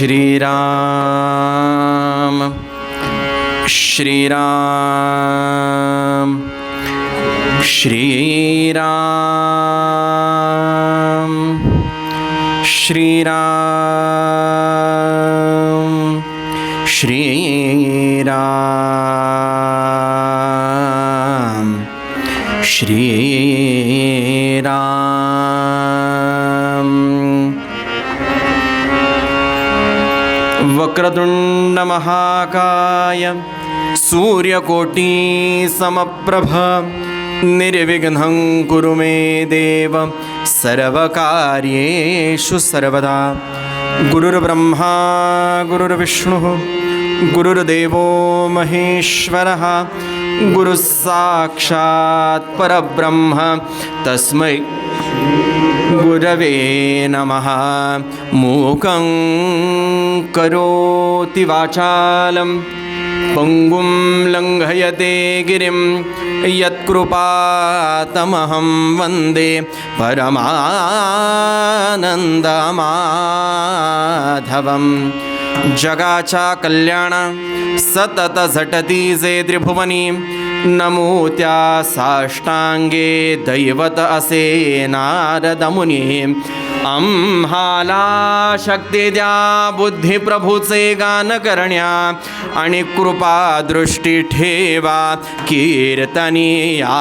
श्रीराम श्रीराम श्रीराम श्रीराम श्रीराम श्रीराम। वक्रतुंड महाकाय सूर्यकोटि समप्रभ निर्विघ्नं कुरु मे देव सर्वकार्येषु सर्वदा। गुरुर्ब्रह्मा गुरुर्विष्णुः गुरुर्देवो महेश्वरः गुरुस्साक्षात् परब्रह्म तस्मै गुरवे नमः। मूकं करोति वाचालं पंगुं लंघयते गिरिं यत्कृपातमहं वन्दे परमानन्दमाधवं। जगाच्या कल्याण सतत झटती जे त्रिभुवनी नमो त्या साष्टांगे दैवत असे नारद मुनी। आम्हाला शक्ती द्या बुद्धी प्रभूचे गान करण्या आणि कृपा दृष्टी ठेवा कीर्तनी या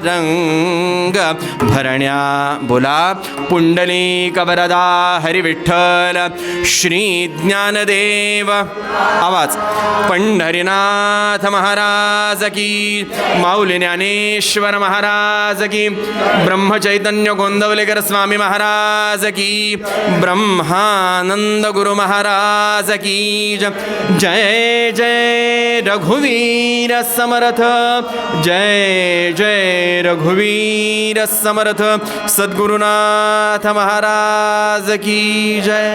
रंग भरण्या। बोला पुंडलिक वरदा हरी विठ्ठल श्री ज्ञानदेव। आवाज पंढरीनाथ महाराज की, माऊली ज्ञानेश्वर महाराज की, ब्रह्मचैतन्य गोंदवलेकर स्वामी महाराज की, ब्रह्मानंद गुरु महाराज की जय। जय रघुवीर समर्थ, जय जय रघुवीर समर्थ सद्गुरुनाथ महाराज की जय।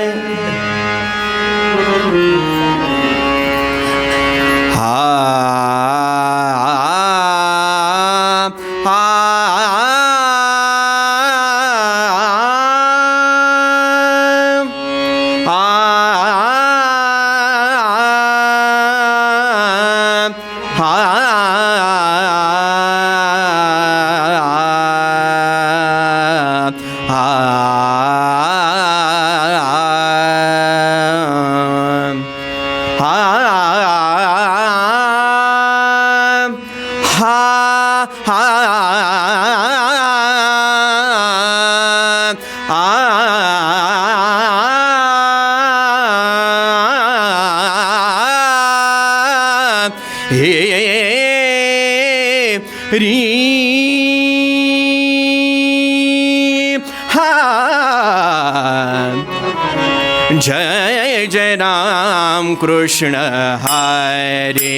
जय जय राम कृष्ण हरे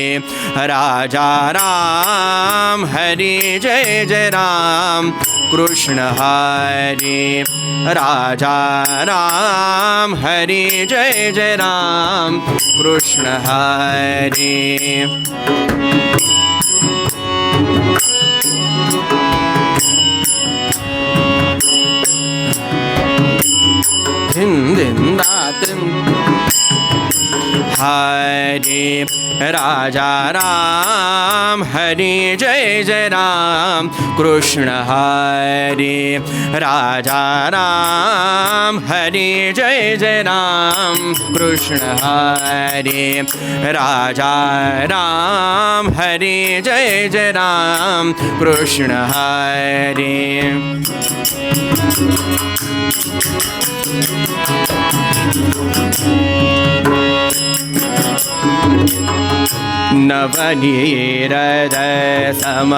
राजा राम हरे। जय जय राम कृष्ण हरे राजा राम हरे। जय जय राम कृष्ण हरे। हरे राजा राम हरे। जय जय राम कृष्ण हरे राजा राम हरे। जय जय राम कृष्ण हरे राजा राम हरे। जय जय राम कृष्ण हरे। नवनीरद सम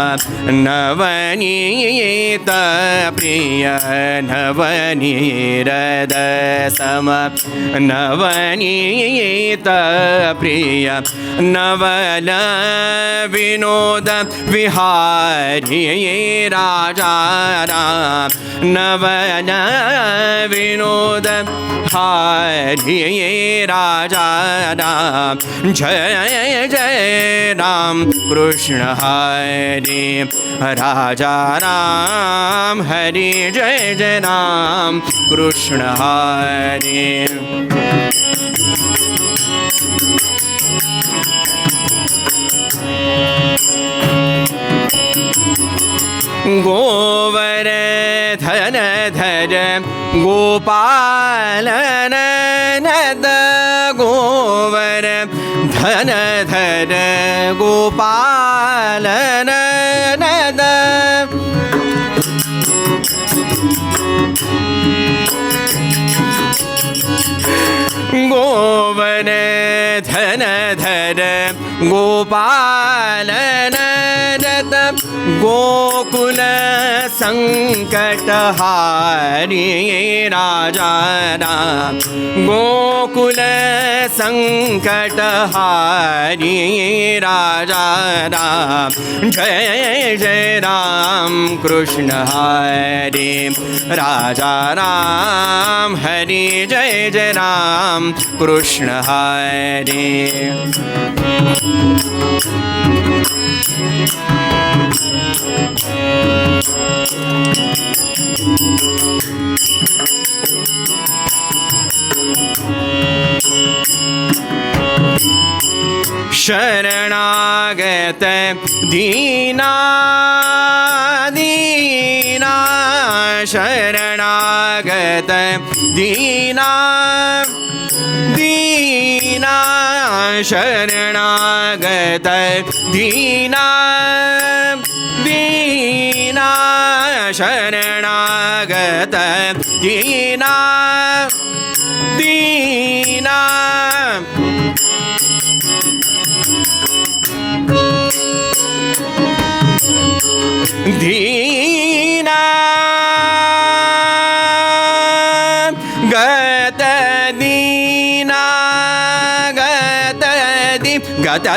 नवनीत प्रिय नवनीरद सम नवनीत प्रिय नवल विनोद विहारी राजा राम नवन विनोद हारी राजा राम। जय जय राम कृष्ण हरे राजा राम हरे। जय जय जय राम कृष्ण हरे। गोवर्धन धर गोपाल नद गोवर्धन धर गोपाल नद गोवर्धन धर गोपाल नद गोकुल संकट हारी राजा राम गोकुल संकट हारी राजा राम जय जय राम कृष्ण हरे राजा राम हरि जय जय राम कृष्ण हरे। शरणागत दीना दीना शरणागत दीना दीना शरणागत दीना दीना शरणागत दीना दीना दीना गत दीना गत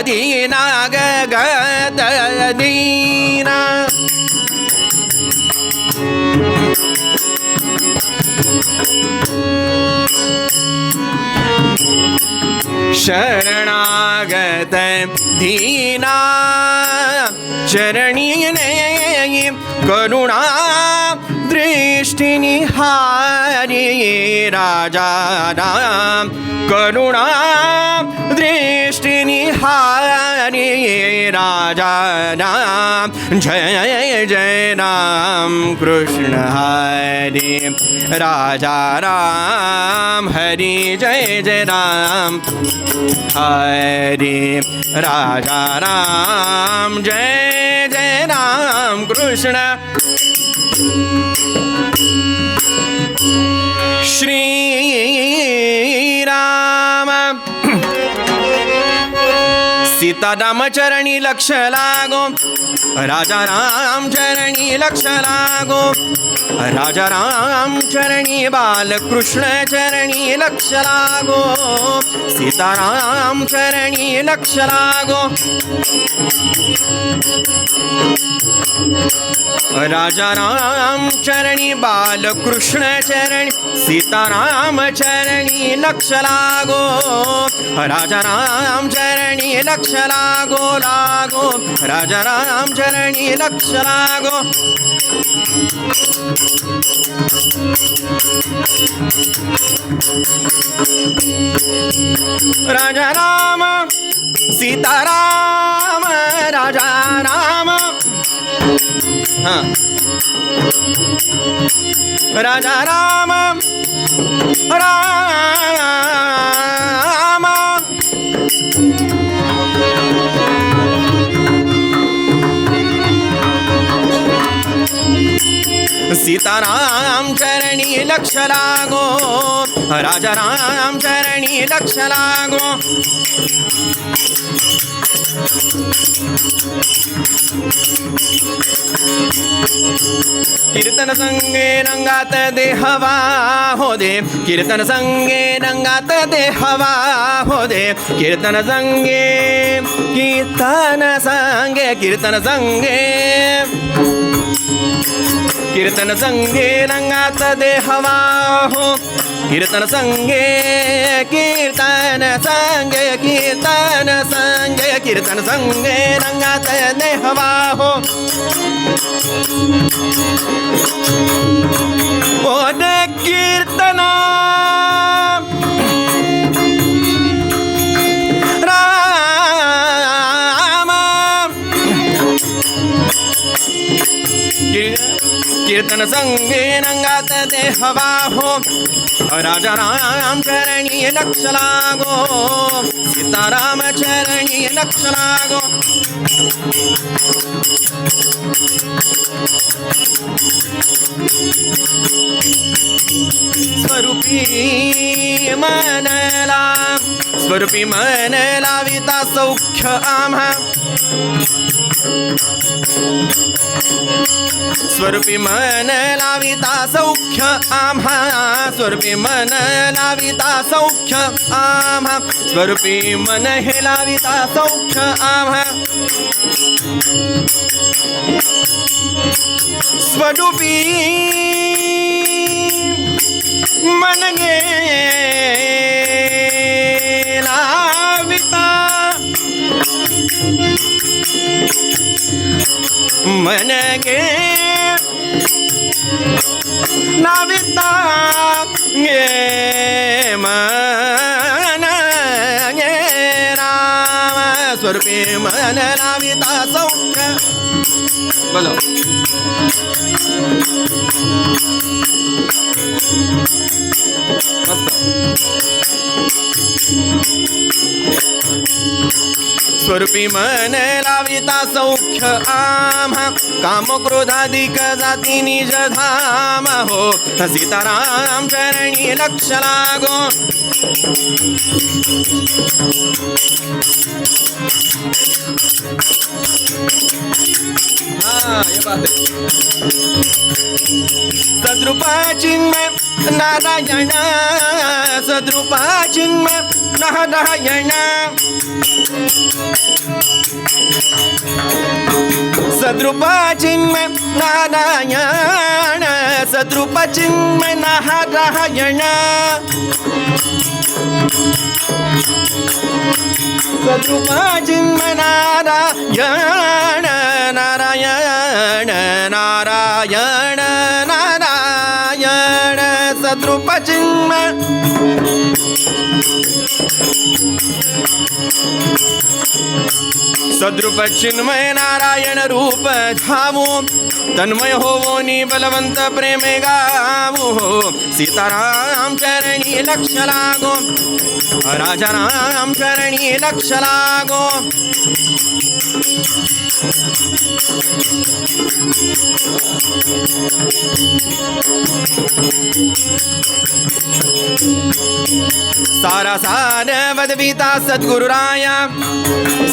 दीना गत दीना शरणागत दीना चरणी करुणा दृष्टि निहारी राजा राम करुणा दृष्टि निहारी राजा राम जय जय राम कृष्ण हरे राजा राम हरि जय जय राम हरे राजा राम जय जय राम कृष्ण श्री राम सीता राम चरणी लक्ष लागो राजा राम चरणी लक्ष लागो राजा राम चरणी बालकृष्ण चरणी लक्ष लागो सीताराम चरणी लक्ष लागो राजा राम चरणी बालकृष्ण चरणी सीताराम चरणी लक्ष लागो राजा राम चरणी लक्ष लागो लागो राजा राम चरणी लक्ष लागो राजा राम सीताराम राजा राम हाँ राजा राम राम सीताराम चरणी लक्ष लागो राजा राम चरणी लक्ष लागो कीर्तन संगे रंगात देहवा हो दे कीर्तन संगे रंगात देहवा हो दे कीर्तन संगे कीर्तन संगे कीर्तन संगे कीर्तन संगे रंगात देहवा हो कीर्तन संगे कीर्तन संगे कीर्तन संगे कीर्तन संगे रंगात देहवा हो कीर्तन संगे नंगात देहवा हो राजा राम चरणी लक्ष लागो सीताराम चरणी लक्ष लागो स्वरूपी मन लाविता सौख्य आम्हा स्वरूपी मन लाविता सौख्य आम्हा स्वरूपी मन लाविता सौख्य आम्हा स्वरूपी मन हे लाविता सौख्य आम्हा स्वरूपी मन गे लाविता मन गे लाविता गे मन गे राम स्वरूपी मन लाविता सौख्य बोलो स्वरूपी मन लाविता सौख्य आम्हा काम क्रोधाधिक जाती निज धाम हो सीताराम चरणी लक्ष लागो ये बात है सद्रूपा चिन्मय नारायण सद्रूपा चिन्मय नारायण सद्रूपा चिन्मय नारायण सद्रूपा चिन्मय नारायण सद्रूपा चिन्मय नारायण नारायण नारायण नारायण सद्रूपा चिन्मय सद्रूप चिन्मय नारायण रूप धावो तन्मय होवो नि बलवंत प्रेमे गावो हो सीताराम चरणी लक्ष लागो राजा राम चरणी लक्ष लागो सारा सार वदविता सद्गुरुराया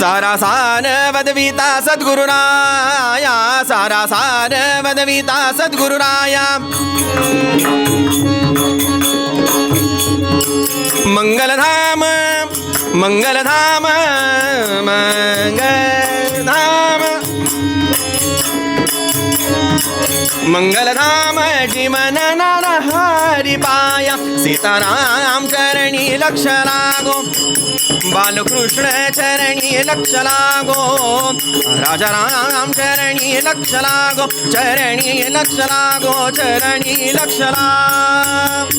सारा सार वदविता सद्गुरुराया सारा सार वदविता सद्गुरुराया मंगलधाम मंगलधाम मंगलधाम मंगलधाम जीवन नरहरि पाया सीताराम चरणी लक्ष लागो बालकृष्ण चरणी लक्ष लागो राजा राम चरणी लक्ष लागो चरणी लक्ष लागो चरणी लक्ष लाग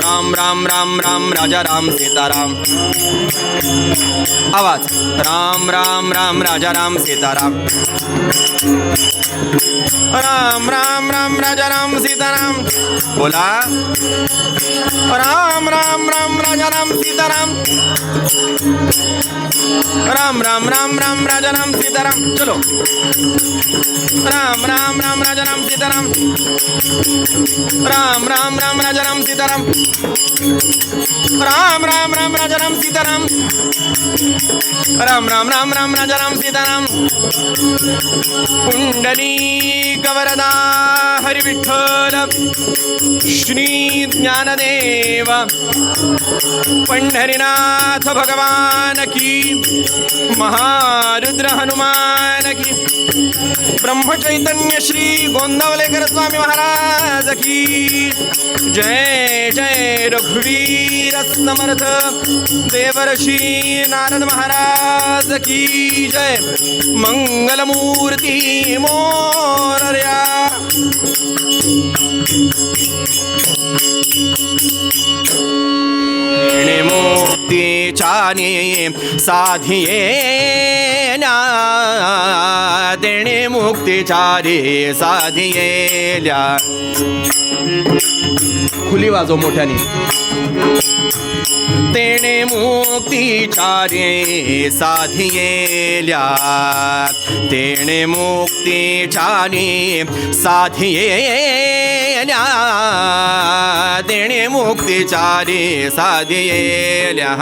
राम राम राम राम राजा राम सीताराम आवाज राम राम राम राजा राम सीताराम राम राम राम राजा राम सीताराम बोला राम राम राम राजा राम सीताराम राम राम राम राम राजा राम सीताराम चलो राम राम राम राजा राम सीताराम राम राम राम राजा राम सीताराम राम राम राम राजा राम सीताराम राम राम राम राम राजा राम सीताराम पुंडलीक वरदा हरि विठ्ठल श्री ज्ञानदेव पंढरीनाथ भगवान की महारुद्र हनुमान की ब्रह्म चैतन्य श्री गोंदवलेकर स्वामी महाराज की जय जय रघुवीर समर्थ देवर्षि नारद महाराज की जय मंगलमूर्ती मोरया मुक्ती चाने साधिये देणे मुक्ती चारे साधिये खुली वाजव मोठ्याने. तेणे मुक्तीचारे साधियेल्या, तेणे मुक्तीचारे साधियेल्या, तेणे मुक्तीचारे साधियेल्या.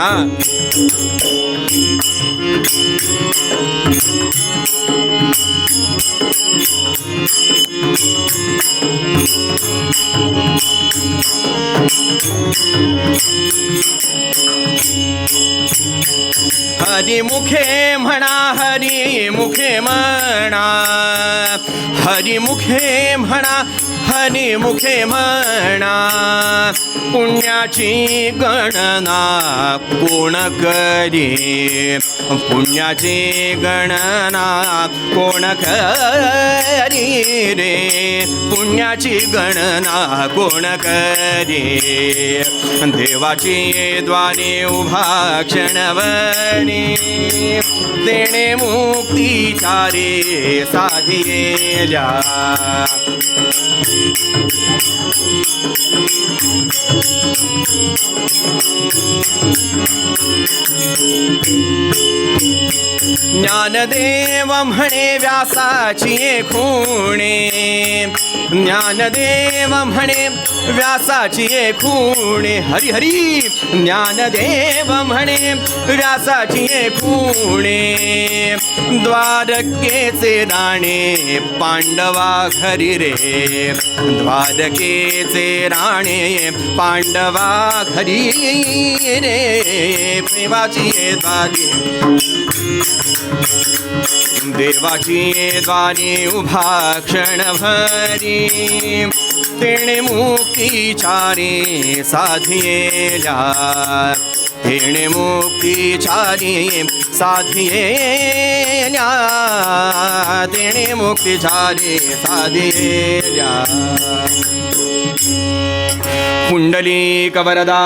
हरी मुखे म्हणा, हरी मुखे म्हणा, हरी मुखे म्हणा, हरी मुखे म्हणा. पुण्याची गणना कोण करी, पुण्याची गणना कोण करी रे, पुण्याची गणना कोण करी. देवाची द्वारे उभा क्षणवणी, तेणे मुक्तीचारे साधियेल्या. ज्ञानदेव म्हणे व्यासाची खुणे, ज्ञानदेव म्हणे व्यासाची खुणे. हरी हरी. ज्ञानदेव म्हणे व्यासाची खुणे. द्वारकेचे राणे पांडवा घरी रे, द्वारकेचे राणे पांडवा घरी रे. प्रेमाची द्वारी, देवाची द्वारी उभा क्षणभरी, तेणे मुक्तीचारे साधियेल्या, तेणे मुक्तीचारे साधियेल्या, तेणे मुक्तीचारे साधियेल्या. पुंडलिक वरदा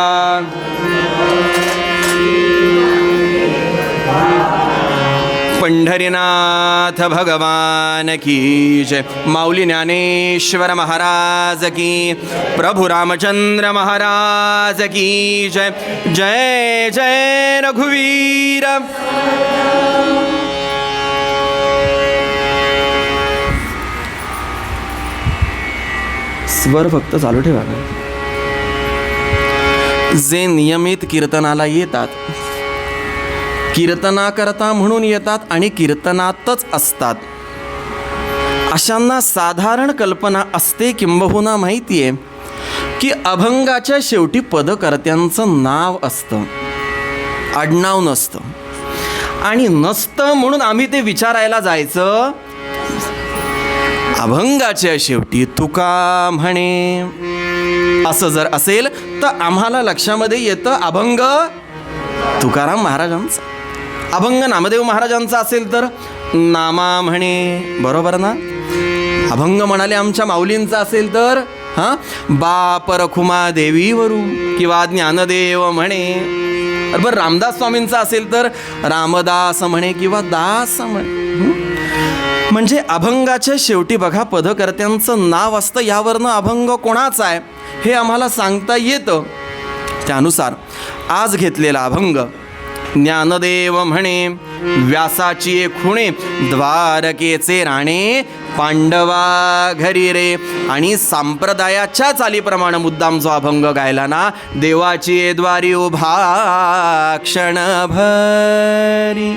पंढरीनाथ भगवान की जय. माऊली ज्ञानेश्वर महाराज की, प्रभु रामचंद्र महाराज की जय. जय जय रघुवीर. स्वर फक्त चालू ठेवा. जे नियमित कीर्तनाला येतात, कीर्तनाकरता म्हणून येतात आणि कीर्तनातच असतात, अशांना साधारण कल्पना असते, किंबहुना माहिती आहे की अभंगाच्या शेवटी पदकर्त्यांचं नाव असतं, आडनाव नसतं. आणि नसतं म्हणून आम्ही ते विचारायला जायचं. अभंगाच्या शेवटी तुका म्हणे असं जर असेल तर आम्हाला लक्षामध्ये येतं अभंग तुकाराम महाराजांचा. अभंग नामदेव महाराजांचा असेल तर नामा म्हणे, बरोबर ना. अभंग म्हणाले आमच्या माऊलींचा असेल तर बाप रखुमा देवीवरू किंवा ज्ञानदेव म्हणे. बरं रामदास स्वामींचा असेल तर रामदास म्हणे किंवा दास म्हणे. म्हणजे अभंगाच्या शेवटी बघा पदकर्त्यांचं नाव असतं. यावरनं अभंग कोणाचा आहे हे आम्हाला सांगता येतं. त्यानुसार आज घेतलेला अभंग ज्ञानदेव म्हणे व्यासाची खुणे, द्वारकेचे राणे पांडवा घरी रे. आणि संप्रदायाच्या चालीप्रमाणे मुद्दाम जो अभंग गायला ना, देवाची द्वारी उभा क्षणभरी.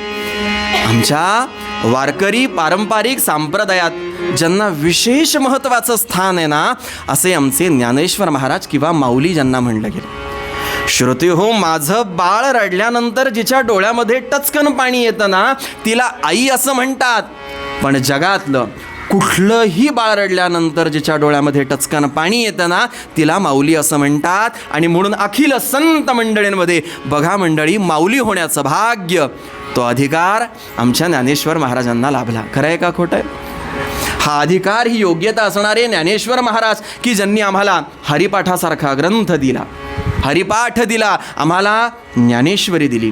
आमच्या वारकरी पारंपरिक संप्रदायात ज्यांना विशेष महत्त्वाचं स्थान आहे ना, असे आमचे ज्ञानेश्वर महाराज किंवा माऊली ज्यांना म्हणलं गेलं. श्रोते हो, माझं बाळ रडल्यानंतर जिच्या डोळ्यामध्ये टचकन पाणी येतं ना, तिला आई असं म्हणतात. पण जगातलं कुठलंही बाळ रडल्यानंतर जिच्या डोळ्यामध्ये टचकन पाणी येतं ना, तिला माऊली असं म्हणतात. आणि म्हणून अखिल संत मंडळींमध्ये बघा मंडळी, माऊली होण्याचं भाग्य, तो अधिकार आमच्या ज्ञानेश्वर महाराजांना लाभला. खरं आहे का खोटं आहे? हा अधिकार, ही योग्यता असणारे ज्ञानेश्वर महाराज की ज्यांनी आम्हाला हरिपाठासारखा ग्रंथ दिला, हरिपाठ दिला, आम्हाला ज्ञानेश्वरी दिली.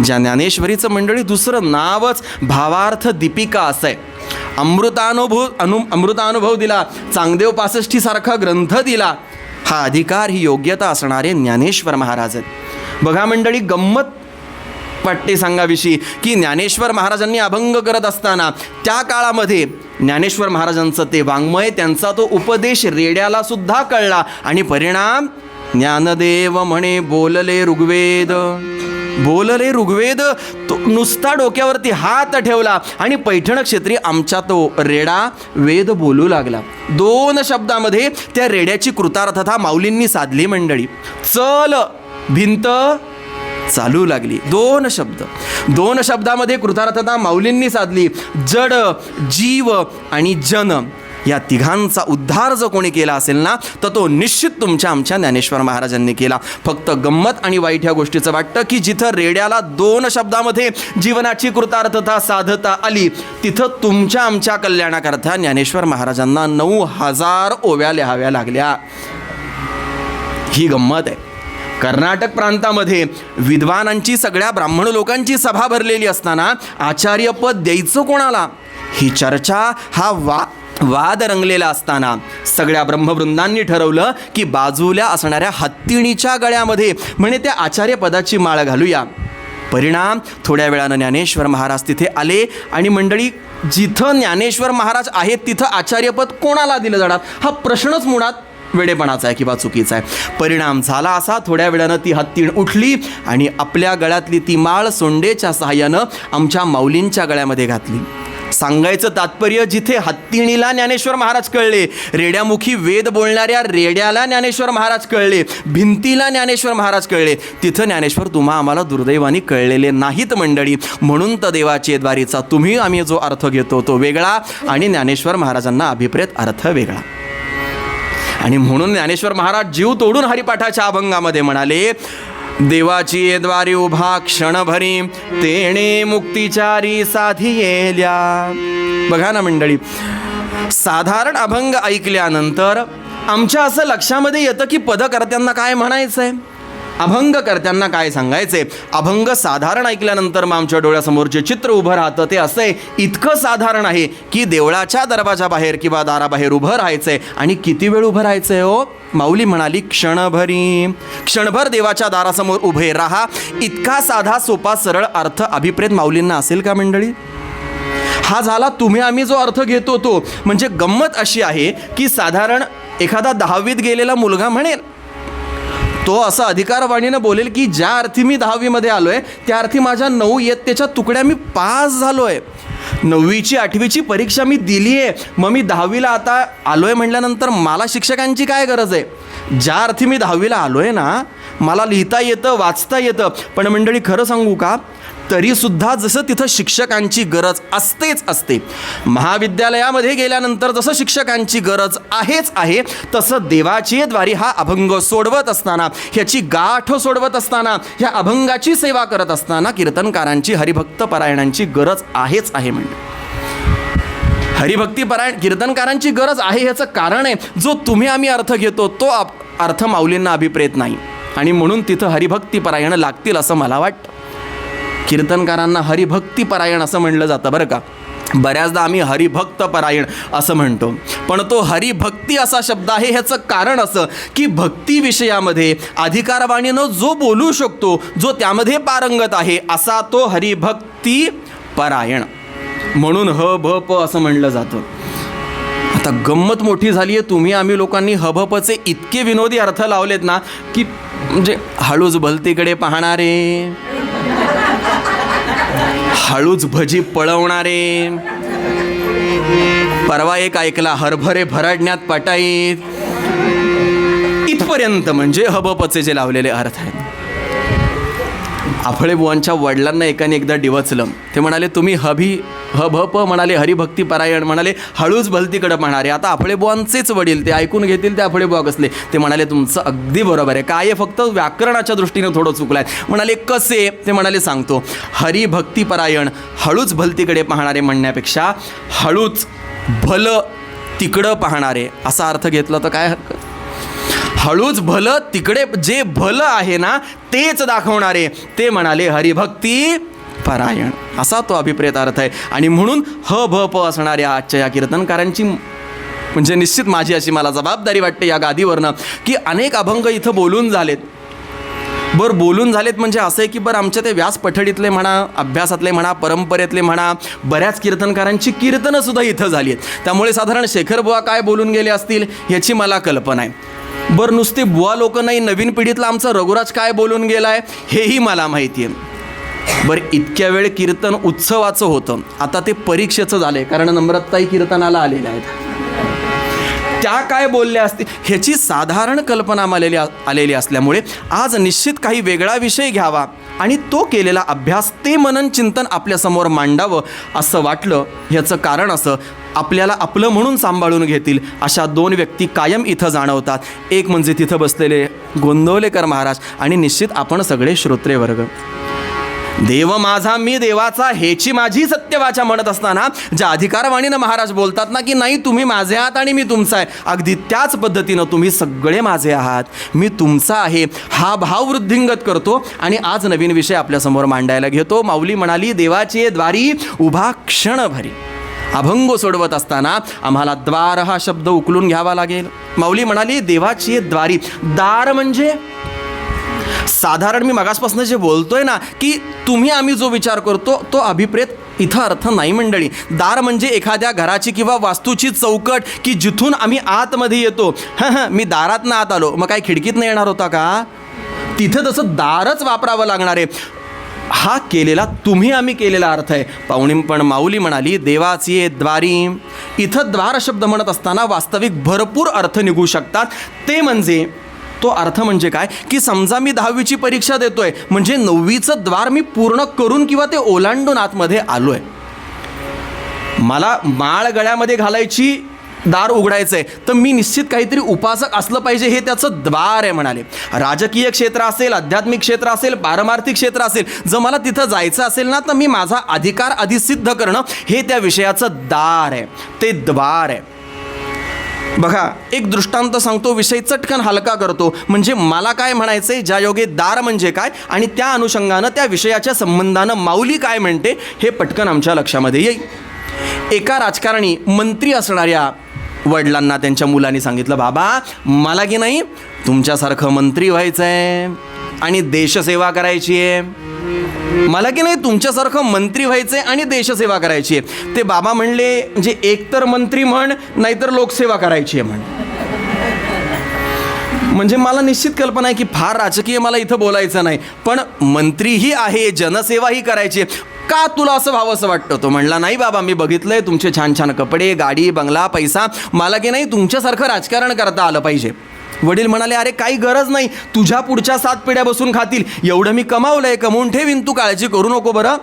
ज्या ज्ञानेश्वरीचं मंडळी दुसरं नावच भावार्थ दीपिका असं आहे. अमृतानुभव दिला, चांगदेव 65 सारखा ग्रंथ दिला. हा अधिकार, ही योग्यता असणारे ज्ञानेश्वर महाराज आहेत. बघा मंडळी, गंमत वाटते सांगाविषयी की ज्ञानेश्वर महाराजांनी अभंग करत असताना त्या काळामध्ये ज्ञानेश्वर महाराजांचं ते वाङ्मय, त्यांचा तो उपदेश रेड्याला सुद्धा कळला. आणि परिणाम, ज्ञानदेव म्हणे बोलले ऋग्वेद. बोलले ऋग्वेद, तो नुसता डोक्यावरती हात ठेवला आणि पैठण क्षेत्री आमचा तो रेडा वेद बोलू लागला. 2 शब्दामध्ये त्या रेड्याची कृतार्थता माऊलींनी साधली मंडळी. चल भिंत चालू लागली. 2 शब्दामध्ये कृतार्थता माऊलींनी साधली. जड, जीव आणि जन या तिघांचा उद्धार जो कोणी केला असेल ना, तर तो निश्चित तुमच्या आमच्या ज्ञानेश्वर महाराजांनी केला. फक्त गंमत आणि वाईट ह्या गोष्टीचं वाटतं की जिथं रेड्याला 2 शब्दामध्ये जीवनाची कृतार्थता साधता आली, तिथं तुमच्या आमच्या कल्याणाकरता ज्ञानेश्वर महाराजांना 9000 ओव्या लिहाव्या लागल्या. ही गंमत आहे. कर्नाटक प्रांतामध्ये विद्वानांची, सगळ्या ब्राह्मण लोकांची सभा भरलेली असताना आचार्यपद द्यायचं कोणाला, ही चर्चा, हा वाद रंगलेला असताना सगळ्या ब्रह्मवृंदांनी ठरवलं की बाजूला असणाऱ्या हत्तीणीच्या गळ्यामध्ये म्हणे त्या आचार्यपदाची माळ घालूया. परिणाम, थोड्या वेळानं ज्ञानेश्वर महाराज तिथे आले आणि मंडळी, जिथं ज्ञानेश्वर महाराज आहेत तिथं आचार्यपद कोणाला दिलं जाणार, हा प्रश्नच मुळात वेडेपणाचा आहे किंवा चुकीचा आहे. परिणाम झाला असा, थोड्या वेळानं ती हत्तीण उठली आणि आपल्या गळ्यातली ती माळ सोंडेच्या सहाय्यानं आमच्या माऊलींच्या गळ्यामध्ये घातली. सांगायचं तात्पर्य, जिथे हत्तीणीला ज्ञानेश्वर महाराज कळले, रेड्यामुखी वेद बोलणाऱ्या रेड्याला ज्ञानेश्वर महाराज कळले, भिंतीला ज्ञानेश्वर महाराज कळले, तिथं ज्ञानेश्वर तुम्हा आम्हाला दुर्दैवाने कळलेले नाहीत मंडळी. म्हणून तर देवाचे द्वारीचा तुम्ही आम्ही जो अर्थ घेतो तो वेगळा आणि ज्ञानेश्वर महाराजांना अभिप्रेत अर्थ वेगळा. आणि म्हणून ज्ञानेश्वर महाराज जीव तोडून हरिपाठाच्या अभंगामध्ये म्हणाले, देवाची द्वारी उभा क्षणभरी, तेणे मुक्तिचारी साधियेल्या. बघा ना मंडळी, साधारण अभंग ऐकल्यानंतर आमच्या असं लक्षामध्ये येतं की पदकर्त्यांना काय म्हणायचं आहे, अभंगकर्त्यांना काय सांगायचे. अभंग साधारण ऐकल्यानंतर मग आमच्या डोळ्यासमोर जे चित्र उभं राहतं ते असं आहे, इतकं साधारण आहे की देवळाच्या दरवाजाबाहेर किंवा दाराबाहेर उभं राहायचं आहे. आणि किती वेळ उभं राहायचं आहे हो, माऊली म्हणाली क्षणभर देवाच्या दारासमोर उभे राहा. इतका साधा सोपा सरळ अर्थ अभिप्रेत माऊलींना असेल का मंडळी? हा झाला तुम्ही आम्ही जो अर्थ घेतो तो. म्हणजे गंमत अशी आहे की साधारण एखादा 10वीत गेलेला मुलगा म्हणेल, तो असं अधिकारवाणीनं बोलेल की ज्या अर्थी मी 10वीमध्ये आलो आहे त्या अर्थी माझ्या 9 इयत्तेच्या तुकड्या मी पास झालो आहे. 9वीची 8वीची परीक्षा मी दिली आहे, मग मी 10वीला आता आलो आहे म्हटल्यानंतर मला शिक्षकांची काय गरज आहे. ज्या अर्थी मी 10वीला आलो आहे ना, मला लिहिता येतं, वाचता येतं. पण मंडळी खरं सांगू का, तरीसुद्धा जसं तिथं शिक्षकांची गरज असतेच असते, महाविद्यालयामध्ये गेल्यानंतर जसं शिक्षकांची गरज आहेच आहे, तसं देवाची द्वारी हा अभंग सोडवत असताना, ह्याची गाठ सोडवत असताना, ह्या अभंगाची सेवा करत असताना कीर्तनकारांची, हरिभक्तपरायणांची गरज आहेच आहे. म्हणजे हरिभक्तीपरायण कीर्तनकारांची गरज आहे. ह्याचं कारण आहे, जो तुम्ही आम्ही अर्थ घेतो तो अर्थ माऊलींना अभिप्रेत नाही. आणि म्हणून तिथं हरिभक्तीपरायण लागतील असं मला वाटतं. कीर्तनकारांना हरिभक्तीपरायण असं म्हणलं जातं बरं का. बऱ्याचदा आम्ही हरिभक्तपरायण असं म्हणतो, पण तो हरिभक्ती असा शब्द आहे. ह्याचं कारण असं की भक्ती विषयामध्ये अधिकारवाणीनं जो बोलू शकतो, जो त्यामध्ये पारंगत आहे, असा तो हरिभक्तीपरायण. म्हणून ह भ प असं म्हणलं जातं. आता गंमत मोठी झाली आहे, तुम्ही आम्ही लोकांनी हभपचे इतके विनोदी अर्थ लावलेत ना की म्हणजे हळूच भलतीकडे पाहणारे, हळूच भजी पळवणारे, परवा एक ऐकला हरभरे भरडण्यात पटाईत, इथपर्यंत म्हणजे हबपचे जे लावलेले अर्थ आहेत. आफळे बुवांच्या वडिलांना एकाने एकदा डिवचलं. ते म्हणाले, तुम्ही हभप म्हणाले, हरिभक्तीपरायण म्हणाले, हळूच भलतीकडं पाहणारे. आता आफळे बुवांचेच वडील, ते ऐकून घेतील ते आफळे बुवा कसले. ते म्हणाले, तुमचं अगदी बरोबर आहे, काय आहे फक्त व्याकरणाच्या दृष्टीने थोडं चुकलं आहे. म्हणाले, कसे? ते म्हणाले, सांगतो. हरिभक्तीपरायण हळूच भलतीकडे पाहणारे म्हणण्यापेक्षा हळूच भलं तिकडं पाहणारे असा अर्थ घेतला तर काय हरकत. हळूच भलं तिकडे जे भलं आहे ना तेच दाखवणारे ते म्हणाले हरिभक्ती परायण, असा तो अभिप्रेत अर्थ आहे. आणि म्हणून ह भ प असणाऱ्या आजच्या या कीर्तनकारांची म्हणजे निश्चित माझी अशी मला जबाबदारी वाटते या गादीवरनं की अनेक अभंग इथं बोलून झालेत. बरं बोलून झालेत म्हणजे असं आहे की बरं आमच्या ते व्यासपठडीतले म्हणा, अभ्यासातले म्हणा, परंपरेतले म्हणा, बऱ्याच कीर्तनकारांची कीर्तनंसुद्धा इथं झाली आहेत. त्यामुळे साधारण शेखर बुवा काय बोलून गेले असतील ह्याची मला कल्पना आहे. बरं नुसते बुवा लोक नाही, नवीन पिढीतला आमचा रघुराज काय बोलून गेला आहे हेही मला माहिती आहे. बरं इतक्या वेळ कीर्तन उत्सवाचं होतं, आता ते परीक्षेचं झालं आहे कारण नम्रताई कीर्तनाला आलेल्या आहेत. त्या काय बोलल्या असतील ह्याची साधारण कल्पना आलेली असल्यामुळे आज निश्चित काही वेगळा विषय घ्यावा आणि तो केलेला अभ्यास ते मनन चिंतन आपल्यासमोर मांडावं असं वाटलं. ह्याचं कारण असं, आपल्याला आपलं म्हणून सांभाळून घेतील अशा दोन व्यक्ती कायम इथं जाणवतात. एक म्हणजे तिथं बसलेले गोंदवलेकर महाराज आणि निश्चित आपण सगळे श्रोत्रेवर्ग. देव माझा मी देवाचा हेची माझी सत्यवाचा म्हणत असताना ज्या अधिकारवाणीनं महाराज बोलतात ना की नाही तुम्ही माझे आहात आणि मी तुमचा आहे, अगदी त्याच पद्धतीनं तुम्ही सगळे माझे आहात, मी तुमचा आहे हा भाव वृद्धिंगत करतो आणि आज नवीन विषय आपल्यासमोर मांडायला घेतो. माऊली म्हणाली देवाचे द्वारी उभा क्षणभरी. अभंग सोडवत असताना आम्हाला द्वार हा शब्द उकलून घ्यावा लागेल. माऊली म्हणाली देवाची द्वारी. दार म्हणजे साधारण मी मागासपासून जे बोलतोय ना की तुम्ही आम्ही जो विचार करतो तो अभिप्रेत इथं अर्थ नाही मंडळी. दार म्हणजे एखाद्या घराची किंवा वास्तूची चौकट की जिथून आम्ही आतमध्ये येतो. मी दारातनं आत आलो, मग काय खिडकीतनं येणार होता का? तिथं तसं दारच वापरावं लागणार आहे. हा केलेला तुम्ही आम्ही केलेला अर्थ आहे. पण माऊली म्हणाली देवाची द्वारी. इथं द्वार शब्द म्हणत असताना वास्तविक भरपूर अर्थ निघू शकतात. ते म्हणजे तो अर्थ म्हणजे काय की समजा मी 10वीची परीक्षा देतोय म्हणजे 9वीचं द्वार मी पूर्ण करून किंवा ते ओलांडून आतमध्ये आलो आहे. मला माळ गळ्यामध्ये घालायची, दार उघडायचं आहे तर मी निश्चित काहीतरी उपासक असलं पाहिजे, हे त्याचं द्वार आहे म्हणाले. राजकीय क्षेत्र असेल, आध्यात्मिक क्षेत्र असेल, पारमार्थिक क्षेत्र असेल, जर मला तिथं जायचं असेल ना तर मी माझा अधिकार आधी सिद्ध करणं हे त्या विषयाचं दार आहे, ते द्वार आहे. बघा एक दृष्टांत सांगतो, विषय चटकन हलका करतो. म्हणजे मला काय म्हणायचं आहे, ज्या योगे दार म्हणजे काय आणि त्या अनुषंगानं त्या विषयाच्या संबंधानं माऊली काय म्हणते हे पटकन आमच्या लक्षामध्ये येईल. एका राजकारणी मंत्री असणाऱ्या वडिलांना त्यांच्या मुलांनी सांगितलं बाबा मला की नाही तुमच्यासारखं मंत्री व्हायचं आहे आणि देशसेवा करायची आहे. मला की नाही तुमच्यासारखं मंत्री व्हायचं आहे आणि देशसेवा करायची आहे. ते बाबा म्हणले म्हणजे एकतर मंत्री म्हण नाहीतर लोकसेवा करायची आहे म्हण. म्हणजे मला निश्चित कल्पना आहे की फार राजकीय मला इथं बोलायचं नाही, पण मंत्रीही आहे, जनसेवाही करायची आहे. का तुला असं व्हावं असं वाटतं? तो म्हणला नाही बाबा मी बघितलंय तुमचे छान छान कपडे, गाडी, बंगला, पैसा, मला की नाही तुमच्यासारखं राजकारण करता आलं पाहिजे. वडील म्हणाले अरे काही गरज नाही, तुझ्या पुढच्या 7 पिढ्या बसून खातील, एवढं मी कमावलंय, कमवून ठेवीन, तू काळजी करू नको बरं.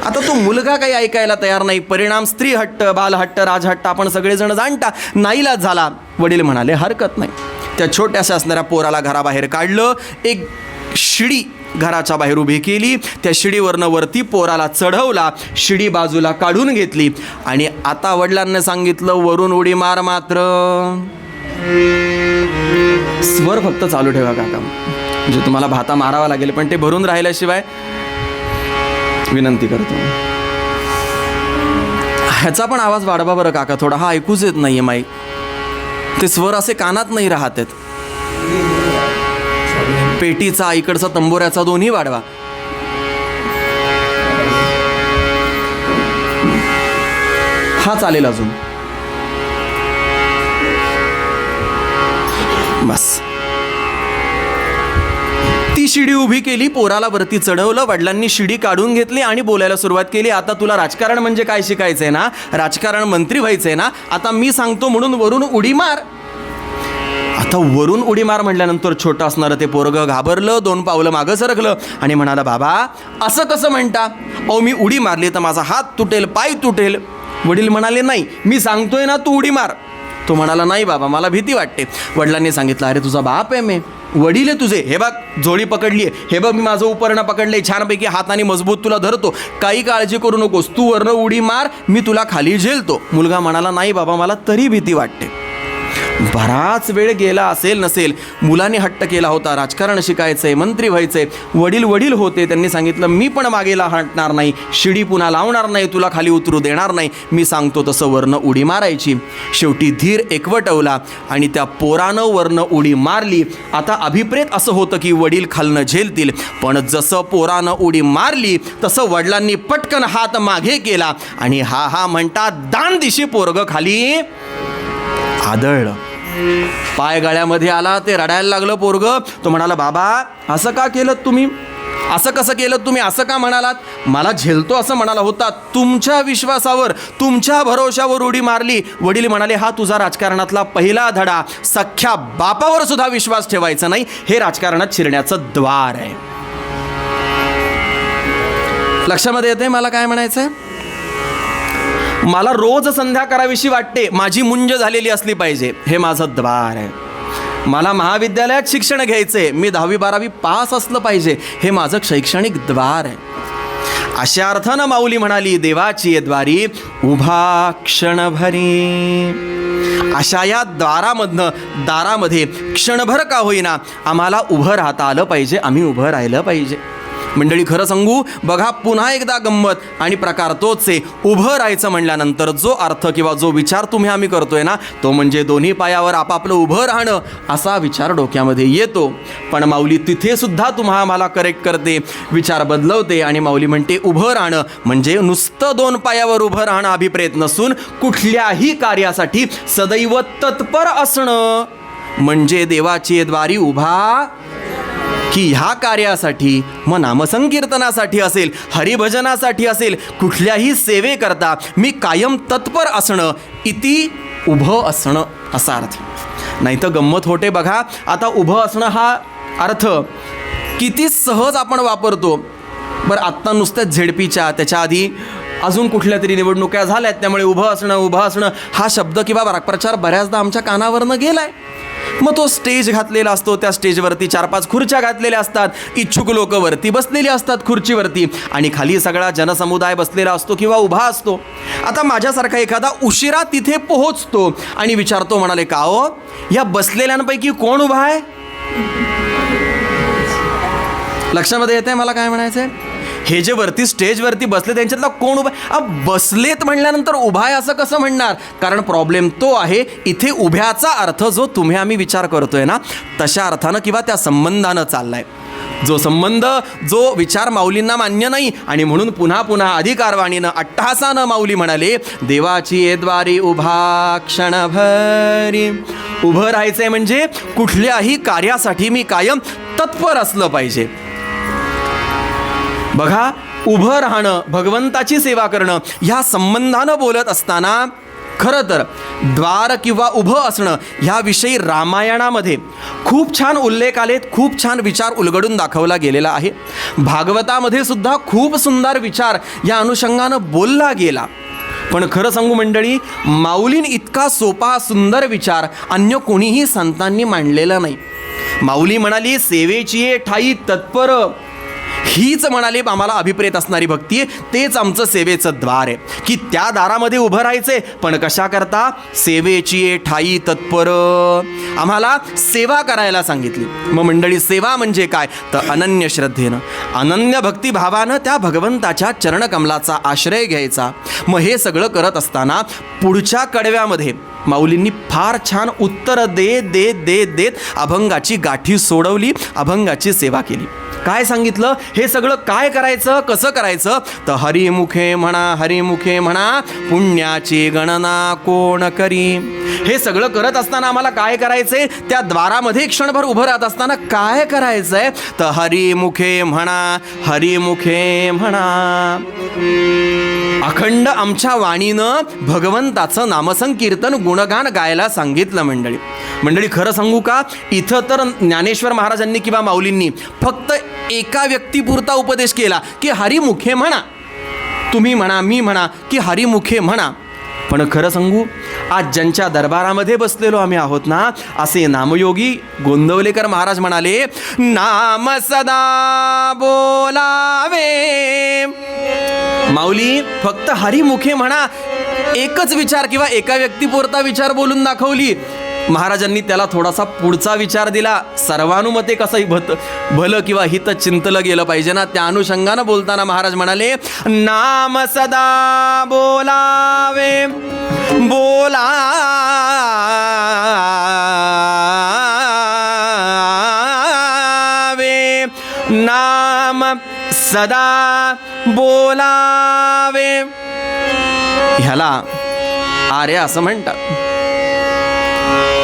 आता तो मुलगा काही ऐकायला तयार नाही. परिणाम स्त्री हट्ट, बालहट्ट, राजहट्ट आपण सगळेजण जाणता. नाईलाज झाला. वडील म्हणाले हरकत नाही. त्या छोट्याशा असणाऱ्या पोराला घराबाहेर काढलं, एक शिडी घराच्या बाहेर उभी केली, त्या शिडीवरनं वरती पोराला चढवला, शिडी बाजूला काढून घेतली आणि आता वडिलांनी सांगितलं वरून उडी मार. मात्र स्वर फक्त चालू ठेवा काका, म्हणजे तुम्हाला भाता मारावा लागेल पण ते भरून राहिल्याशिवाय विनंती करतो. ह्याचा पण आवाज वाढवा बरं काका थोडा, हा ऐकूच येत नाहीये माईक, ते स्वर असे कानात नाही राहत आहेत. पेटीचा इकडचा तंबोऱ्याचा दोन्ही वाढवा. हा चालेल अजून बस. ती शिडी उभी केली, पोराला वरती चढवलं, वडिलांनी शिडी काढून घेतली आणि बोलायला सुरुवात केली. आता तुला राजकारण म्हणजे काय शिकायचंय ना, राजकारण मंत्री व्हायचंय ना, आता मी सांगतो म्हणून वरून उडी मार. आता वरून उडी मार म्हटल्यानंतर छोटं असणारं ते पोरगं घाबरलं, 2 पावलं मागं सरकलं आणि म्हणाला बाबा असं कसं म्हणता, अहो मी उडी मारली तर माझा हात तुटेल, पाय तुटेल. वडील म्हणाले नाही मी सांगतोय ना तू उडी मार. तो म्हणाला नाही बाबा मला भीती वाटते. वडिलांनी सांगितलं अरे तुझा बाप आहे मी, वडील आहे तुझे, हे बघ जोडी पकडली आहे, हे बघ मी माझं उपरणं पकडलंय छानपैकी, हाताने मजबूत तुला धरतो, काही काळजी करू नकोस, तू वरनं उडी मार, मी तुला खाली झेलतो. मुलगा म्हणाला नाही बाबा मला तरी भीती वाटते. बराच वेळ गेला असेल नसेल, मुलाने हट्ट केला होता, राजकारण शिकायचंय, मंत्री व्हायचंय. वडील होते, त्यांनी सांगितलं मी पण मागेला हटणार नाही, शिडी पुन्हा लावणार नाही, तुला खाली उतरू देणार नाही, मी सांगतो तसं वरनं उडी मारायची. शेवटी धीर एकवटवला आणि त्या पोरानं वरनं उडी मारली. आता अभिप्रेत असं होतं की वडील खालनं झेलतील, पण जसं पोरानं उडी मारली तसं वडिलांनी पटकन हात मागे केला आणि हा म्हणता दान दिशी पोरग खाली आदळलं. पाय गळ्यामध्ये आला, ते रडायला लागलं पोरग. तो म्हणाला, बाबा असं का केलं तुम्ही, असं कसं केलं तुम्ही, असं का म्हणालात, मला झेलतो असं म्हणाला होता, तुमच्या विश्वासावर तुमच्या भरोशावर उडी मारली. वडील म्हणाले, हा तुझा राजकारणातला पहिला धडा, सख्ख्या बापावर सुद्धा विश्वास ठेवायचा नाही, हे राजकारणात शिरण्याचं द्वार आहे. लक्षामध्ये येते मला काय म्हणायचंय. मला रोज संध्या करावीशी वाटते, माझी मुंज झालेली असली पाहिजे, हे माझं द्वार आहे. मला महाविद्यालयात शिक्षण घ्यायचंय, मी 10वी-12वी पास असलं पाहिजे, हे माझं शैक्षणिक द्वार आहे. अशा अर्थानं माऊली म्हणाली, देवाची द्वारी उभा क्षणभरी. अशा या दारामध्ये क्षणभर का होईना आम्हाला उभं राहता आलं पाहिजे, आम्ही उभं राहिलं पाहिजे. मंडळी, खरं सांगू, बघा पुन्हा एकदा गंमत आणि प्रकार तोच आहे. उभं राहायचं म्हणल्यानंतर जो अर्थ किंवा जो विचार आम्ही करतोय ना, तो म्हणजे दोन्ही पायावर आपापलं उभं राहणं, असा विचार डोक्यामध्ये येतो. पण माऊली तिथे सुद्धा आम्हाला करेक्ट करते, विचार बदलवते आणि माऊली म्हणते, उभं राहणं म्हणजे नुसतं 2 पायावर उभं राहणं अभिप्रेत नसून कुठल्याही कार्यासाठी सदैव तत्पर असणं म्हणजे देवाची द्वारी उभा, की ह्या कार्यासाठी, मग नामसंकीर्तनासाठी असेल, हरिभजनासाठी असेल, कुठल्याही सेवेकरता मी कायम तत्पर असणं, इति उभं असणं असा अर्थ. नाही तर गंमत होते बघा. आता उभं असणं हा अर्थ किती सहज आपण वापरतो. बरं, आत्ता नुसत्याच झेडपीच्या, त्याच्या आधी अजून कुठल्या तरी निवडणुका झाल्यात, त्यामुळे उभं असणं हा शब्द किंवा प्रचार बऱ्याचदा आमच्या कानावरनं गेलाय. मग तो स्टेज घातलेला असतो, त्या स्टेजवरती 4-5 खुर्च्या घातलेल्या असतात, इच्छुक लोक वरती बसलेली असतात खुर्चीवरती आणि खाली सगळा जनसमुदाय बसलेला असतो किंवा उभा असतो. आता माझ्यासारखा एखादा उशिरा तिथे पोहोचतो आणि विचारतो, म्हणाले, का हो, या बसलेल्यांपैकी कोण उभा आहे? लक्षामध्ये येते मला काय म्हणायचंय. हे जे वरती स्टेजवरती बसले त्यांच्यातला कोण उभा, बसलेत म्हणल्यानंतर उभा आहे असं कसं म्हणणार. कारण प्रॉब्लेम तो आहे, इथे उभ्याचा अर्थ जो आम्ही विचार करतोय ना, तशा अर्थानं किंवा त्या संबंधानं चाललाय. जो संबंध, जो विचार माऊलींना मान्य नाही आणि म्हणून पुन्हा अधिकारवाणीनं अट्टहासानं माऊली म्हणाले, देवाची द्वारी उभा क्षणभरी. उभं राहायचंय म्हणजे कुठल्याही कार्यासाठी मी कायम तत्पर असलं पाहिजे. बघा, उभं राहणं, भगवंताची सेवा करणं, ह्या संबंधानं बोलत असताना खरं तर द्वार किंवा उभं असणं ह्याविषयी रामायणामध्ये खूप छान उल्लेख आलेत, खूप छान विचार उलगडून दाखवला गेलेला आहे. भागवतामध्ये सुद्धा खूप सुंदर विचार या अनुषंगानं बोलला गेला. पण खरं सांगू मंडळी, माऊलीन इतका सोपा सुंदर विचार अन्य कोणीही संतांनी मांडलेला नाही. माऊली म्हणाली, सेवेची ठाई तत्पर, हीच म्हणाली आम्हाला अभिप्रेत असणारी भक्ती आहे, तेच आमचं सेवेचं द्वार आहे. की त्या दारामध्ये उभं राहायचंय, पण कशा करता, सेवेची ठाई तत्पर, आम्हाला सेवा करायला सांगितली. मग मंडळी, सेवा म्हणजे काय तर अनन्य श्रद्धेनं, अनन्य भक्तिभावानं त्या भगवंताच्या चरणकमलाचा आश्रय घ्यायचा. मग हे सगळं करत असताना पुढच्या कडव्यामध्ये माऊलींनी फार छान उत्तर देत अभंगाची गाठी सोडवली, अभंगाची सेवा केली. काय सांगितलं, हे सगळं काय करायचं, कसं करायचं तर हरिमुखे म्हणा पुण्याची गणना कोण करी. हे सगळं करत असताना आम्हाला काय करायचंय, त्या द्वारामध्ये क्षणभर उभं राहत असताना काय करायचंय तर हरिमुखे म्हणा. अखंड आमच्या वाणीनं भगवंताचं नामसंकीर्तन गुणगान गायला सांगितलं. मंडळी खरं सांगू का, इथं तर ज्ञानेश्वर महाराजांनी किंवा माऊलींनी फक्त एका व्यक्तीपुरता उपदेश केला की हरिमुखे म्हणा, तुम्ही म्हणा, मी म्हणा की हरिमुखे म्हणा. पण खरं सांगू, आज ज्यांच्या दरबारामध्ये बसलेलो आम्ही आहोत ना, असे नामयोगी गोंदवलेकर महाराज म्हणाले, नाम सदा बोलावे. माऊली फक्त हरिमुखे म्हणा एकच विचार किंवा एका व्यक्तीपुरता विचार बोलून दाखवली, महाराजांनी त्याला थोडासा पुढचा विचार दिला. सर्वानुमते कसंही भलं किंवा हित चिंतलं गेलं पाहिजे ना, त्या अनुषंगानं बोलताना महाराज म्हणाले, नाम सदा बोलावे नाम सदा बोलावे. ह्याला आर्य असं म्हणतात.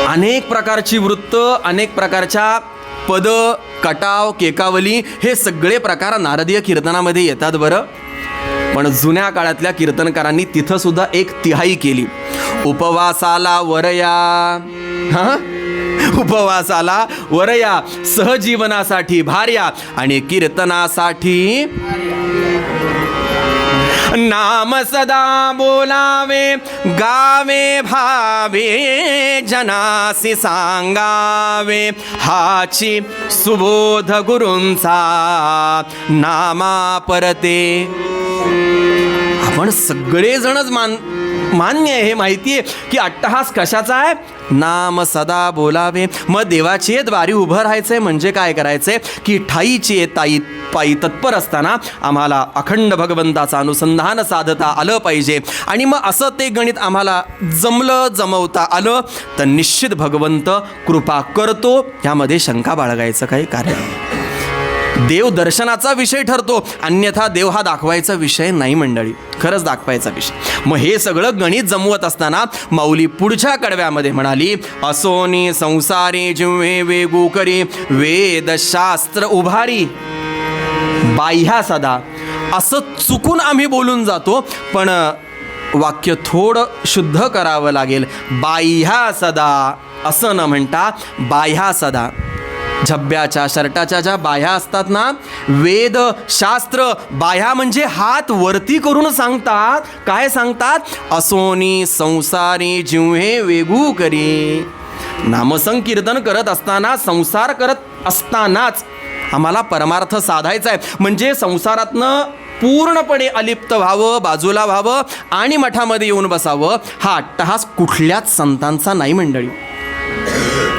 अनेक प्रकारची वृत्त, अनेक प्रकारच्या पद, कटाव, केकावली हे सगळे प्रकार नारदीय कीर्तनामध्ये येतात बरं. पण जुन्या काळातल्या कीर्तनकारांनी तिथं सुद्धा एक तिहाई केली. उपवासाला वरया, उपवासाला वरया, सहजीवनासाठी भार्या आणि कीर्तनासाठी नाम सदा बोलावे, गावे भावे जनासी सांगावे, हाची सुबोध गुरूंचा नामा परते. आपण सगळेजणच मान्य आहे, हे माहिती आहे की अट्टहास कशाचा आहे, नाम सदा बोलावे. मग देवाची द्वारी उभं राहायचंय म्हणजे काय करायचंय की ठाईची पायी तत्पर असताना आम्हाला अखंड भगवंताचं अनुसंधान साधता आलं पाहिजे. आणि मग असं ते गणित आम्हाला जमवता आलं तर निश्चित भगवंत कृपा करतो, यामध्ये शंका बाळगायचं काही कार्य. देव दर्शनाचा विषय ठरतो, अन्यथा देव हा दाखवायचा विषय नाही मंडळी, खरंच दाखवायचा विषय. मग हे सगळं गणित जमवत असताना माऊली पुढच्या कडव्यामध्ये म्हणाली, असोनी संसारी जिव्हे वेगू करी, वेदशास्त्र उभारी बाह्या सदा. असं चुकून आम्ही बोलून जातो, पण वाक्य थोडं शुद्ध करावं लागेल. बाह्या सदा असं न म्हणता बाह्या सदा. झब्ब्याच्या शर्टाच्या ज्या बाह्या असतात ना, वेद शास्त्र बाह्या म्हणजे हात वरती करून सांगतात. काय सांगतात, असोनी संसारी जिव्हे वेगू करी. नामसंकीर्तन करत असताना, संसार करत असतानाच आम्हाला परमार्थ साधायचा आहे. म्हणजे संसारातनं पूर्णपणे अलिप्त व्हावं, बाजूला व्हावं आणि मठामध्ये येऊन बसावं. हा अट्टहास कुठल्याच संतांचा नाही मंडळी.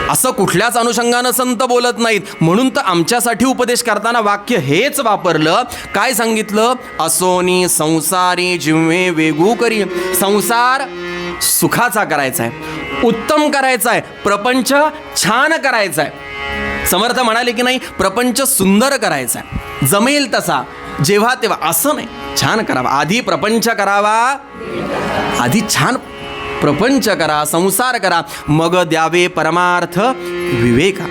असं कुठल्याच अनुषंगानं संत बोलत नाहीत. म्हणून तर आमच्यासाठी उपदेश करताना वाक्य हेच वापरलं. काय सांगितलं, असोनी संसारी जिव्हे वेगू करी. संसार सुखाचा करायचा आहे, उत्तम करायचा आहे, प्रपंच छान करायचा आहे. समर्थ म्हणाले की नाही, प्रपंच सुंदर करायचा आहे, जमेल तसा, जेव्हा तेव्हा, असं नाही. छान करावा, आधी प्रपंच करावा, आधी छान प्रपंच करा, संसार करा, मग द्यावे परमार्थ विवेका.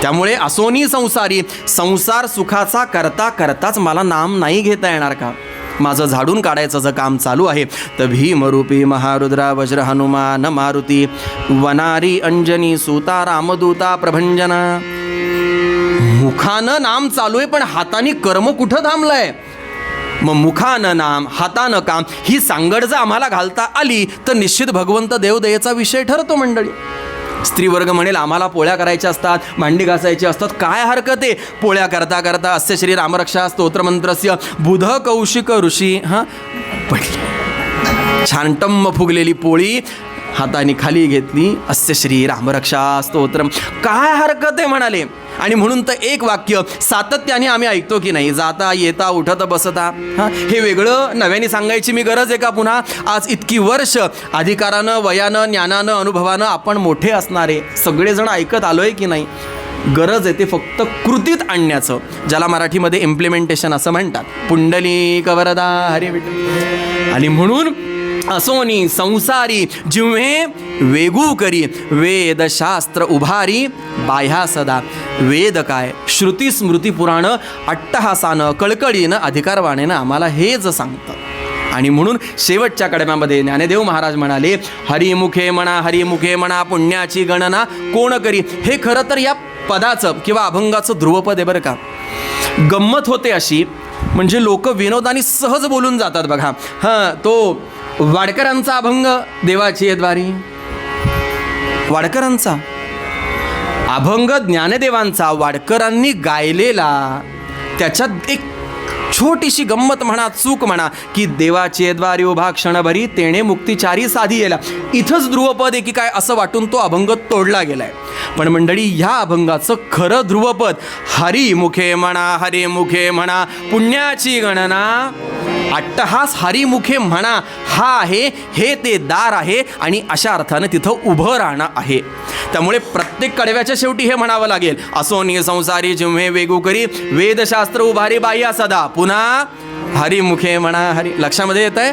त्यामुळे असोनी संसारी, संसार सुखाचा करता करताच मला नाम नाही घेता येणार का? माझं झाडून काढायचं जर काम चालू आहे तर भीमरूपी महारुद्रा वज्र हनुमान मारुती वनारी अंजनी सूता रामदूता प्रभंजना. मुखानं नाम चालू आहे पण हाताने कर्म कुठं थांबलंय? मग मुखानं नाम, हातानं काम, ही सांगड जर आम्हाला घालता आली तर निश्चित भगवंत देवदयेचा विषय ठरतो मंडळी. स्त्रीवर्ग म्हणेल आम्हाला पोळ्या करायच्या असतात, भांडी घासायची असतात, काय हरकत आहे? पोळ्या करता करता अस्य श्री रामरक्षा स्तोत्रमंत्रस्य बुध कौशिक ऋषी पडली. छान टम्म फुगलेली पोळी हाताने खाली घेतली, अस्य श्री रामरक्षा स्तोत्रम, काय हरकत आहे म्हणाले. आणि म्हणून तर एक वाक्य सातत्याने आम्ही ऐकतो की नाही, जाता येता उठत बसता. हे वेगळं नव्याने सांगायची मी गरज आहे का पुन्हा? आज इतकी वर्ष अधिकारानं, वयानं, ज्ञानानं, अनुभवानं आपण मोठे असणारे सगळेजण ऐकत आलोय की नाही? गरज आहे ते फक्त कृतीत आणण्याचं, ज्याला मराठीमध्ये इम्प्लिमेंटेशन असं म्हणतात. पुंडलिक वरदा हरी विठ्ठल. आणि म्हणून असोनी संसारी जिव्हे वेगू करी, वेद शास्त्र उभारी बाह्या सदा. वेद काय, श्रुती स्मृती पुराण अट्टहासानं कळकळीनं अधिकारवाणीनं आम्हाला हेच सांगतं. आणि म्हणून शेवटच्या कडव्यामध्ये ज्ञानदेव महाराज म्हणाले, हरिमुखे म्हणा पुण्याची गणना कोण करी. हे खरं तर या पदाचं किंवा अभंगाचं ध्रुवपद आहे बरं का. गंमत होते अशी, म्हणजे लोक विनोदानी सहज बोलून जातात बघा. तो वाडकरांचा अभंग देवाची द्वारी, वाडकरांचा अभंग ज्ञानदेवांचा वाडकरांनी गायलेला, त्याच्यात एक छोटीशी गंमत म्हणा, चूक म्हणा, की देवाचे द्वारी उभा क्षणभरी तेणे मुक्तिचारी साधी येला. इथंच ध्रुवपद आहे की काय असं वाटून तो अभंग तोडला गेलाय. पण मंडळी, ह्या अभंगाचं खरं ध्रुवपद हरिमुखे म्हणा, हरिमुखे म्हणा, पुण्याची गणना, अट्टहास हरिमुखे म्हणा, हा आहे, हे ते दार आहे आणि अशा अर्थानं तिथं उभं राहणं आहे. त्यामुळे प्रत्येक कडव्याच्या शेवटी हे म्हणावं लागेल, असोनी संसारी जिव्हे वेगू करी, वेदशास्त्र उभारी बाह्या सदा, पुन्हा हरिमुखे म्हणा हरी. लक्षामध्ये येत आहे?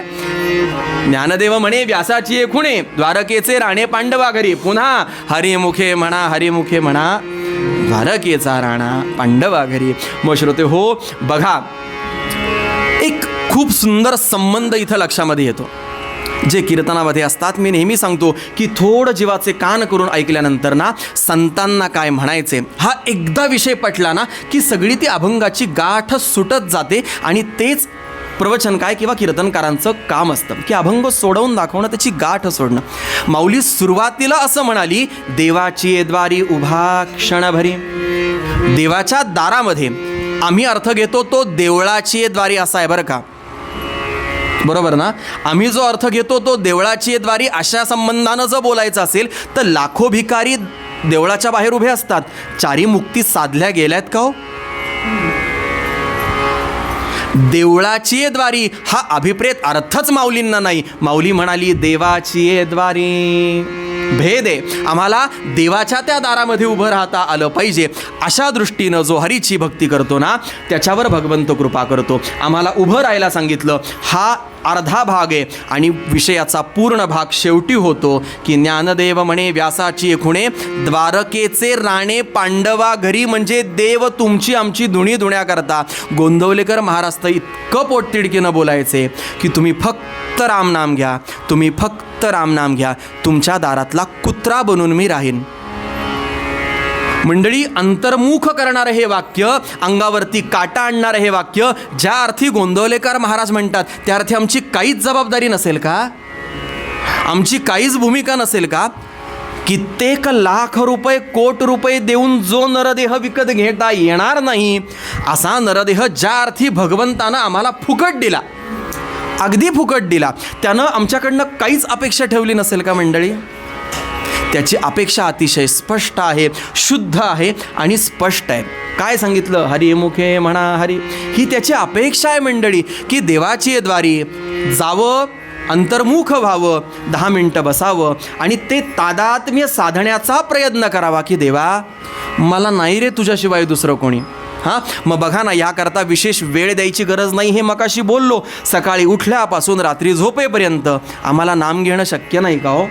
ज्ञानदेव म्हणे व्यासाची खुणे, द्वारकेचे राणे पांडवा घरी, पुन्हा हरिमुखे म्हणा, हरिमुखे म्हणा, द्वारकेचा राणा पांडवा घरी. मग श्रोते हो, बघा, एक खूप सुंदर संबंध इथं लक्षामध्ये येतो जे कीर्तनामध्ये असतात. मी नेहमी सांगतो की थोडं जीवाचे कान करून ऐकल्यानंतर ना संतांना काय म्हणायचे हा एकदा विषय पटला ना की सगळी ती अभंगाची गाठ सुटत जाते. आणि तेच प्रवचन काय किंवा कीर्तनकारांचं काम असतं की अभंग सोडवून दाखवणं, त्याची गाठ सोडणं. माऊली सुरुवातीला असं म्हणाली, देवाची द्वारी उभा क्षणभरी. देवाच्या दारामध्ये आम्ही अर्थ घेतो तो देवळाची द्वारी असा आहे बरं का, बरोबर ना? आम्ही जो अर्थ घेतो तो देवळाची द्वारी अशा संबंधानं जर बोलायचं असेल तर लाखो भिकारी देवळाच्या बाहेर उभे असतात. चारी मुक्ती साधल्या गेल्यात का हो? देवळाची द्वारी हा अभिप्रेत अर्थच माऊलींना नाही. माऊली म्हणाली देवाची द्वारी. भेद आहे, आम्हाला देवाच्या त्या दारामध्ये उभं राहता आलं पाहिजे. अशा दृष्टीनं जो हरीची भक्ती करतो ना त्याच्यावर भगवंत कृपा करतो. आम्हाला उभं राहायला सांगितलं, हा अर्धा भाग आहे. आणि विषयाचा पूर्ण भाग शेवटी होतो की ज्ञानदेव म्हणे व्यासाची खुणे, द्वारकेचे राणे पांडवा घरी. म्हणजे देव तुमची आमची धुणी धुण्या करता. गोंदवलेकर महाराज तर इतकं पोटतिडकीनं बोलायचे की तुम्ही फक्त रामनाम घ्या, तुम्ही फक्त रामनाम घ्या, तुमच्या दारातला कुत्रा बनून मी राहीन. मंडळी, अंतर्मुख करणारं हे वाक्य, अंगावरती काटा आणणारं हे वाक्य, ज्या अर्थी गोंदवलेकर महाराज म्हणतात त्या अर्थी आमची काहीच जबाबदारी नसेल का? आमची काहीच भूमिका नसेल का? कित्येक लाख रुपये, कोट रुपये देऊन जो नरदेह विकत घेता येणार नाही असा नरदेह ज्या अर्थी भगवंतानं आम्हाला फुकट दिला, अगदी फुकट दिला, त्यानं आमच्याकडनं काहीच अपेक्षा ठेवली नसेल का मंडळी? त्याची अपेक्षा अतिशय स्पष्ट आहे, शुद्ध आहे आणि स्पष्ट आहे. काय सांगितलं? हरिमुखे म्हणा हरी. ही त्याची अपेक्षा आहे मंडळी की देवाची द्वारी जावं, अंतर्मुख व्हावं, 10 मिनटं बसावं आणि ते तादात्म्य साधण्याचा प्रयत्न करावा की देवा मला नाही रे तुझ्याशिवाय दुसरं कोणी. हां, मग बघा ना, याकरता विशेष वेळ द्यायची गरज नाही. हे मगाशी बोललो, सकाळी उठल्यापासून रात्री झोपेपर्यंत आम्हाला नाम घेणं शक्य नाही का हो?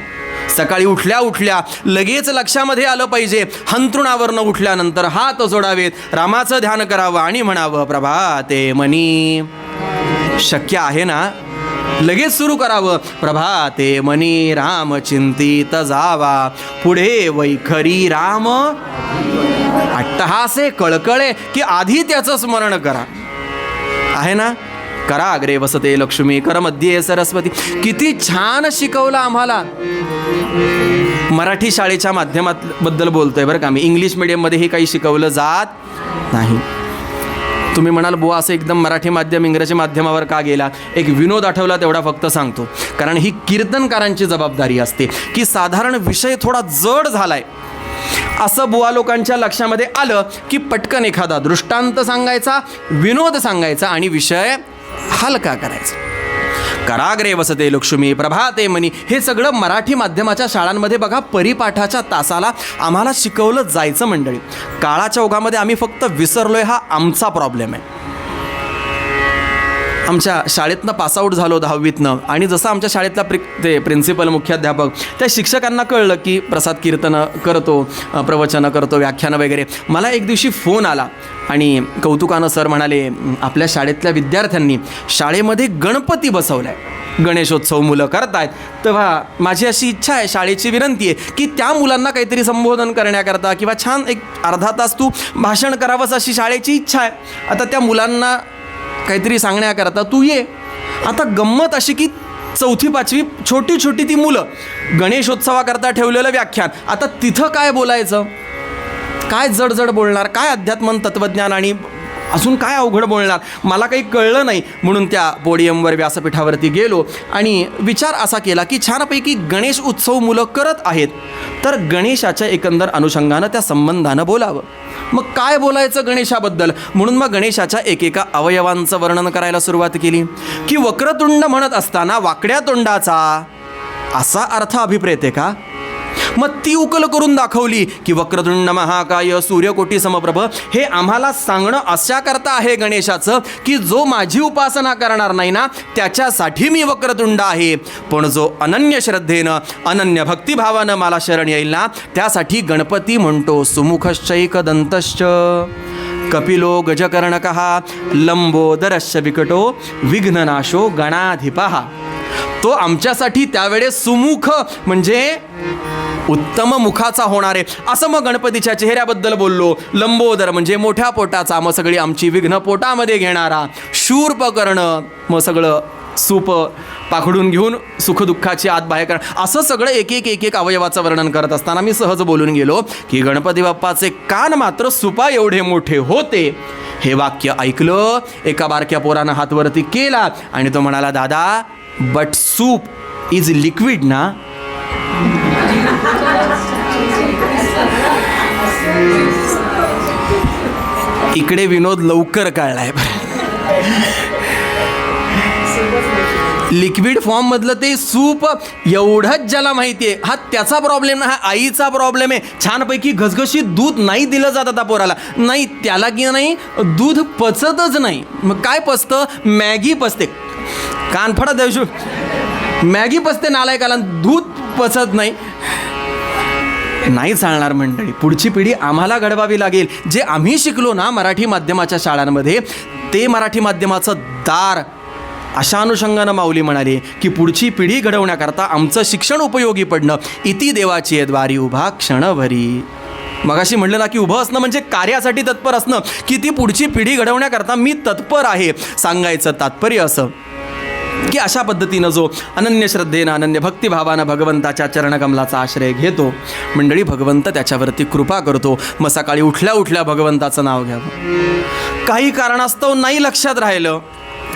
सकाळी उठल्या उठल्या लगेच लक्षामध्ये आलं पाहिजे, हंतरुणावरनं उठल्यानंतर हात जोडावेत, रामाचं ध्यान करावं आणि म्हणावं प्रभाते मनी. शक्य आहे ना? लगेच सुरू करावं, प्रभाते मनी राम चिंतित जावा, पुढे वैखरी राम अट्टहासे कळकळे, की आधी त्याचं स्मरण करा. आहे ना? कराग्रे वसते लक्ष्मी, करमध्ये सरस्वती. किती छान शिकवलं आम्हाला. मराठी शाळेच्या माध्यमाबद्दल बोलतोय बरं का मी. इंग्लिश मिडियममध्ये हे काही शिकवलं जात नाही. तुम्ही म्हणाल बुवा असं एकदम मराठी माध्यम इंग्रजी माध्यमावर का गेला? एक विनोद आठवला तेवढा फक्त सांगतो, कारण ही कीर्तनकारांची जबाबदारी असते की साधारण विषय थोडा जड झालाय असं बुवा लोकांच्या लक्षामध्ये आलं की पटकन एखादा दृष्टांत सांगायचा, विनोद सांगायचा आणि विषय हलका करायचा. कराग्रे वसते लक्ष्मी, प्रभाते मनी, हे सगळं मराठी माध्यमाच्या शाळांमध्ये बघा परिपाठाच्या तासाला आम्हाला शिकवलं जायचं मंडळी. काळाच्या ओघामध्ये आम्ही फक्त विसरलोय, हा आमचा प्रॉब्लेम आहे. आमच्या शाळेतनं पासआउट झालो 10वीतनं आणि जसं आमच्या शाळेतला ते प्रिन्सिपल मुख्याध्यापक त्या शिक्षकांना कळलं की प्रसाद कीर्तनं करतो, प्रवचनं करतो, व्याख्यानं वगैरे. मला एक दिवशी फोन आला आणि कौतुकानं सर म्हणाले आपल्या शाळेतल्या विद्यार्थ्यांनी शाळेमध्ये गणपती बसवला आहे, गणेशोत्सव मुलं करतायत. तेव्हा माझी अशी इच्छा आहे, शाळेची विनंती आहे की त्या मुलांना काहीतरी संबोधन करण्याकरता किंवा छान एक अर्धा तास तू भाषण करावंस अशी शाळेची इच्छा आहे. आता त्या मुलांना काहीतरी सांगण्याकरता तू ये. आता गंमत अशी की 4थी 5वी छोटी छोटी ती मुलं, गणेशोत्सवाकरता ठेवलेलं व्याख्यान. आता तिथं काय बोलायचं? काय जड बोलणार? काय अध्यात्मन तत्त्वज्ञान आणि अजून काय अवघड बोलणार, मला काही कळलं नाही. म्हणून त्या पोडियमवर व्यासपीठावरती गेलो आणि विचार असा केला की छानपैकी गणेश उत्सव मुलं करत आहेत, तर गणेशाच्या एकंदर अनुषंगानं त्या संबंधानं बोलावं. मग काय बोलायचं गणेशाबद्दल, म्हणून मग गणेशाच्या एकेका अवयवांचं वर्णन करायला सुरुवात केली. की वक्रतुंड म्हणत असताना वाकड्या तोंडाचा असा अर्थ अभिप्रेत आहे का? मग ती उकल करून दाखवली की वक्रतुंड महाकाय सूर्यकोटी समप्रभ हे आम्हाला सांगणं अशा करता आहे गणेशाचं की जो माझी उपासना करणार नाही ना त्याच्यासाठी मी वक्रतुंड आहे, पण जो अनन्य श्रद्धेनं अनन्य भक्तिभावानं मला शरण येईल ना त्यासाठी गणपती म्हणतो सुमुखश्चैक दंतश्च कपिलो गजकर्णकः लंबोदरश्च विकटो विघ्ननाशो गणाधिपः. तो आमच्यासाठी त्यावेळेस सुमुख म्हणजे उत्तम मुखाचा होणार आहे असं मग गणपतीच्या चेहऱ्याबद्दल बोललो. लंबोदर म्हणजे मोठ्या पोटाचा, मग सगळी आमची विघ्न पोटामध्ये घेणारा. शूर्पकर्ण मग सगळं सूप पाखडून घेऊन सुखदुःखाची आत बाहेर करणं. असं सगळं एक एक अवयवाचं वर्णन करत असताना मी सहज बोलून गेलो की गणपती बाप्पाचे कान मात्र सुपा एवढे मोठे होते. हे वाक्य ऐकलं, एका बारक्या पोरानं हातवरती केला आणि तो म्हणाला, दादा बट सूप इज लिक्विड ना. इकडे विनोद लवकर कळलाय. लिक्विड फॉर्म मधलं ते सूप एवढंच ज्याला माहिती आहे, हा त्याचा प्रॉब्लेम ना, हा आईचा प्रॉब्लेम आहे. छानपैकी घसघशीत दूध नाही दिलं जात आता पोराला, नाही त्याला की नाही दूध पचतच नाही. मग काय पचतं? मॅगी पचते. कानफडा देवशू मॅगी पचते नालायकाला, दूध पचत नाही. नाही चालणार मंडळी, पुढची पिढी आम्हाला घडवावी लागेल. जे आम्ही शिकलो ना मराठी माध्यमाच्या शाळांमध्ये, ते मराठी माध्यमाचं दार अशा अनुषंगानं माऊली म्हणाली की पुढची पिढी घडवण्याकरता आमचं शिक्षण उपयोगी पडणं. इति देवाची द्वारी उभा क्षणभरी. मगाशी म्हणलं ना की उभं असणं म्हणजे कार्यासाठी तत्पर असणं, की ती पुढची पिढी घडवण्याकरता मी तत्पर आहे. सांगायचं तात्पर्य असं की अशा पद्धतीनं जो अनन्य श्रद्धेनं अनन्य भक्तिभावानं भगवंताच्या चरणकमलाचा आश्रय घेतो, मंडळी भगवंत त्याच्यावरती कृपा करतो. मग सकाळी उठल्या उठल्या भगवंताचं नाव घ्यावं. काही कारणास्तव नाही लक्षात राहिलं,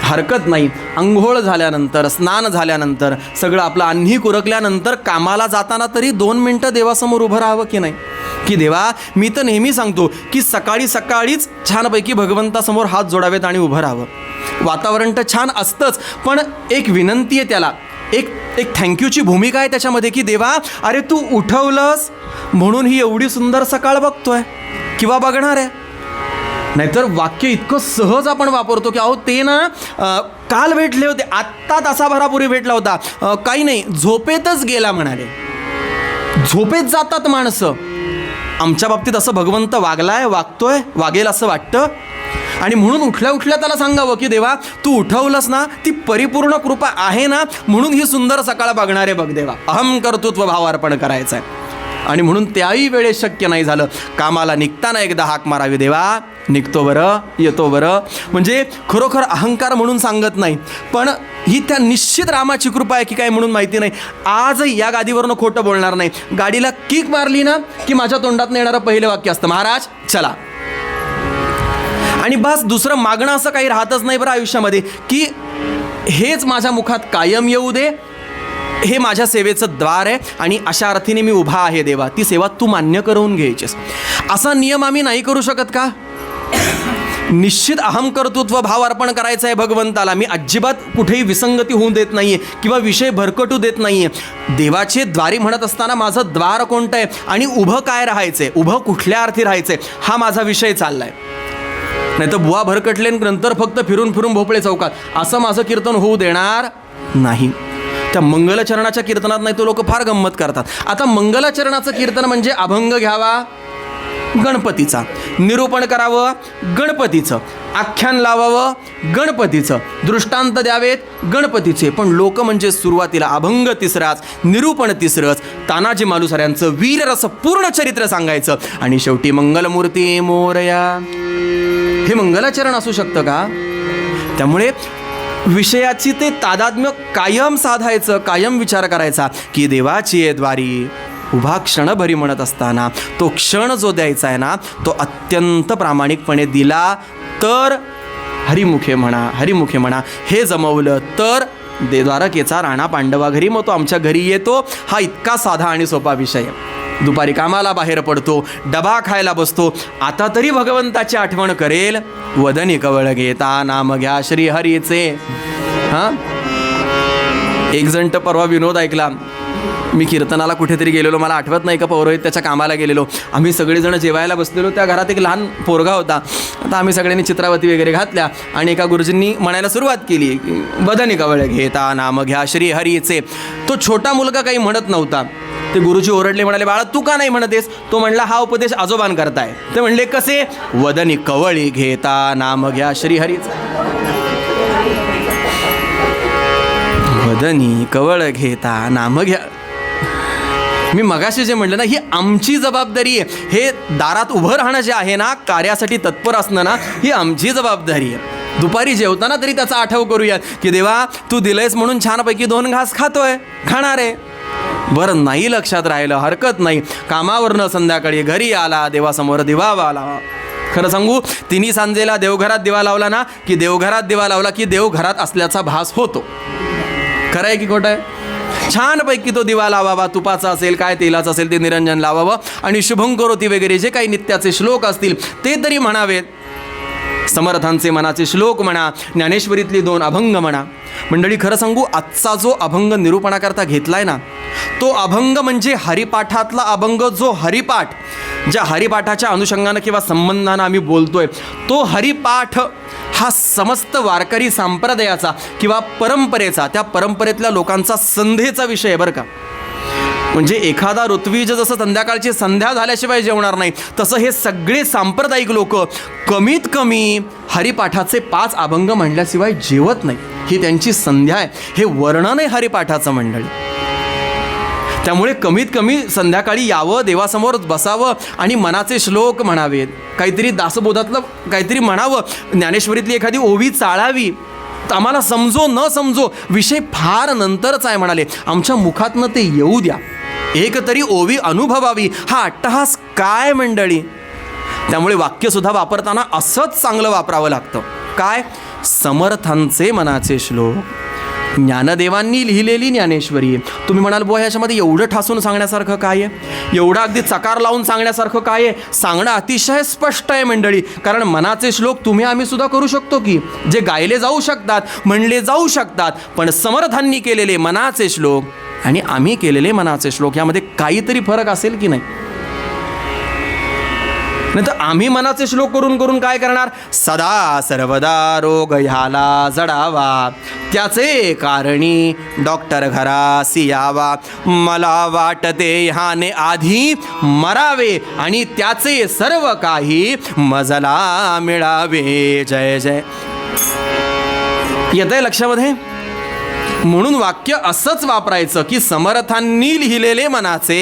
हरकत नाही. अंघोळ झाल्यानंतर, स्नान झाल्यानंतर, सगळं आपलं अन्ही कुरकल्यानंतर कामाला जाताना तरी 2 मिनटं देवासमोर उभं राहावं की नाही. की देवा, मी तर नेहमी सांगतो की सकाळी सकाळीच छानपैकी भगवंतासमोर हात जोडावेत आणि उभं राहावं. वातावरण तर छान असतंच, पण एक विनंती आहे त्याला, एक थँक्यूची भूमिका आहे त्याच्यामध्ये की देवा अरे तू उठवलंस म्हणून ही एवढी सुंदर सकाळ बघतोय किंवा बघणार आहे. नाहीतर वाक्य इतकं सहज आपण वापरतो की अहो ते ना काल भेटले होते, आत्ता तासाभरापूर्वी भेटला होता, काही नाही झोपेतच गेला म्हणाले. झोपेत जातात माणसं. आमच्या बाबतीत असं भगवंत वागलाय, वागतोय, वागेल असं वाटतं. आणि म्हणून उठल्या उठल्या त्याला सांगावं की देवा तू उठवलंस ना, ती परिपूर्ण कृपा आहे ना, म्हणून ही सुंदर सकाळ बघणारे बघ देवा. अहम कर्तृत्व भावार्पण करायचं आहे. आणि म्हणून त्याही वेळेस शक्य नाही झालं, कामाला निघताना एकदा हाक मारावी, देवा निघतो बरं, येतो बरं. म्हणजे खरोखर अहंकार म्हणून सांगत नाही, पण ही त्या निश्चित रामाची कृपा आहे की काय म्हणून माहिती नाही. आज या गादीवरनं खोटं बोलणार नाही. गाडीला किक मारली ना की माझ्या तोंडातून येणारं पहिलं वाक्य असतं, महाराज चला. आणि बस, दुसरं मागणं असं काही राहतच नाही बरं आयुष्यामध्ये की हेच माझ्या मुखात कायम येऊ दे, हे माझ्या सेवेचं द्वार आहे आणि अशा अर्थीने मी उभा आहे देवा, ती सेवा तू मान्य करून घ्यायचीस. असा नियम आम्ही नाही करू शकत का? निश्चित अहम कर्तृत्व भाव अर्पण करायचं आहे भगवंताला. मी अजिबात कुठेही विसंगती होऊ देत नाही आहे किंवा विषय भरकटू देत नाही आहे. देवाचे द्वारी म्हणत असताना माझं द्वार कोणतं आहे आणि उभं काय राहायचं आहे, उभं कुठल्या अर्थी राहायचं आहे, हा माझा विषय चालला आहे. नाही तर बुवा भरकटले नंतर फक्त फिरून फिरून भोपळे चौकात, असं माझं कीर्तन होऊ देणार नाही. त्या मंगलचरणाच्या कीर्तनात नाही तो लोक फार गंमत करतात. आता मंगलचरणाचं कीर्तन म्हणजे अभंग घ्यावा गणपतीचा, निरूपण करावं गणपतीचं, आख्यान लावावं गणपतीचं, दृष्टांत द्यावेत गणपतीचे. पण लोक म्हणजे सुरुवातीला अभंग तिसराच, निरूपण तिसरंच, तानाजी मालुसऱ्यांचं वीररस पूर्ण चरित्र सांगायचं आणि शेवटी मंगलमूर्ती मोरया. हे मंगलाचरण असू शकतं का? त्यामुळे विषयाची ते तादात्म्य कायम साधायचं, कायम विचार करायचा की देवाची द्वारी उभा क्षणभरी म्हणत असताना तो क्षण जो द्यायचा आहे ना, तो अत्यंत प्रामाणिकपणे दिला तर हरिमुखे म्हणा. हे जमवलं तर द्वारकेचा राणा पांडवा घरी, मग तो आमच्या घरी येतो. हा इतका साधा आणि सोपा विषय आहे. दुपारी कामाला बाहेर पडतो, डबा खायला बसतो, आता तरी भगवंताची आठवण करेल. वदनी कवळ घेता नाम घ्या श्री हरीचे. एक जण तर परवा विनोद ऐकला. मी कीर्तनाला कुठेतरी गेलेलो, मला आठवत नाही का पौरोहित त्याच्या कामाला गेलेलो. आम्ही सगळेजण जेवायला बसलेलो. त्या घरात एक लहान पोरगा होता. आता आम्ही सगळ्यांनी चित्रावती वगैरे घातल्या आणि एका गुरुजींनी म्हणायला सुरुवात केली, वदनी कवळ घेता नाम घ्या श्री हरीचे. तो छोटा मुलगा काही म्हणत नव्हता. ते गुरुजी ओरडले, म्हणाले, बाळा तू का नाही म्हणतेस? तो म्हणला, हा उपदेश आजोबान करताय. ते म्हणले, कसे? वदनी कवळी घेता नाम घ्या श्री हरीचे. वदनी कवळ घेता नाम घ्या. मी मगाशी जे म्हणलं ना, ही आमची जबाबदारी आहे. हे दारात उभं राहणं जे आहे ना, कार्यासाठी तत्पर असणं ना, ही आमची जबाबदारी आहे. दुपारी जेवताना तरी त्याचा आठव करूयात की देवा तू दिलंयस म्हणून छानपैकी 2 घास खाणार आहे. बरं, नाही लक्षात राहिलं हरकत नाही. कामावरनं संध्याकाळी घरी आला, देवासमोर दिवा लावा. खरं सांगू, तिन्ही सांजेला देवघरात दिवा लावला ना, की देवघरात दिवा लावला की देवघरात असल्याचा भास होतो. खरं आहे की खोटं आहे? छानपैकी तो दिवा लावावा, तुपाचा असेल काय तेलाचं असेल ते निरंजन लावावं आणि शुभंकरोती वगैरे जे काही नित्याचे श्लोक असतील ते तरी म्हणावेत. समर्थांचे मनाचे श्लोक म्हणा, ज्ञानेश्वरीतली 2 अभंग म्हणा. मंडळी, खरं सांगू, आजचा जो अभंग निरूपणाकरता घेतलाय ना, तो अभंग म्हणजे हरिपाठातला अभंग. जो हरिपाठ, ज्या हरिपाठाच्या अनुषंगानं किंवा संबंधानं आम्ही बोलतोय, तो हरिपाठ हा समस्त वारकरी संप्रदायाचा किंवा परंपरेचा, त्या परंपरेतल्या लोकांचा संध्येचा विषय आहे बरं का. म्हणजे एखादा ऋत्विज जसं संध्याकाळची संध्या झाल्याशिवाय जेवणार नाही, तसं हे सगळे सांप्रदायिक लोक कमीत कमी हरिपाठाचे 5 अभंग म्हणल्याशिवाय जेवत नाही. ही त्यांची संध्या आहे, हे वर्णन आहे हरिपाठाचं मंडळी. त्यामुळे कमीत कमी संध्याकाळी यावं, देवासमोर बसावं आणि मनाचे श्लोक म्हणावेत, काहीतरी दासबोधातलं काहीतरी म्हणावं, ज्ञानेश्वरीतली एखादी ओवी चाळावी. आम्हाला समजो न समजो विषय फार नंतरच आहे म्हणाले, आमच्या मुखातनं ते येऊ द्या, एक तरी ओवी अनुभवावी. हा अट्टहास काय मंडळी. त्यामुळे वाक्यसुद्धा वापरताना असंच चांगलं वापरावं लागतं. काय? समर्थांचे मनाचे श्लोक, ज्ञानदेवांनी लिहिलेली ज्ञानेश्वरी. तुम्ही म्हणाल, बुवा ह्याच्यामध्ये एवढं ठासून सांगण्यासारखं काय आहे, एवढं अगदी चकार लावून सांगण्यासारखं काय आहे? सांगणं अतिशय स्पष्ट आहे मंडळी. कारण मनाचे श्लोक तुम्ही आम्ही सुद्धा करू शकतो की, जे गायले जाऊ शकतात, म्हणले जाऊ शकतात. पण समर्थांनी केलेले मनाचे श्लोक आणि आम्ही केलेले मनाचे श्लोक यामध्ये काहीतरी फरक असेल की नाही? नाही तर आम्ही मनाचे श्लोक करून करून काय करणार? सदा सर्वदा रोग ह्याला जडावा, त्याचे कारणी डॉक्टर घरासी यावा. मला वाटते ह्याने आधी मरावे आणि त्याचे सर्व काही मजला मिळावे. जय जय. येतंय लक्षामध्ये? म्हणून वाक्य असंच वापरायचं की समर्थांनी लिहिलेले मनाचे.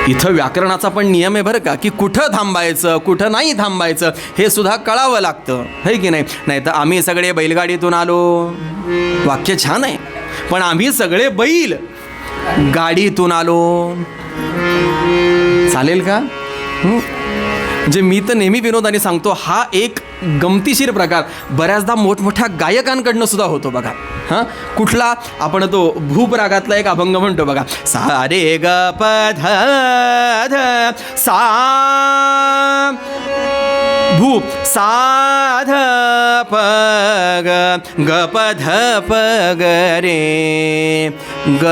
इथं व्याकरणाचा पण नियम आहे बरं का, की कुठं थांबायचं कुठं नाही थांबायचं हे सुद्धा कळावं लागतं, है की नाही? नाही तर आम्ही सगळे बैलगाडीतून आलो, वाक्य छान आहे, पण आम्ही सगळे बैल गाडीतून आलो, चालेल का? म्हणजे मी तर नेहमी विनोदाने सांगतो, हा एक गमतीशीर प्रकार बऱ्याचदा मोठमोठ्या गायकांकडनं सुद्धा होतो बघा. हां, कुठला? आपण तो भूप रागातला एक अभंग म्हणतो बघा, सा रे ग प ध ध सा, भूप सा ध प ग ग प ध प ग रे ग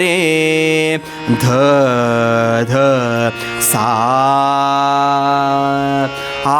रे ध ध सा आ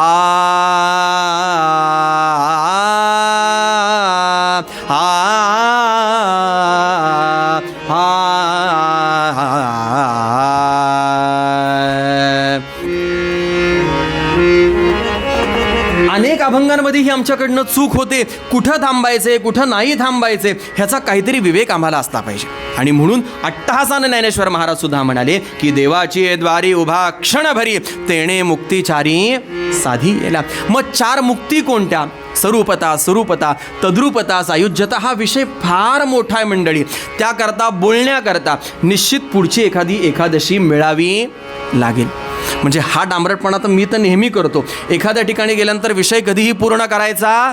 अनेक अभंगांमध्ये आमच्याकडनं चूक होते. कुठं थांबायचे, कुठं नाही थांबायचे, ह्याचा काहीतरी विवेक आम्हाला असला पाहिजे. आणि म्हणून अट्टहासानं ज्ञानेश्वर महाराज सुद्धा म्हणाले की देवाची द्वारी उभा क्षणभरी तेणे मुक्तिचारी साधी येला. मग 4 मुक्ती कोणत्या? स्वरूपता, स्वरूपता, तद्रूपता, सायुज्यता. हा विषय फार मोठा आहे मंडळी. त्याकरता बोलण्याकरता निश्चित पुढची एखादी एकादशी मिळावी लागेल. म्हणजे हा डांबरटपणा तर मी तर नेहमी करतो. एखाद्या ठिकाणी गेल्यानंतर विषय कधीही पूर्ण करायचा,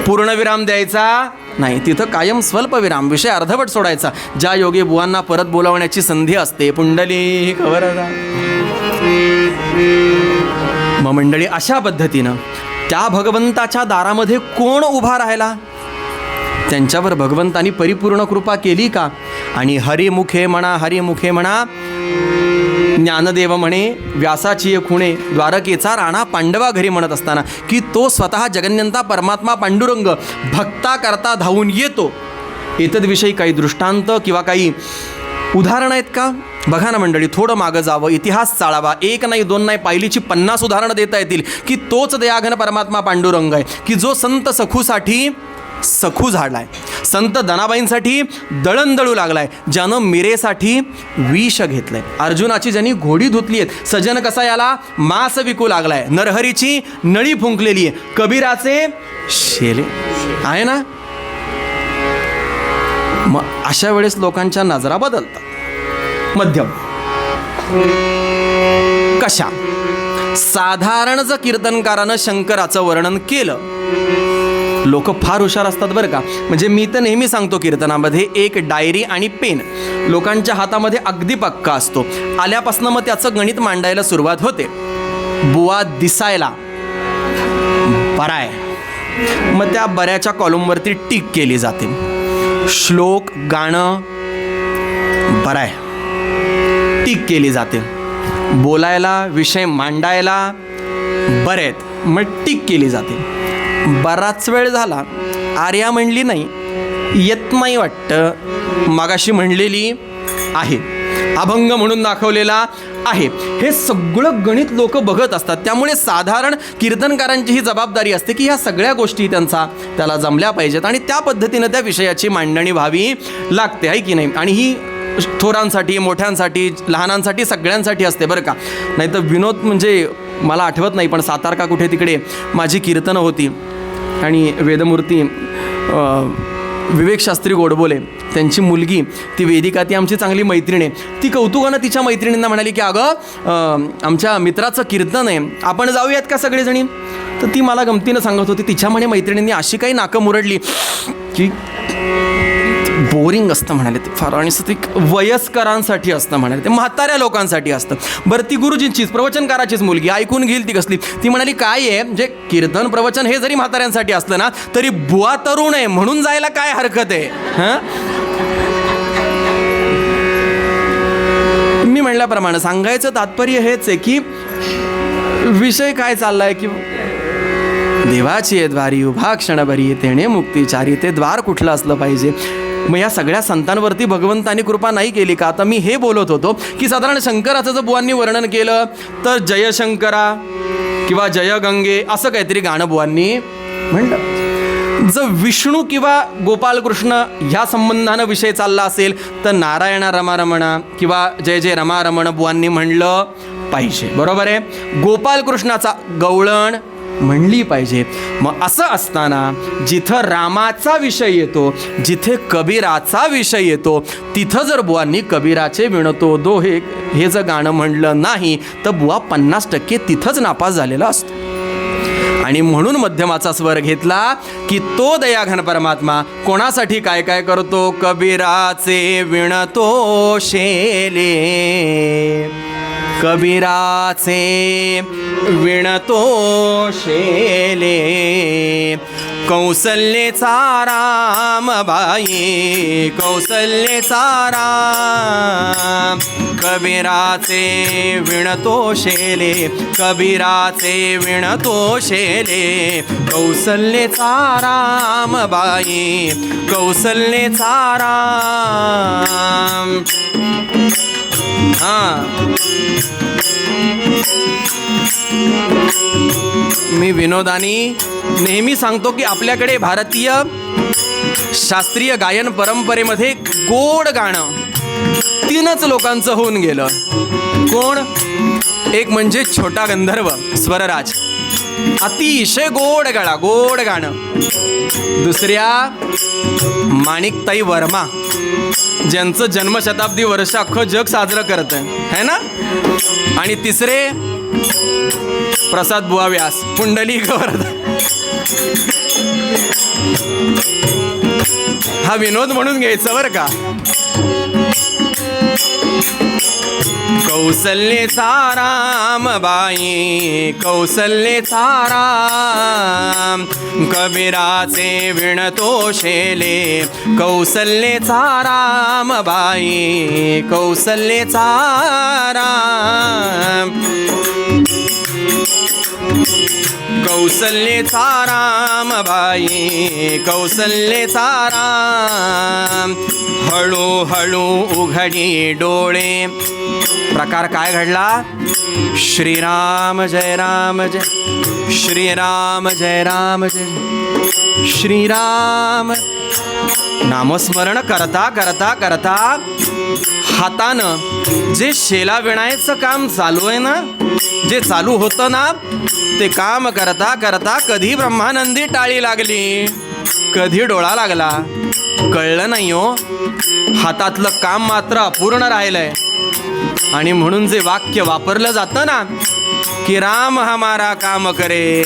पूर्णविराम द्यायचा नाही. तिथं कायम स्वल्पविराम, विषय अर्धवट सोडायचा. ज्या योगी बुवांना परत बोलावण्याची संधी असते. पुंडली वरदा. मग मंडळी अशा पद्धतीनं त्या भगवंताच्या दारामध्ये कोण उभा राहिला? त्यांच्यावर भगवंतानी परिपूर्ण कृपा केली का? आणि हरिमुखे म्हणा, हरिमुखे म्हणा. ज्ञानदेव म्हणे व्यासाची खुणे द्वारकेचा राणा पांडवा घरी म्हणत असताना की तो स्वतः जगन्यंता परमात्मा पांडुरंग भक्ता करता धावून येतो. एतद्विषयी काही दृष्टांत किंवा काही उदाहरणं आहेत का? बघा ना मंडळी, थोडं मागं जावं, इतिहास चाळावा. 1 नाही 2 नाही, पायलीची 50 उदाहरणं देता येतील की तोच दयाघन परमात्मा पांडुरंग आहे की जो संत सखूसाठी सखू झाडलाय, संत दनाबाईंसाठी दळण दळू लागलाय, ज्यानं मिरेसाठी विष घेतलंय, अर्जुनाची ज्यांनी घोडी धुतली आहे, सजन कसा याला मांस विकू लागलाय, नरहरीची नळी फुंकलेली आहे, कबीराचे शेले आहे ना. मग अशा वेळेस लोकांच्या नजरा बदलतात. मध्यम कशा? साधारण जर कीर्तनकारानं शंकराचं वर्णन केलं, लोक फार हुशार असतात बरं का. म्हणजे मी तर नेहमी सांगतो कीर्तनामध्ये एक डायरी आणि पेन लोकांच्या हातामध्ये अगदी पक्का असतो. आल्यापासून मग त्याचं गणित मांडायला सुरुवात होते. बुवा दिसायला बरा आहे, मग त्या बऱ्याच्या कॉलमवरती टिक केली जाते. श्लोक गाणं बरं आहे, टिक केली जाते. बोलायला विषय मांडायला बरे आहेत, मग टिक केली जाते. बराच वेळ झाला, आर्या म्हणली नाही, येत नाही वाटतं, मगाशी म्हणलेली आहे, अभंग म्हणून दाखवलेला आहे. हे सगळं गणित लोक बघत असतात. त्यामुळे साधारण कीर्तनकारांची ही जबाबदारी असते की ह्या सगळ्या गोष्टी त्याला जमल्या पाहिजेत आणि त्या पद्धतीनं त्या विषयाची मांडणी व्हावी लागते, आहे की नाही. आणि ही थोरांसाठी, मोठ्यांसाठी, लहानांसाठी, सगळ्यांसाठी असते बरं का. नाही तर विनोद म्हणजे मला आठवत नाही, पण सातारका कुठे तिकडे माझी कीर्तनं होती आणि वेदमूर्ती विवेकशास्त्री गोडबोले त्यांची मुलगी ती वेदिका, ती आमची चांगली मैत्रीण आहे. ती कौतुकानं तिच्या मैत्रिणींना म्हणाली की अगं आमच्या मित्राचं कीर्तन आहे, आपण जाऊयात का सगळेजणी. तर ती मला गमतीनं सांगत होती, तिच्या म्हणे मैत्रिणींनी अशी काही नाकं मुरडली की बोरिंग असतं म्हणाले ते फार, आणि ते वयस्करांसाठी असतं म्हणाले, ते म्हाताऱ्या लोकांसाठी असतं. बरं, ती गुरुजींचीच प्रवचनकाराचीच मुलगी, ऐकून घेईल ती कसली. ती म्हणाली काय आहे, म्हणजे कीर्तन प्रवचन हे जरी म्हाताऱ्यांसाठी असलं ना तरी बुवा तरुण आहे म्हणून जायला काय हरकत आहे. मी म्हणल्याप्रमाणे सांगायचं तात्पर्य हेच आहे की विषय काय चाललाय की देवाची द्वारी उभा क्षणभरी तेणे मुक्तिचारी. ते द्वार कुठलं असलं पाहिजे. मग या सगळ्या संतांवरती भगवंतानी कृपा नाही केली का? आता मी हे बोलत होतो की साधारण शंकराचं जर बुवांनी वर्णन केलं तर जयशंकरा किंवा जय गंगे असं काहीतरी गाणं बुवांनी म्हणलं. जर विष्णू किंवा गोपालकृष्ण ह्या संबंधानं विषय चालला असेल तर नारायण रमारमण किंवा जय जय रमारमण बुवांनी म्हणलं पाहिजे, बरोबर आहे. गोपालकृष्णाचा गवळण म्हणली पाहिजे. मग असं असताना जिथं रामाचा विषय येतो, जिथे कबीराचा विषय येतो, तिथं जर बुवांनी कबीराचे विणतो दो हे जर गाणं म्हणलं नाही तर बुवा 50% तिथंच नापास झालेला असतो. आणि म्हणून मध्यमाचा स्वर घेतला की तो दयाघन परमात्मा कोणासाठी काय काय करतो. कबीराचे विणतो शेले, कबीराचे विणतो शेले, कौसल्येचा रामबाई, कौसल्येचा राम. कबीराचे विणतो शेले, कबीराचे विणतो शेले, कौसल्येचा रामबाई, कौसल्येचा राम. मी मी विनोदानी नेहमी सांगतो की आपल्याकडे भारतीय शास्त्रीय गायन परंपरेमध्ये गोड गाणं 3च लोकांचं होऊन गेलं. कोण? एक म्हणजे छोटा गंधर्व स्वरराज, अतिशय गोड गळा, गोड गाणं. दुसऱ्या माणिकताई वर्मा, ज्यांचं जन्मशताब्दी वर्ष अख्खं जग साजरं करत आहे ना. आणि तिसरे प्रसाद बुवा व्यास, पुंडलिक वरद. हा विनोद म्हणून घ्यायचा बरं का. कौसल्येचा रामबाई, कौसल्येचा राम, कबीराचे विणतो शेले, कौसल्येचा रामबाई, कौसल्येचा राम, कौसल्येचा रामबाई, कौसल्येचा राम. हळूहळू उघडी डोळे. प्रकार काय घडला? श्रीराम जय राम जय, श्रीराम जय राम जय, श्रीराम. नामस्मरण करता करता करता हातानं जे शेला विणायचं काम चालू आहे ना, जे चालू होतं ना, ते काम करता करता कधी ब्रह्मानंदी टाळी लागली, कधी डोळा लागला, कळलं नाही हो. हातातलं काम मात्र अपूर्ण राहिलंय. आणि म्हणून जे वाक्य वापरलं जातं ना की राम हमारा काम करे,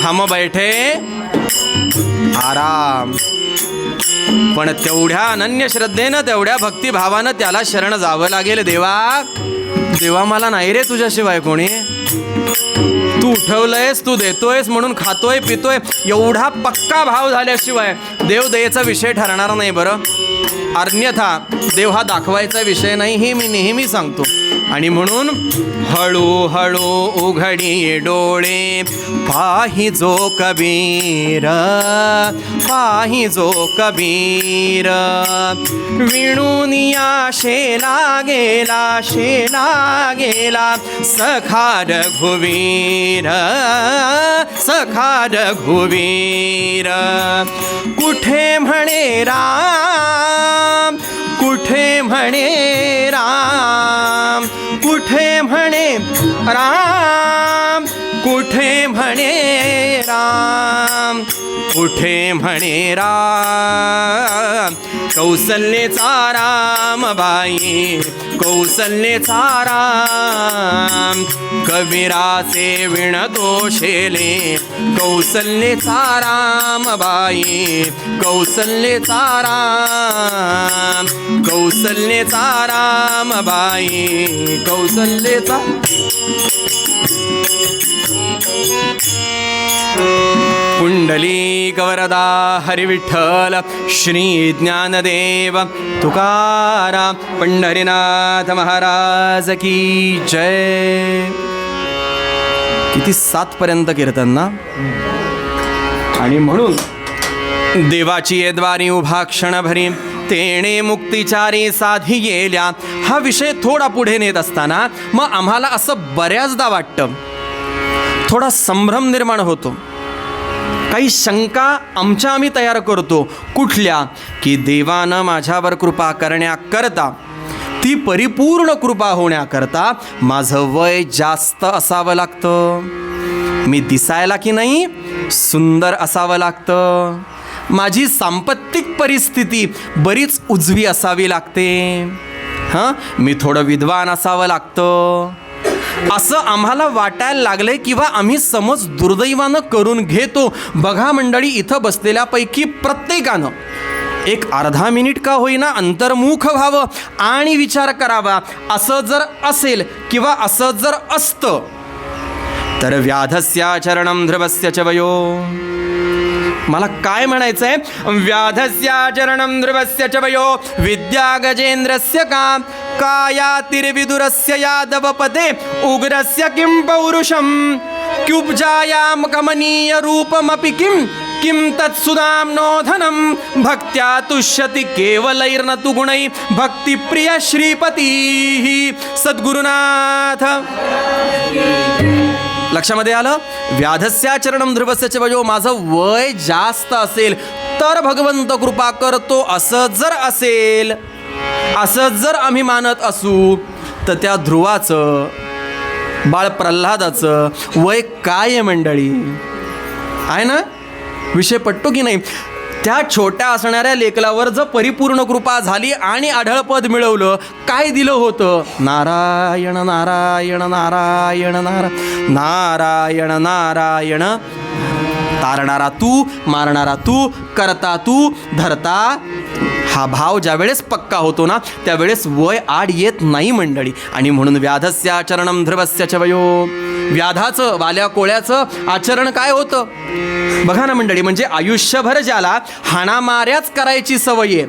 हम बैठे आराम. पण तेवढ्या अनन्य श्रद्धेनं, तेवढ्या भक्तिभावानं त्याला शरण जावं लागेल. देवा, देवा मला नाही रे तुझ्याशिवाय कोणी. तू उठवलंयस, तू देतोयस म्हणून खातोय पितोय, एवढा पक्का भाव झाल्याशिवाय देव दयेचा विषय ठरणार नाही बरं. अन्यथा देव हा दाखवायचा विषय नाही, हे मी नेहमी सांगतो. आणि म्हणून हळूहळू उघडी डोळे, पाही जो कबीर, पाही जो कबीर, विणुनिया शेला गेला, शेला गेला, सखा रघुवीर, सखा रघुवीर. कुठे म्हणे राम, कुठे म्हणे राम, कुठे म्हणे राम, कुठे म्हणे राम, कुठे म्हणे राम. कौसल्येचा रामबाई, कौसल्येचा राम, कबीराचे विणतो शेले, कौसल्येचा रामबाई, कौसल्येचा राम, कौसल्येचा रामबाई, कौसल्येचा. पुंडलिक वरदा हरिविठ्ठल, श्री ज्ञानदेव तुकाराम, पंढरीनाथ महाराज की जय. किती 7 पर्यंत कीर्तन ना. आणि म्हणून देवाची येद्वारी उभा क्षणभरी, तेणे मुक्तिचारी साधी गेल्या. हा विषय थोडा पुढे नेत असताना मग आम्हाला असं बऱ्याचदा वाटतं, थोडा संभ्रम निर्माण होतो, काही शंका आम्ही तयार करतो. कुठल्या? की देवानं माझ्यावर कृपा करण्याकरता, ती परिपूर्ण कृपा होण्याकरता माझं वय जास्त असावं लागतं, मी दिसायला की नाही सुंदर असावं लागतं, माझी सांपत्तिक परिस्थिती बरीच उजवी असावी लागते, मी थोडं विद्वान असावं लागतं, असं आम्हाला वाटायला लागलंय किंवा आम्ही समज दुर्दैवानं करून घेतो. बघा मंडळी, इथं बसलेल्यापैकी प्रत्येकानं एक अर्धा मिनिट का होईना अंतर्मुख व्हावं आणि विचार करावा. असं जर असेल किंवा असं जर असतं तर व्याधस्या चरणं ध्रुवस्य च वयो. मला काय म्हणायचंय? व्याधस्या चरणं ध्रुवस्य च वयो विद्या गजेंद्रस्य का कायातिर्विदुरस्य यादवपदे उग्रस्य किं पौरुषं क्युब्जायां कमनीय रूपमपि किं किं तत्सुदाम्नो धनं भक्त्या तुष्यति केवलैर्न तु गुणै भक्तिप्रिय श्रीपती सद्गुरुनाथ. लक्षामध्ये आलं? व्याधस्याचरणम ध्रुवस्य च वयो, माझं वय जास्त असेल तर भगवंत कृपा करतो असं जर असेल, असं जर आम्ही मानत असू, तर त्या ध्रुवाचं, बाळ प्रल्हादाचं वय काय आहे मंडळी? आहे ना? विषय पटतो की नाही? त्या छोट्या असणाऱ्या लेकरावर जर परिपूर्ण कृपा झाली आणि आढळपद मिळवलं, काय दिलं होतं? नारायण नारायण नारायण नारायण नारायण नारायण, तारणारा तू, मारणारा तू, करता तू, धरता. हा भाव ज्यावेळेस पक्का होतो ना, त्यावेळेस वय आड येत नाही मंडळी. आणि म्हणून व्याधस्याचरणम ध्रुवस्य च वयो, व्याधाचं, वाल्या कोळ्याचं आचरण काय होतं बघा ना मंडळी. म्हणजे आयुष्यभर ज्याला हाणामाऱ्याच करायची सवय आहे.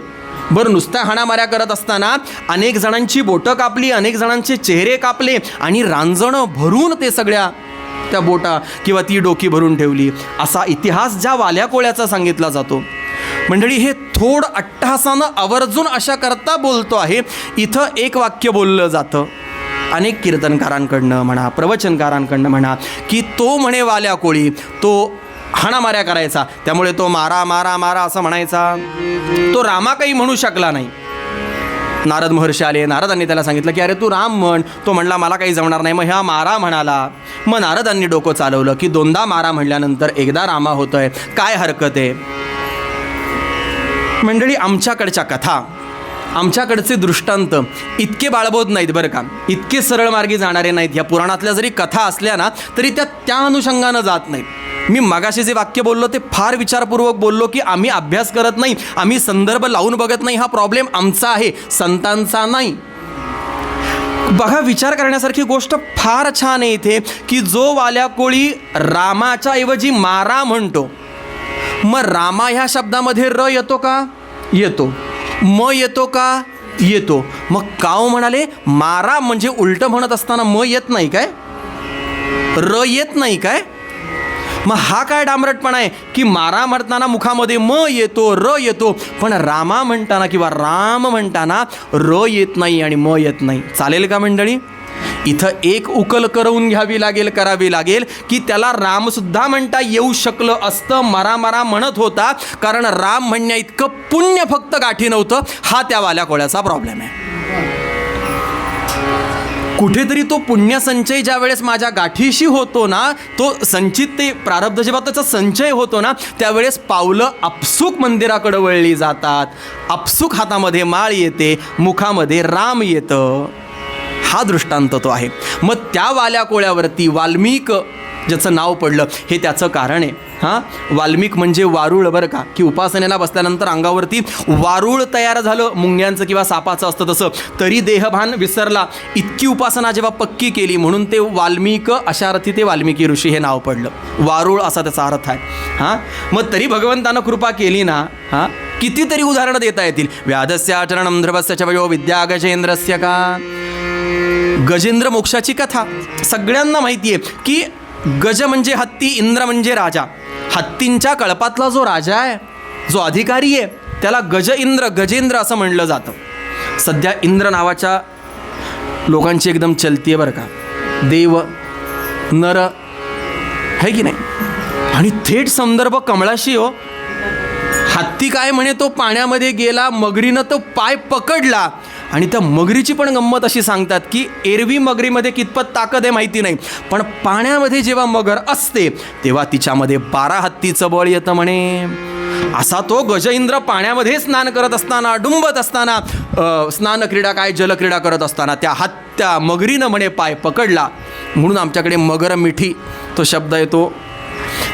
बरं, नुसत्या हाणामाऱ्या करत असताना अनेक जणांची बोटं कापली, अनेक जणांचे चेहरे कापले आणि रांजणं भरून ते सगळ्या त्या बोटा किंवा ती डोकी भरून ठेवली, असा इतिहास ज्या वाल्या कोळ्याचा सांगितला जातो मंडळी. हे थोड अट्टहासानं आवर्जून अशा करता बोलतो आहे. इथं एक वाक्य बोललं जातं अनेक कीर्तनकारांकडनं म्हणा, प्रवचनकारांकडनं म्हणा, की तो म्हणे वाल्या कोळी तो हाणामाऱ्या करायचा, त्यामुळे तो मारा मारा मारा असं म्हणायचा. तो रामा काही म्हणू शकला नाही. नारद महर्षी आले, नारदांनी त्याला सांगितलं की अरे तू राम म्हण. तो म्हणला मला काही जमणार नाही. मग ह्या मारा म्हणाला. मग नारदांनी डोकं चालवलं की दोनदा मारा म्हणल्यानंतर एकदा रामा होतोय, काय हरकत आहे? मंडळी, आमच्याकडच्या कथा, आमच्याकडचे दृष्टांत इतके बाळबोध नाहीत बरं का, इतके सरळ मार्गी जाणारे नाहीत. या पुराणातल्या जरी कथा असल्या ना, तरी त्या अनुषंगानं जात नाहीत. मी मगाशी जे वाक्य बोललो ते फार विचारपूर्वक बोललो की आम्ही अभ्यास करत नाही, आम्ही संदर्भ लावून बघत नाही. हा प्रॉब्लेम आमचा आहे, संतांचा नाही. बघा, विचार करण्यासारखी गोष्ट फार छान आहे इथे की जो वाल्या कोळी रामाच्या ऐवजी मारा म्हणतो, मग रामा ह्या शब्दामध्ये र येतो का? येतो. म येतो का? येतो. मग काव म्हणाले मारा म्हणजे उलटं म्हणत असताना म येत नाही काय? र येत नाही काय? मग हा काय डांबरटपणा आहे की मारा म्हणताना मुखामध्ये म येतो, र येतो, पण रामा म्हणताना किंवा राम म्हणताना र येत नाही आणि म येत नाही. चालेल का मंडळी? इथं एक उकल करावी लागेल की त्याला रामसुद्धा म्हणता येऊ शकलं असतं. मारा मारा म्हणत होता कारण राम म्हणण्या इतकं पुण्य फक्त गाठी नव्हतं. हा त्या वाल्या कोळ्याचा प्रॉब्लेम आहे. कुठेतरी तो पुण्यसंचय ज्या वेळेस माझ्या गाठीशी होतो ना, तो संचित ते प्रारब्ध जेव्हा त्याचा संचय होतो ना, त्यावेळेस पावलं आपसूक मंदिराकडे वळली जातात. आपसूक हातामध्ये माळ येते, मुखामध्ये राम येतं. हा दृष्टांत तो आहे. मग त्या वाल्या कोळ्यावरती वाल्मिक ज्याचं नाव पडलं हे त्याचं कारण आहे. हां, वाल्मिक म्हणजे वारूळ बरं का, की उपासनेला बसल्यानंतर अंगावरती वारूळ तयार झालं, मुंग्यांचं किंवा सापाचं असतं तसं, तरी देहभान विसरला. इतकी उपासना जेव्हा पक्की केली म्हणून ते वाल्मिक, अशा अर्थी ते वाल्मिकी ऋषी हे नाव पडलं. वारूळ असा त्याचा अर्थ आहे. हां, मग तरी भगवंतानं कृपा केली ना. हां, कितीतरी उदाहरणं देता येतील. व्याधस्याचरणम ध्रुवस्य च वयो विद्या गजेंद्रस्य का. गजेंद्र मोक्षाची कथा सगळ्यांना माहिती आहे की गज म्हणजे हत्ती, इंद्र म्हणजे राजा. हत्तींच्या कळपातला जो राजा आहे, जो अधिकारी आहे, त्याला गजेंद्र असं म्हणलं जातं. सध्या इंद्र नावाच्या लोकांची एकदम चलती आहे बरं का. देव नर है की नाही. आणि थेट संदर्भ कमळाशी हो. हत्ती काय म्हणे, तो पाण्यामध्ये गेला, मगरीनं तो पाय पकडला. आणि त्या मगरीची पण गंमत अशी सांगतात की एरवी मगरीमध्ये कितपत ताकद आहे माहिती नाही, पण पाण्यामध्ये जेव्हा मगर असते तेव्हा तिच्यामध्ये 12 हत्तीचं बळ येतं म्हणे. असा तो गजेंद्र पाण्यामध्ये स्नान करत असताना, डुंबत असताना, स्नान क्रीडा काय जलक्रीडा करत असताना त्या मगरीनं म्हणे पाय पकडला. म्हणून आमच्याकडे मगर मिठी तो शब्द येतो.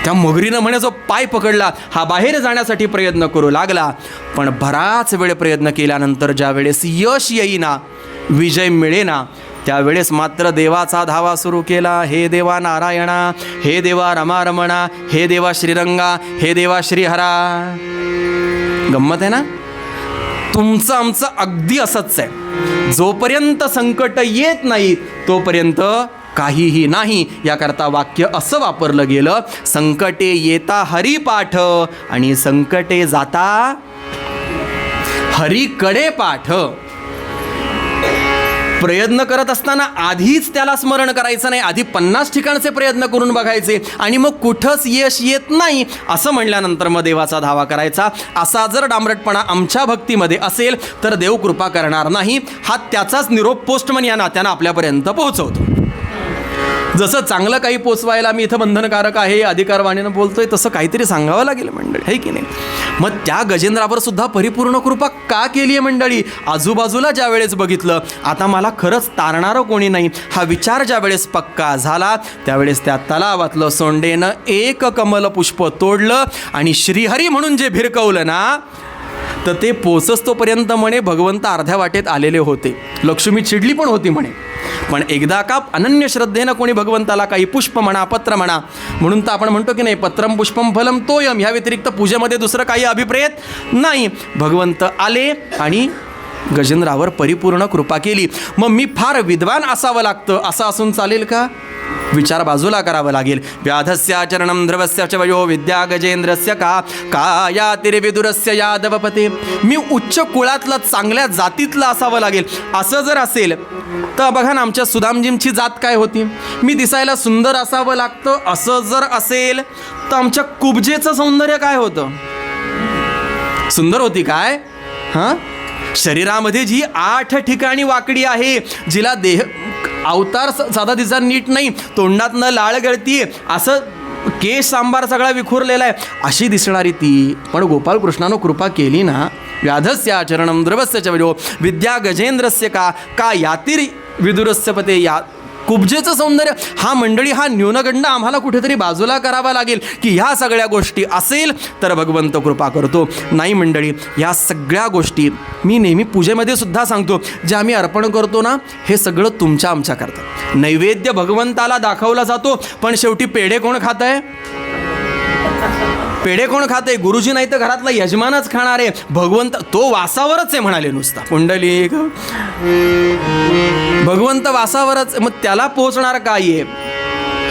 त्या मगरीनं म्हणे जो पाय पकडला, हा बाहेर जाण्यासाठी प्रयत्न करू लागला, पण बराच वेळ प्रयत्न केल्यानंतर ज्या वेळेस यश येईना, विजय मिळेना, त्यावेळेस मात्र देवाचा धावा सुरू केला. हे देवा नारायणा, हे देवा रमारमणा, हे देवा श्रीरंगा, हे देवा श्रीहरा. गंमत आहे ना. तुमचं आमचं अगदी असंच आहे. जोपर्यंत संकट येत नाही तोपर्यंत काहीही नाही. याकरता वाक्य असं वापरलं गेलं, संकटे येता हरिपाठ आणि संकटे जाता हरीकडे पाठ. प्रयत्न करत असताना आधीच त्याला स्मरण करायचं नाही, आधी 50 ठिकाणचे प्रयत्न करून बघायचे आणि मग कुठंच यश येत नाही असं म्हणल्यानंतर मग देवाचा धावा करायचा. असा जर डांबरटपणा आमच्या भक्तीमध्ये असेल तर देव कृपा करणार नाही. हा त्याचाच निरोप पोस्टमन या नात्यानं आपल्यापर्यंत पोहोचवतो. जसं चांगलं काही पोचवायला मी इथं बंधनकारक आहे, अधिकारवाणीनं बोलतोय, तसं काहीतरी सांगावं लागेल मंडळी, है की नाही. मग त्या गजेंद्रावर सुद्धा परिपूर्ण कृपा का केली आहे मंडळी? आजूबाजूला ज्या वेळेस बघितलं, आता मला खरंच तारणारं कोणी नाही हा विचार ज्या वेळेस पक्का झाला, त्यावेळेस त्या तलावातलं सोंडेनं एक कमल पुष्प तोडलं आणि श्रीहरी म्हणून जे भिरकवलं ना, तर ते पोचस तोपर्यंत म्हणे भगवंत अर्ध्या वाटेत आलेले होते. लक्ष्मी चिडली पण होती म्हणे. पण एकदा का अनन्य श्रद्धेनं कोणी भगवंताला काही पुष्प म्हणा, पत्र म्हणा, म्हणून तर आपण म्हणतो की नाही, पत्रम पुष्पम फलम तोयम, ह्या व्यतिरिक्त पूजेमध्ये दुसरं काही अभिप्रेत नाही. भगवंत आले आणि गजेंद्रावर परिपूर्ण कृपा केली. मग मी फार विद्वान असावं लागतं असं असून चालेल का? विचार बाजूला करावा लागेल. व्याधस्याचरणं ध्रुवस्य च वयो विद्या गजेंद्रस्य का यातिर्विदुरस्य यादवपते. मी उच्च कुळातलं, चांगल्या जातीतलं असावं लागेल. असं जर असेल तर बघा ना, आमच्या सुदामजींची जात काय होती? मी दिसायला सुंदर असावं लागतं असं जर असेल तर आमच्या कुब्जेचं सौंदर्य काय होतं? सुंदर होती काय? हां, शरीरामध्ये जी 8 ठिकाणी वाकडी आहे, जिला देह अवतार साधा तिचा नीट नाही, तोंडातनं लाळ गळतीये, असं केश सांबार सगळा विखुरलेला आहे, अशी दिसणारी ती. पण गोपालकृष्णानं कृपा केली ना. व्याधस्याचरणं द्रवस्य च वयो विद्या गजेंद्रस्य का यातिर विदुरस्य पते. या कुब्जेचं सौंदर्य हा मंडळी, हा न्यूनगंड आम्हाला कुठेतरी बाजूला करावा लागेल की ह्या सगळ्या गोष्टी असेल तर भगवंत कृपा करतो. नाही मंडळी, ह्या सगळ्या गोष्टी मी नेहमी पूजेमध्ये सुद्धा सांगतो, जे आम्ही अर्पण करतो ना, हे सगळं तुमच्या आमच्या करतात. नैवेद्य भगवंताला दाखवला जातो, पण शेवटी पेढे कोण खात आहे? पेढे कोण खाते? गुरुजी नाही तर घरातला यजमानच खाणार आहे. भगवंत तो वासावरच आहे म्हणाले नुसता. पुंडलिक भगवंत वासावरच, मग त्याला पोहोचणार काय आहे?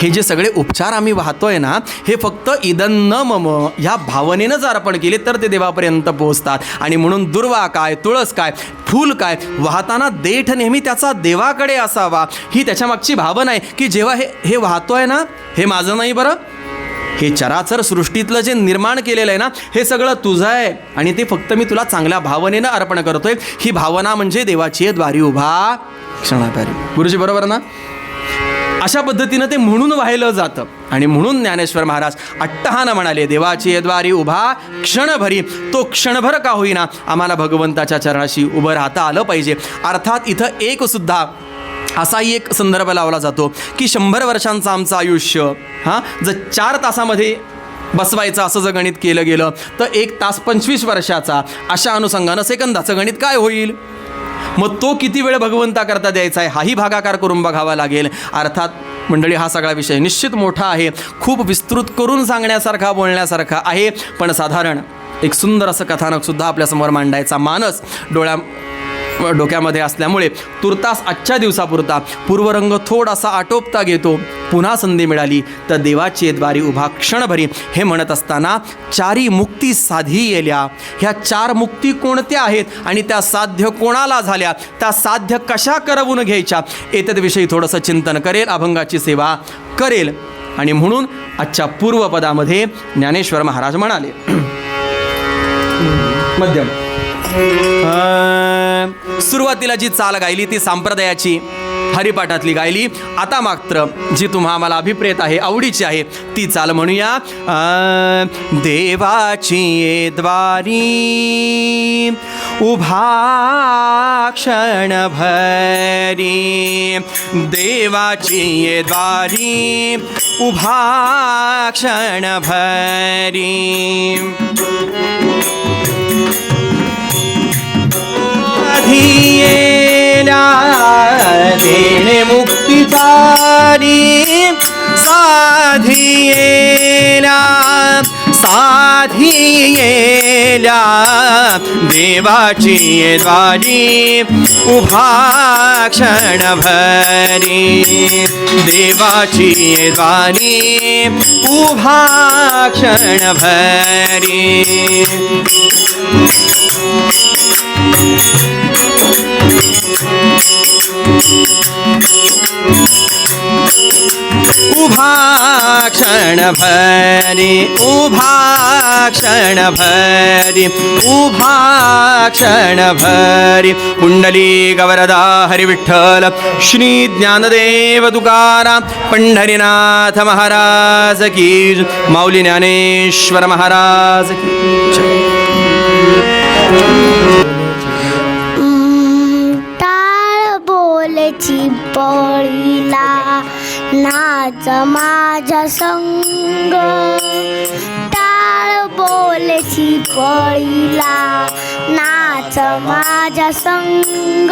हे जे सगळे उपचार आम्ही वाहतोय ना, हे फक्त इदन्न मम ह्या भावनेनं जर अर्पण केले तर ते देवापर्यंत पोहोचतात. आणि म्हणून दुर्वा काय, तुळस काय, फूल काय, वाहताना देठ नेहमी त्याचा देवाकडे असावा, ही त्याच्यामागची भावना आहे. की जेव्हा हे वाहतोय ना, हे माझं नाही बरं, हे चराचर सृष्टीतलं जे निर्माण केलेलं आहे ना, हे सगळं तुझं आहे आणि ते फक्त मी तुला चांगल्या भावनेनं अर्पण करतोय. ही भावना म्हणजे देवाची द्वारी उभा क्षणापारी. गुरुजी बरोबर ना? अशा पद्धतीनं ते म्हणून वाहिलं जातं. आणि म्हणून ज्ञानेश्वर महाराज अट्टहानं म्हणाले, देवाची द्वारी उभा क्षणभरी. तो क्षणभर का होईना आम्हाला भगवंताच्या चरणाशी उभं राहता आलं पाहिजे. अर्थात इथं एक सुद्धा असाही एक संदर्भ लावला जातो की 100 वर्षांचं आमचं आयुष्य जर 4 तासामध्ये बसवायचं असं जर गणित केलं गेलं तर 1 तास 25 वर्षाचा. अशा अनुषंगानं सेकंदाचं गणित काय होईल? मग तो किती वेळ भगवंता करता द्यायचा आहे हाही भागाकार करून बघावा लागेल. अर्थात मंडळी, हा सगळा विषय निश्चित मोठा आहे, खूप विस्तृत करून सांगण्यासारखा, बोलण्यासारखा आहे. पण साधारण एक सुंदर असं कथानकसुद्धा आपल्यासमोर मांडायचा मानस डोक्यामध्ये असल्यामुळे तुर्तास आजच्या दिवसापुरता पूर्वरंग थोडासा आटोपता घेतो. पुन्हा संधी मिळाली तर देवाची द्वारी उभा क्षणभरी हे म्हणत असताना 4 मुक्ती साधी येल्या. ह्या 4 मुक्ती कोणत्या आहेत आणि त्या साध्य कोणाला झाल्या, त्या साध्य कशा करवून घ्यायच्या, एतद्विषयी थोडंसं चिंतन करेल, अभंगाची सेवा करेल. आणि म्हणून आजच्या पूर्वपदामध्ये ज्ञानेश्वर महाराज म्हणाले, मध्यम सुरुवातीला जी चाल गायली ती संप्रदायाची हरिपाठातली गायली. आता मात्र जी तुम्हा आम्हाला अभिप्रेत आहे, आवडीची आहे, ती चाल म्हणूया. देवाची द्वारी उभा क्षणभरी, देवाची द्वारी उभा क्षणभरी, साधियेला देणे मुक्तिचारी, साधियेला साधियेला देवाची द्वारी उभा क्षणभरी, देवाची द्वारी उभा क्षणभरी. उभा क्षण भरी उभा क्षण भरी उभा क्षण भरी कुंडली गवरदा हरी विठ्ठल श्री ज्ञानदेव तुकाराम पंढरीनाथ महाराज की माऊली ज्ञानेश्वर महाराज की टाळ बोलची पळीला नाच माझा संग टाळ बोलची पळीला नाच माझा संग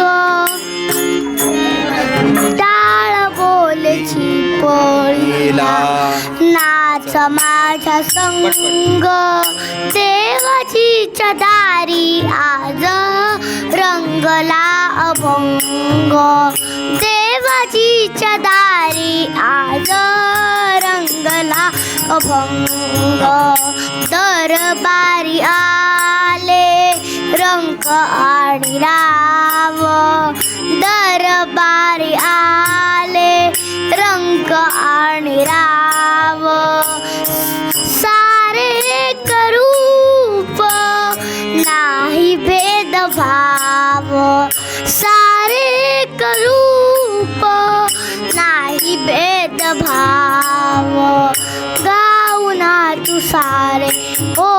टाळ बोलची पळीला नाच माझा संग देवाचीच्या दारी आज रंगला अभंग देवाचीच्या दारी आज रंगला अभंग दरबारी आले रंग आणि राव दरबारी आले रंग आणि राव सारे करूप नाही भेदभाव सारे करूप नाही भेदभाव गाऊना तू सारे हो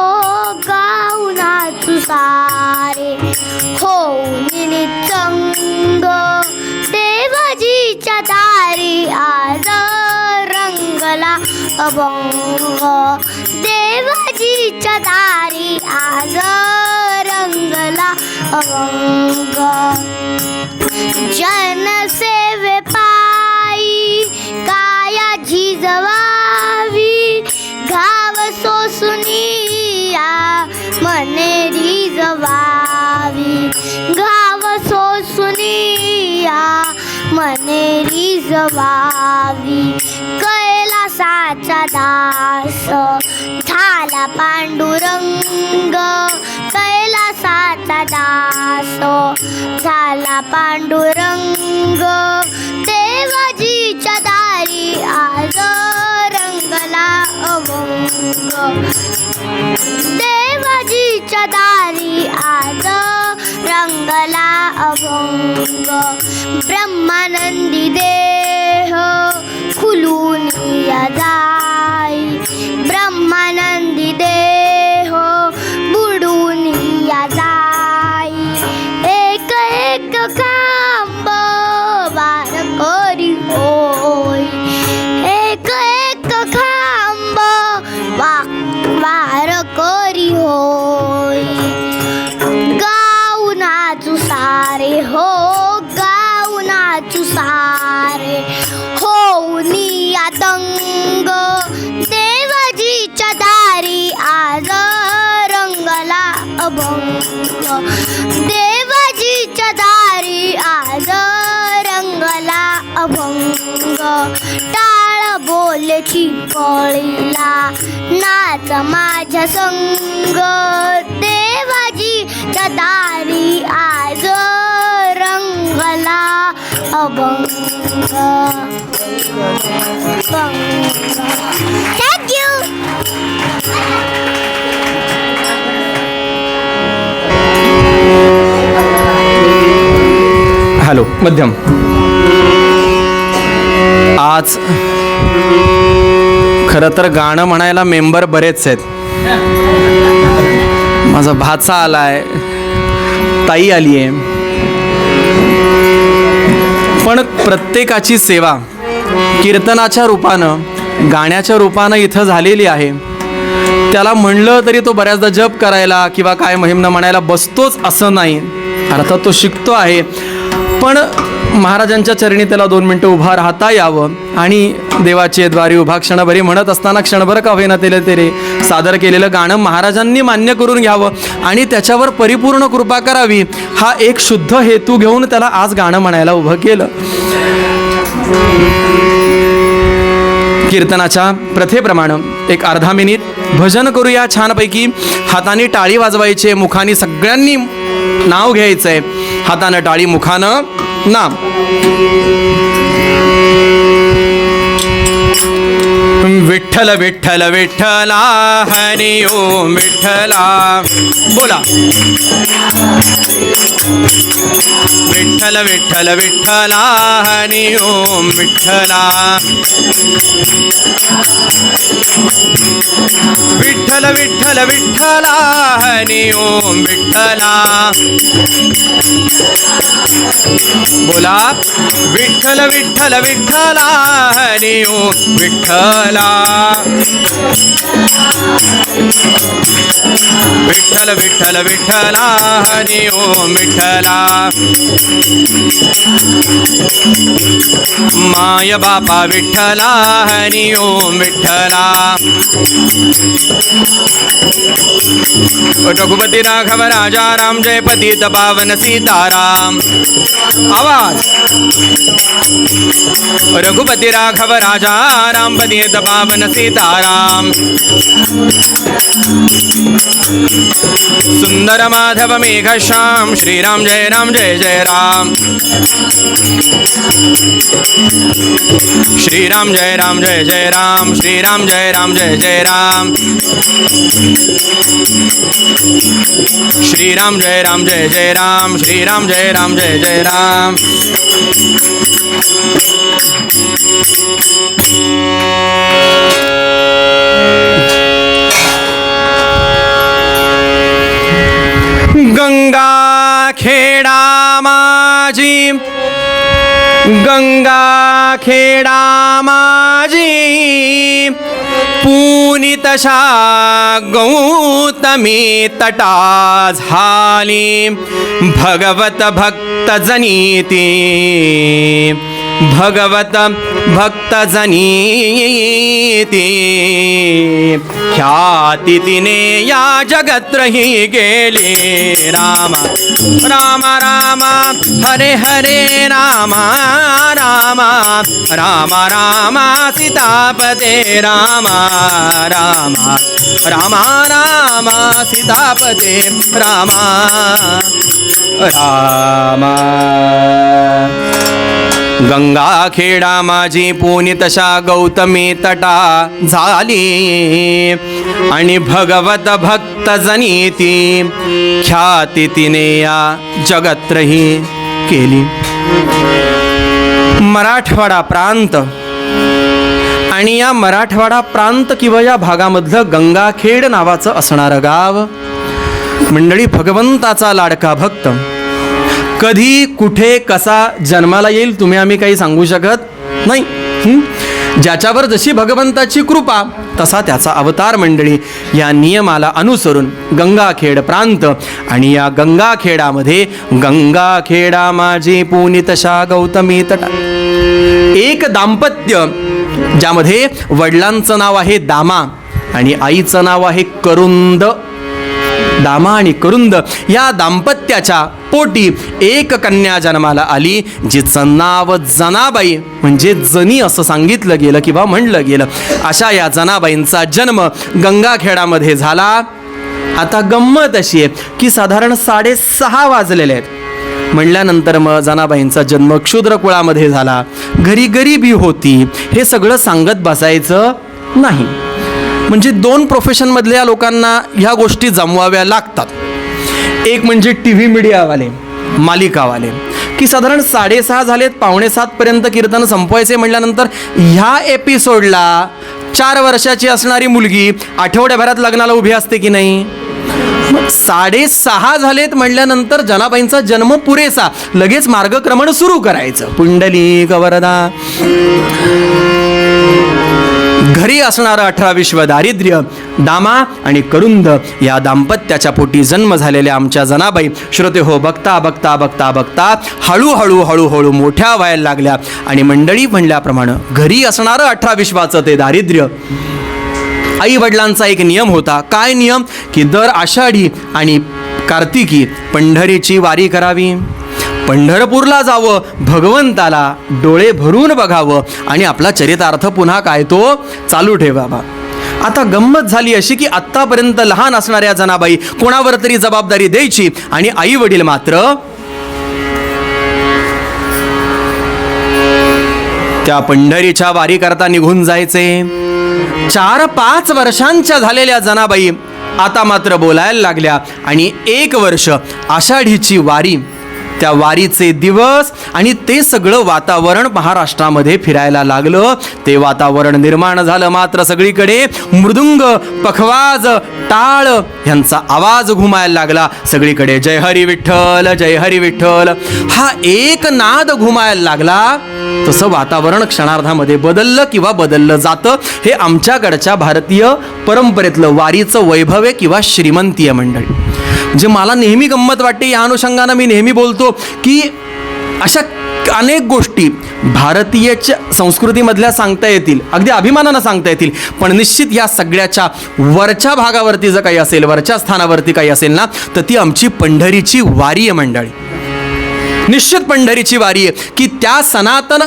गाऊना तू सारे होऊन निचंग देवाजीच्या दारी आज रंगला अभंग देवाजीच्या दारी आज रंगला अभंग जनसेवे पायी काया झिजवावी घाव सोसुनिया मने रिजवावी घाव सोसुनिया मने रिजवावी कैलासाचा दास झाला पांडुरंग कैलासाचा दास झाला पांडुरंग देवाजीच्या दारी आज रंगला अभंग देवाजीच्या दारी आज रंगला अभंग ब्रह्मानंदी देह खुलून जाई ब्रह्मानंदी देह बुडून जाई एक एक खांब वार करी होय एक एक खांब वार करी होय गाऊ नाचू सारे हो गाऊ नाचू सारे होऊनी आतंग देवाजीच्या दारी आज रंगला अभंग देवाजीच्या दारी आज रंगला अभंग टाळ बोलची पळीला नाच माझ्या संग देवाजीच्या दारी आज रंगला अभंग Thank you. हॅलो मध्यम आज खरं तर गाणं म्हणायला मेंबर बरेच आहेत माझा भाचा आलाय ताई आली आहे पण प्रत्येकाची सेवा कीर्तनाच्या रूपानं गाण्याच्या रूपानं इथं झालेली आहे त्याला म्हणलं तरी तो बऱ्याचदा जप करायला किंवा काय महिमनं म्हणायला बसतोच असं नाही अर्थात तो शिकतो आहे पण महाराजांच्या चरणी त्याला 2 मिनिटं उभा राहता यावं आणि देवाचे द्वारी उभा क्षणभरी म्हणत असताना क्षणभर का होईना तेले तेरे सादर केलेलं गाणं महाराजांनी मान्य करून घ्यावं आणि त्याच्यावर परिपूर्ण कृपा करावी हा एक शुद्ध हेतू घेऊन त्याला आज गाणं म्हणायला उभं केलं कीर्तनाच्या प्रथेप्रमाणे एक अर्धा मिनिट भजन करूया छानपैकी हाताने टाळी वाजवायचे मुखाने सगळ्यांनी नाव घ्यायचंय हातानं टाळी, मुखानं नाम. विठ्ठल विठ्ठल विठ्ठला हरी ओम विठ्ठला. बोला. विठ्ठल विठ्ठल विठ्ठला हरी ओम विठ्ठला. विठ्ठल विठ्ठल विठ्ठला हरी ओम विठ्ठला. बोला. विठ्ठल विठ्ठल विठ्ठला हरी ओम विठ्ठला. विठ्ठल विठ्ठल विठ्ठला हरी ओम विठ्ठला. माय बापा विठ्ठला हरी ओम विठ्ठला. रघुपती राघव राजा राम जय पतित पावन सीताराम. आवाज. रघुपती राघव राजा राम पतित पावन सीताराम. सुंदर माधव मेघ श्याम श्रीराम जय जय राम. श्रीराम जय जय राम. श्रीराम जय जय राम. श्रीराम जय जय राम. श्रीराम जय जय राम. गंगा खेडा माझी, गंगा खेडा माझी, पुनितशा गौतमी तटा झाली. भगवत भक्त जनीती, भगवत भक्त जनीती. ख्याती तिने या जगत्रही गेली. राम राम राम हरे हरे राम राम राम राम सीतापते राम राम राम राम सीतापते राम राम. गंगा खेडा माझी पुनितशा गौतमी तटा झाली. आणि भगवत भक्त जनीती ख्याती तिने या जगत्रही केली. मराठवाडा प्रांत आणि या मराठवाडा प्रांत किंवा या भागामधलं गंगाखेड नावाचं असणारं गाव. मंडळी, भगवंताचा लाडका भक्त कधी कुठे कसा जन्माला येईल तुम्ही आम्ही काही सांगू शकत नाही. ज्याच्यावर जशी भगवंताची कृपा तसा त्याचा अवतार. मंडळी, या नियमाला अनुसरून गंगाखेड प्रांत आणि या गंगाखेडामध्ये गंगाखेडा माझी पुनितशा गौतमी तटा एक दाम्पत्य, ज्यामध्ये वडिलांचं नाव आहे दामा आणि आईचं नाव आहे करुंद. दामा आणि करुंद या दाम्पत्याच्या पोटी एक कन्या जन्माला आली, जिचं नाव जनाबाई म्हणजे जनी असं सांगितलं गेलं किंवा म्हणलं गेलं. अशा या जनाबाईंचा जन्म गंगाखेडामध्ये झाला. आता गंमत अशी आहे की साधारण 6:30 वाजलेले आहेत म्हणल्यानंतर मग जनाबाईंचा जन्म क्षुद्र कुळामध्ये झाला. घरी गरिबी होती, हे सगळं सांगत बसायचं नाही. म्हणजे 2 प्रोफेशनमधल्या लोकांना ह्या गोष्टी जमवाव्या लागतात. एक म्हणजे टी व्ही मीडियावाले, मालिकावाले, की साधारण 6:30 झालेत, 6:45 कीर्तन संपवायचे म्हटल्यानंतर ह्या एपिसोडला 4 वर्षाची असणारी मुलगी आठवड्याभरात लग्नाला उभी असते की नाही. 6:30 झालेत म्हटल्यानंतर जनाबाईंचा जन्म पुरेसा, लगेच मार्गक्रमण सुरू करायचं. पुंडलिक वरदा. घरी असणारं 18 दारिद्र्य. दामा आणि करुंद या दाम्पत्याच्या पोटी जन्म झालेल्या आमच्या जनाबाई श्रोते हो, बघता बघता बघता बघता हळूहळू हळूहळू मोठ्या व्हायला लागल्या. आणि मंडळी म्हणल्याप्रमाणे घरी असणारं 18 ते दारिद्र्य. आई वडिलांचा एक नियम होता. काय नियम? की दर आषाढी आणि कार्तिकी पंढरीची वारी करावी, पंढरपूरला जावं, भगवंताला डोळे भरून बघावं आणि आपला चरितार्थ पुन्हा काय तो चालू ठेवावा. आता गंमत झाली अशी की आत्तापर्यंत लहान असणाऱ्या जनाबाई कोणावर तरी जबाबदारी द्यायची आणि आई वडील मात्र त्या पंढरीच्या वारी करता निघून जायचे. 4-5 वर्षांच्या झालेल्या जनाबाई आता मात्र बोलायला लागल्या आणि 1 वर्ष आषाढीची वारी, त्या वारीचे दिवस आणि ते सगळं वातावरण महाराष्ट्रामध्ये फिरायला लागलं. ते वातावरण निर्माण झालं मात्र सगळीकडे मृदुंग, पखवाज, टाळ ह्यांचा आवाज घुमायला लागला. सगळीकडे जय हरी विठ्ठल, जय हरी विठ्ठल हा एक नाद घुमायला लागला. तसं वातावरण क्षणार्धामध्ये बदललं किंवा बदललं जातं. हे आमच्याकडच्या भारतीय परंपरेतलं वारीचं वैभव आहे किंवा श्रीमंती आहे मंडळी. जे मला नेहमी गंमत वाटते, या अनुषंगानं मी नेहमी बोलतो की अशा अनेक गोष्टी भारतीय संस्कृतीमधल्या सांगता येतील, अगदी अभिमानानं सांगता येतील, पण निश्चित या सगळ्याच्या वरच्या भागावरती जर काही असेल, वरच्या स्थानावरती काही असेल ना, तर ती आमची पंढरीची वारी आहे मंडळी. निश्चित पंढरीची वारी आहे की त्या सनातन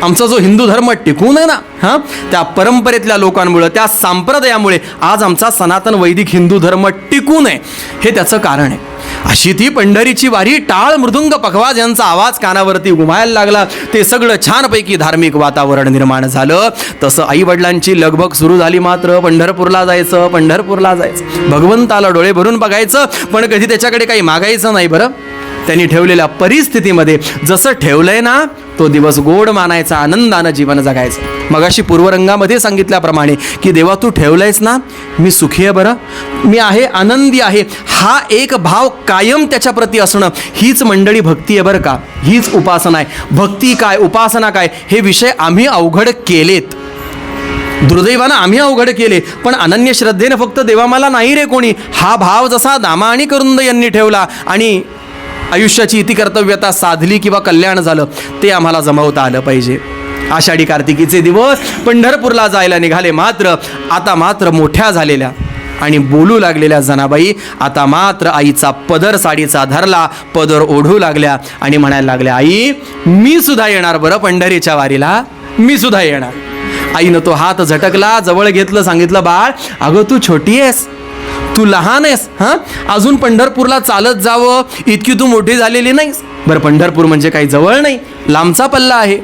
आमचा जो हिंदू धर्म टिकून आहे ना, त्या परंपरेतल्या लोकांमुळे, त्या संप्रदायामुळे आज आमचा सनातन वैदिक हिंदू धर्म टिकून आहे. हे त्याचं कारण आहे. अशी ती पंढरीची वारी, टाळ, मृदुंग, पखवाज यांचा आवाज कानावरती घुमायला लागला. ते सगळं छानपैकी धार्मिक वातावरण निर्माण झालं. तसं आई वडिलांची लगबग सुरू झाली. मात्र पंढरपूरला जायचं, पंढरपूरला जायचं, भगवंताला डोळे भरून बघायचं, पण कधी त्याच्याकडे काही मागायचं नाही. बरं, त्यांनी ठेवलेल्या परिस्थितीमध्ये जसं ठेवलंय ना, तो दिवस गोड मानायचा, आनंदानं जीवन जगायचं. मगाशी पूर्वरंगामध्ये सांगितल्याप्रमाणे की देवा तू ठेवलंयस ना, मी सुखी आहे, बरं मी आहे, आनंदी आहे, हा एक भाव कायम त्याच्याप्रती असणं, हीच मंडळी भक्ती आहे बरं का. हीच उपासना आहे. भक्ती काय, उपासना काय, हे विषय आम्ही अवघड केलेत. दुर्दैवानं आम्ही अवघड केले. पण अनन्य श्रद्धेनं फक्त देवा मला नाही रे कोणी, हा भाव जसा दामा आणि करुंद यांनी ठेवला आणि आयुष्याची इति कर्तव्यता साधली किंवा कल्याण झालं, ते आम्हाला जमवता आलं पाहिजे. आषाढी कार्तिकीचे दिवस पंढरपूरला जायला निघाले. मात्र आता मात्र मोठ्या झालेल्या आणि बोलू लागलेल्या जनाबाई आता मात्र आईचा पदर साडीचा धरला, पदर ओढू लागल्या आणि म्हणायला लागल्या, आई मी सुद्धा येणार बरं पंढरीच्या वारीला, मी सुद्धा येणार. आईनं तो हात झटकला, जवळ घेतलं, सांगितलं, बाळ अगं तू छोटी आहेस, तू लहान आहेस, अजून पंढरपूरला चालत जावं इतकी तू मोठी झालेली नाहीस. बरं पंढरपूर म्हणजे काही जवळ नाही, लांबचा पल्ला आहे.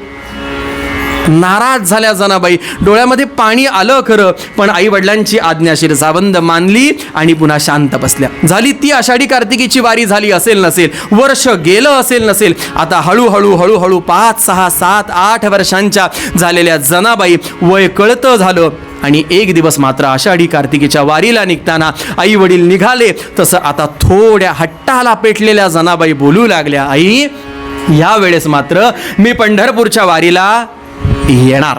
नाराज झाल्या जनाबाई, डोळ्यामध्ये पाणी आलं खरं, पण आई वडिलांची आज्ञाशीर साबंद मानली आणि पुन्हा शांत बसल्या. झाली ती आषाढी कार्तिकीची वारी झाली असेल नसेल, वर्ष गेलं असेल नसेल, आता हळूहळू हळूहळू 5, 6, 7, 8 वर्षांच्या झालेल्या जनाबाई वय कळतं झालं. आणि एक दिवस मात्र आषाढी कार्तिकीच्या वारीला निघताना आई वडील निघाले. तसं आता थोड्या हट्टाला पेटलेल्या जनाबाई बोलू लागल्या, आई या वेळेस मात्र मी पंढरपूरच्या वारीला येणार.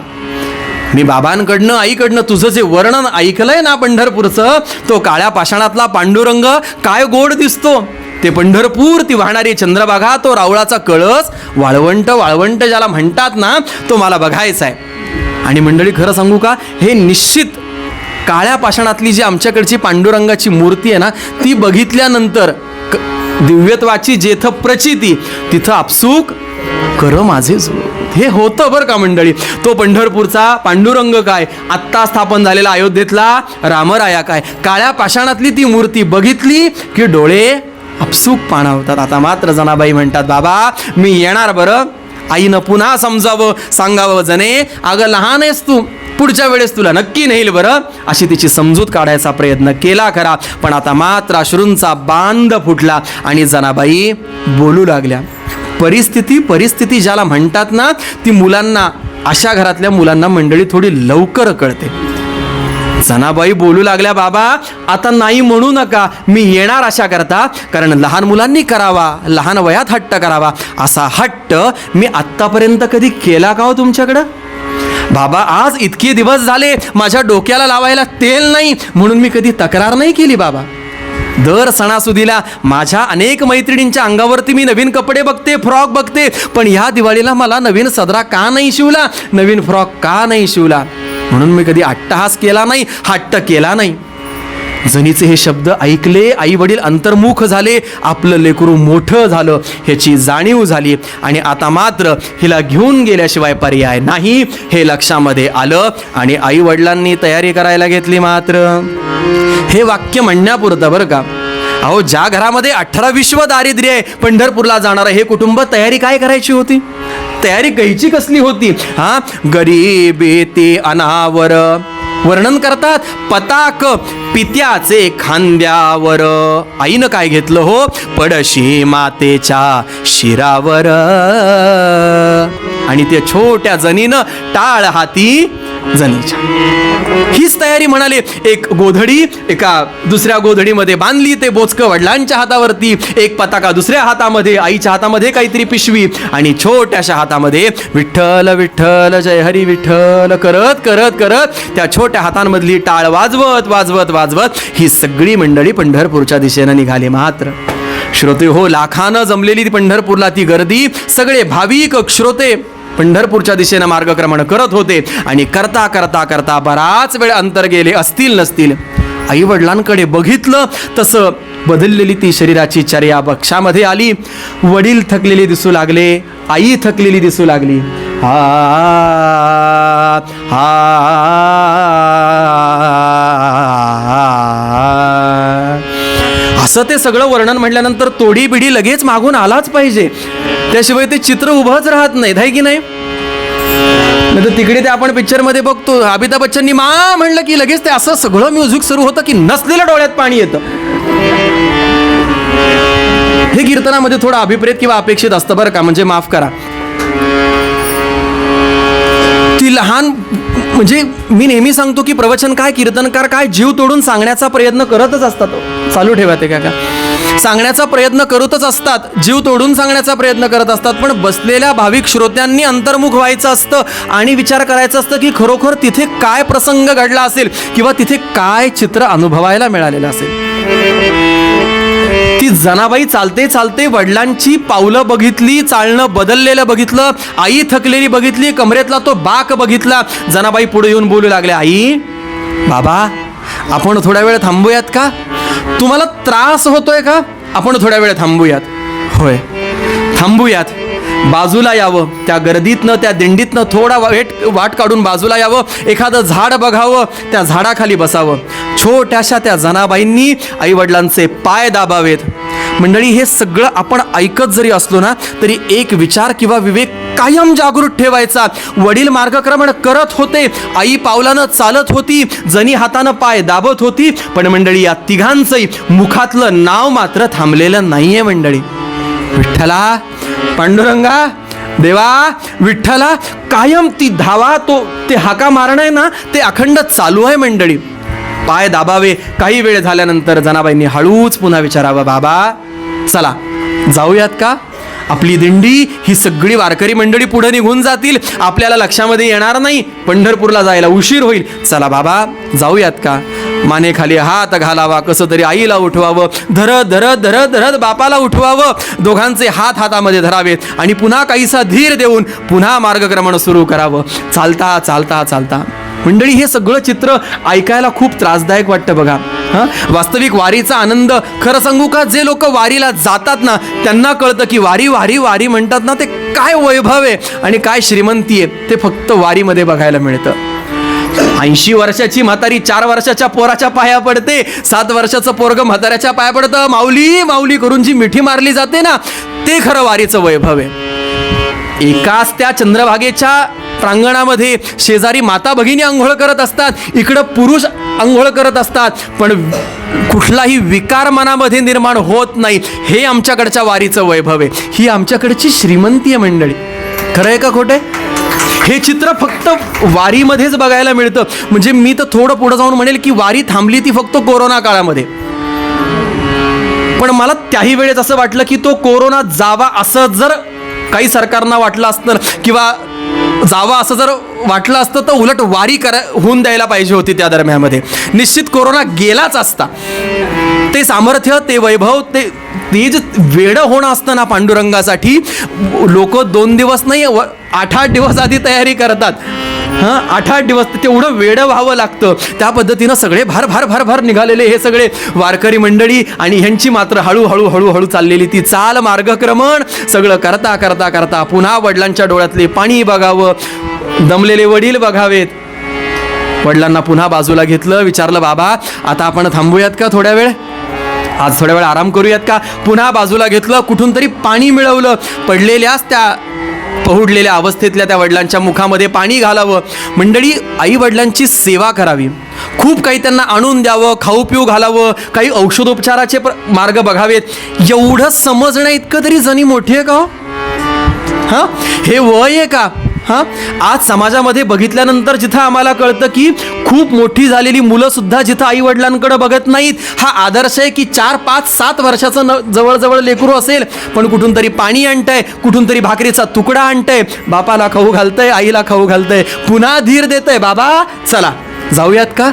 मी बाबांकडनं, आईकडनं तुझं जे वर्णन ऐकलंय ना पंढरपूरचं, तो काळ्या पाषाणातला पांडुरंग काय गोड दिसतो, ते पंढरपूर, ती वाहणारी चंद्रभागा, तो रावळाचा कळस, वाळवंट वाळवंट ज्याला म्हणतात ना, तो मला बघायचा आहे. आणि मंडळी खरं सांगू का, हे निश्चित काळ्या पाषाणातली जी आमच्याकडची पांडुरंगाची मूर्ती आहे ना, ती बघितल्यानंतर दिव्यत्वाची जेथ प्रचिती तिथं आपसूक कर माझे जुळ, हे होतं बरं का मंडळी. तो पंढरपूरचा पांडुरंग काय, आत्ता स्थापन झालेला अयोध्येतला रामराया काय, काळ्या पाषाणातली ती मूर्ती बघितली की डोळे आपसूक पाणावतात. आता मात्र जनाबाई म्हणतात, बाबा मी येणार बरं. आईनं पुन्हा समजावं, सांगावं, जने अगं लहान आहेस तू, पुढच्या वेळेस तुला नक्की नेईल बरं, अशी तिची समजूत काढायचा प्रयत्न केला खरा. पण आता मात्र अश्रूंचा बांध फुटला आणि जनाबाई बोलू लागल्या. परिस्थिती ज्याला म्हणतात ना, ती मुलांना, अशा घरातल्या मुलांना मंडळी थोडी लवकर कळते. जनाबाई बोलू लागल्या, बाबा आता नाही म्हणू नका, मी येणार अशा करता, कारण लहान मुलांनी करावा, लहान वयात हट्ट करावा, असा हट्ट मी आत्तापर्यंत कधी केला का हो तुमच्याकडं? बाबा आज इतके दिवस झाले माझ्या डोक्याला लावायला तेल नाही म्हणून मी कधी तक्रार नाही केली. बाबा दर सणासुदीला माझ्या अनेक मैत्रिणींच्या अंगावरती मी नवीन कपडे बघते, फ्रॉक बघते, पण ह्या दिवाळीला मला नवीन सदरा का नाही शिवला, नवीन फ्रॉक का नाही शिवला, म्हणून मी कधी अट्टहास केला नाही, हट्ट केला नाही. जनीचे हे शब्द ऐकले, आई वडील अंतर्मुख झाले, आपलं लेकरू मोठं झालं ह्याची जाणीव झाली आणि आता मात्र हिला घेऊन गेल्याशिवाय पर्याय नाही हे लक्षामध्ये आलं आणि आई वडिलांनी तयारी करायला घेतली. मात्र हे वाक्य म्हणण्यापुरतं बरं का, अहो, ज्या घरामध्ये 18-20 दारिद्र्य आहे, पंढरपूरला जाणारं हे कुटुंब, तयारी काय करायची होती? तयारी कैची कसली होती? हा, गरीबी ते अनावर वर्णन करतात. पताक पित्याचे खांद्यावर, आईनं काय घेतलं हो? पडशी मातेच्या शिरावर, आणि त्या छोट्या जनीनं टाळ हाती जनीच्या. हीच तयारी म्हणाले. एक गोधडी एका दुसऱ्या गोधडीमध्ये बांधली, ते बोचकं वडिलांच्या हातावरती, एक पताका दुसऱ्या हातामध्ये, आईच्या हातामध्ये काहीतरी पिशवी, आणि छोट्याशा हातामध्ये विठ्ठल विठ्ठल जय हरी विठ्ठल करत करत करत त्या छोट्या हातांमधली टाळ वाजवत वाजवत वाजवत ही सगळी मंडळी पंढरपूरच्या दिशेनं निघाली. मात्र श्रोते हो, लाखानं जमलेली ती पंढरपूरला ती गर्दी, सगळे भाविक श्रोते पंढरपूरच्या दिशेनं मार्गक्रमण करत होते. आणि करता करता करता बराच वेळ अंतर गेले असतील नसतील. आई वडिलांकडे बघितलं तसं बदललेली ती शरीराची चर्या बक्षामध्ये आली. वडील थकलेले दिसू लागले, आई थकलेली दिसू लागली. हा हा, असं ते सगळं वर्णन म्हटल्यानंतर तोडी बिडी लगेच मागून आलाच पाहिजे, त्याशिवाय ते चित्र उभंच राहत नाही, आहे की नाही? तर तिकडे ते आपण पिक्चरमध्ये बघतो, अमिताभ बच्चननी मा म्हणलं की लगेच ते असं सगळं म्युझिक सुरू होतं की नसलेल्या डोळ्यात पाणी येतं. हे कीर्तनामध्ये थोडं अभिप्रेत किंवा अपेक्षित असतं बरं का, म्हणजे माफ करा. ती लहान, म्हणजे मी नेहमी सांगतो की प्रवचन काय, कीर्तनकार काय, जीव तोडून सांगण्याचा प्रयत्न करतच असतात. चालू ठेवा ते का, सांगण्याचा प्रयत्न करतच असतात, जीव तोडून सांगण्याचा प्रयत्न करत असतात. पण बसलेल्या भाविक श्रोत्यांनी अंतर्मुख व्हायचं असतं आणि विचार करायचं असतं की खरोखर तिथे काय प्रसंग घडला असेल किंवा तिथे काय चित्र अनुभवायला मिळालेलं असेल. ती जनाबाई चालते चालते वडिलांची पावलं बघितली, चालणं बदललेलं बघितलं, आई थकलेली बघितली, कमरेतला तो बाक बघितला. जनाबाई पुढे येऊन बोलू लागल्या, आई बाबा आपण थोड्या वेळ थांबूयात का? तुम्हाला त्रास होतोय का? आपण थोड्या वेळ थांबूयात. होय, थांबूयात. बाजूला यावं, त्या गर्दीतनं त्या दिंडीतनं थोडा वाट काढून बाजूला यावं, एखादं झाड बघावं, त्या झाडाखाली बसावं. छोट्याशा त्या जनाबाईंनी आईवडिलांचे पाय दाबावेत. मंडळी, हे सगळं आपण ऐकत जरी असलो ना तरी एक विचार किंवा विवेक कायम जागृत ठेवायचा. वडील मार्गक्रमण करत होते, आई पावलानं चालत होती, जणी हातानं पाय दाबत होती, पण मंडळी या तिघांचंही मुखातलं नाव मात्र थांबलेलं नाहीये. मंडळी, विठ्ठला, पांडुरंगा, देवा, विठ्ठला, कायम ती धावा, ते हाका मारणं आहे ना, ते अखंड चालू आहे. मंडळी, पाय दाबावे. काही वेळ झाल्यानंतर जनाबाईंनी हळूच पुन्हा विचारावं, बाबा चला जाऊयात का? आपली दिंडी ही सगळी वारकरी मंडळी पुढे निघून जातील, आपल्याला लक्षामध्ये येणार नाही, पंढरपूरला जायला उशीर होईल. चला बाबा जाऊयात का? मानेखाली हात घालावा, कसं तरी आईला उठवावं, धरत धरत धरत धरत बापाला उठवावं, दोघांचे हात हातामध्ये धरावेत आणि पुन्हा काहीसा धीर देऊन पुन्हा मार्गक्रमण सुरू करावं. चालता चालता चालता. मंडळी, हे सगळं चित्र ऐकायला खूप त्रासदायक वाटतं बघा. वास्तविक वारीचा आनंद खरं सांगू का, जे लोक वारीला जातात ना त्यांना कळतं की वारी वारी वारी म्हणतात ना, ते काय वैभव आहे आणि काय श्रीमंती आहे ते फक्त वारीमध्ये बघायला मिळतं. 80 वर्षाची म्हातारी 4 वर्षाच्या पोराच्या पाया पडते, 7 वर्षाचं पोरग म्हाताऱ्याच्या पाया पडतं, माऊली माऊली करून जी मिठी मारली जाते ना, ते खरं वारीचं वैभव आहे. एकाच त्या चंद्रभागेच्या प्रांगणामध्ये शेजारी माता भगिनी आंघोळ करत असतात, इकडं पुरुष आंघोळ करत असतात, पण कुठलाही विकार मनामध्ये निर्माण होत नाही. हे आमच्याकडच्या वारीचं वैभव आहे, ही आमच्याकडची श्रीमंती आहे. मंडळी, खरं आहे का खोटं? हे चित्र फक्त वारीमध्येच बघायला मिळतं. म्हणजे मी तर थोडं पुढे जाऊन म्हणेल की वारी थांबली ती फक्त कोरोना काळामध्ये. पण मला त्याही वेळेस असं वाटलं की तो कोरोना जावा असं जर काही सरकारनं वाटलं असतं किंवा जावा असं जर वाटलं असतं तर उलट वारी होऊन द्यायला पाहिजे होती त्या दरम्यानमध्ये. निश्चित कोरोना गेलाच असता. ते सामर्थ्य, ते वैभव, ते जे वेडं होणं असतं ना पांडुरंगासाठी, लोक 2 दिवस नाही 8-8 दिवस आधी तयारी करतात. 8-8 दिवस तेवढं वेडं व्हावं लागतं. त्या पद्धतीनं सगळे भार भार भार भार निघालेले हे सगळे वारकरी मंडळी आणि ह्यांची मात्र हळूहळू हळूहळू चाललेली ती चाल, मार्गक्रमण सगळं करता करता करता पुन्हा वडिलांच्या डोळ्यातले पाणी बघावं, दमलेले वडील बघावेत. वडिलांना पुन्हा बाजूला घेतलं, विचारलं, बाबा आता आपण थांबूयात का थोड्या वेळ? आज थोड्या वेळ आराम करूयात का? पुन्हा बाजूला घेतलं, कुठून तरी पाणी मिळवलं, पडलेल्याच त्या पहुडलेल्या अवस्थेतल्या त्या वडिलांच्या मुखामध्ये पाणी घालावं. मंडळी, आई वडिलांची सेवा करावी, खूप काही त्यांना आणून द्यावं, खाऊ पिऊ घालावं, काही औषधोपचाराचे मार्ग बघावेत. एवढं समजणं इतकं तरी जणी मोठी आहे का हो? हां, हे वय आहे का? हां, आज समाजामध्ये बघितल्यानंतर जिथं आम्हाला कळतं की खूप मोठी झालेली मुलं सुद्धा जिथं आई वडिलांकडे बघत नाहीत. हा आदर्श आहे की 4, 5, 7 वर्षाचं जवळजवळ लेकरू असेल, पण कुठून तरी पाणी आणतंय, कुठून तरी भाकरीचा तुकडा आणतंय, बापाला खाऊ घालतंय, आईला खाऊ घालतंय, पुन्हा धीर देतंय, बाबा चला जाऊयात का?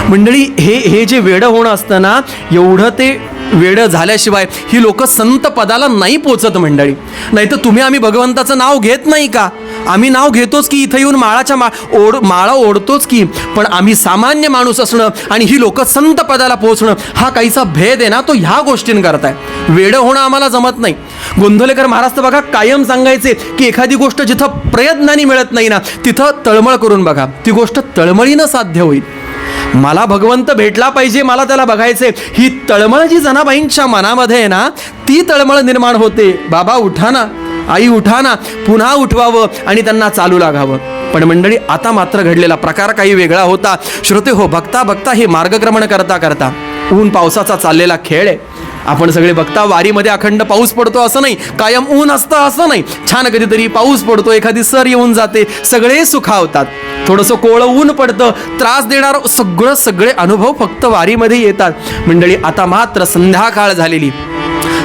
मंडळी, हे जे वेडं होणं असतं ना, एवढं ते वेडं झाल्याशिवाय ही लोक संत पदाला नाही पोचत मंडळी. नाही तर तुम्ही आम्ही भगवंताचं नाव घेत नाही का? आम्ही नाव घेतोच की, इथं येऊन माळा ओढतोच की, पण आम्ही सामान्य माणूस असणं आणि ही लोक संत पदाला पोहोचणं हा काहीसा भेद आहे ना, तो ह्या गोष्टींकरताय. वेडं होणं आम्हाला जमत नाही. गोंधळेकर महाराज तर बघा कायम सांगायचे की एखादी गोष्ट जिथं प्रयत्नाने मिळत नाही ना, तिथं तळमळ करून बघा, ती गोष्ट तळमळीनं साध्य होईल. मला भगवंत भेटला पाहिजे, मला त्याला बघायचे, ही तळमळ जी जनाबाईंच्या मनामध्ये आहे ना, ती तळमळ निर्माण होते. बाबा उठा ना, आई उठा ना, पुन्हा उठवावं आणि त्यांना चालू लागावं. पण मंडळी, आता मात्र घडलेला प्रकार काही वेगळा होता. श्रोते हो, बघता बघता हे मार्गक्रमण करता करता ऊन पावसाचा चाललेला खेळ आहे. आपण सगळे बघता, वारीमध्ये अखंड पाऊस पडतो असं नाही, कायम ऊन असतं असं नाही, छान कधीतरी पाऊस पडतो, एखादी सर येऊन जाते, सगळे सुखावतात. थोडंसं कोवळं ऊन पडतं, त्रास देणार सगळे अनुभव फक्त वारीमध्ये येतात. मंडळी, आता मात्र संध्याकाळ झालेली,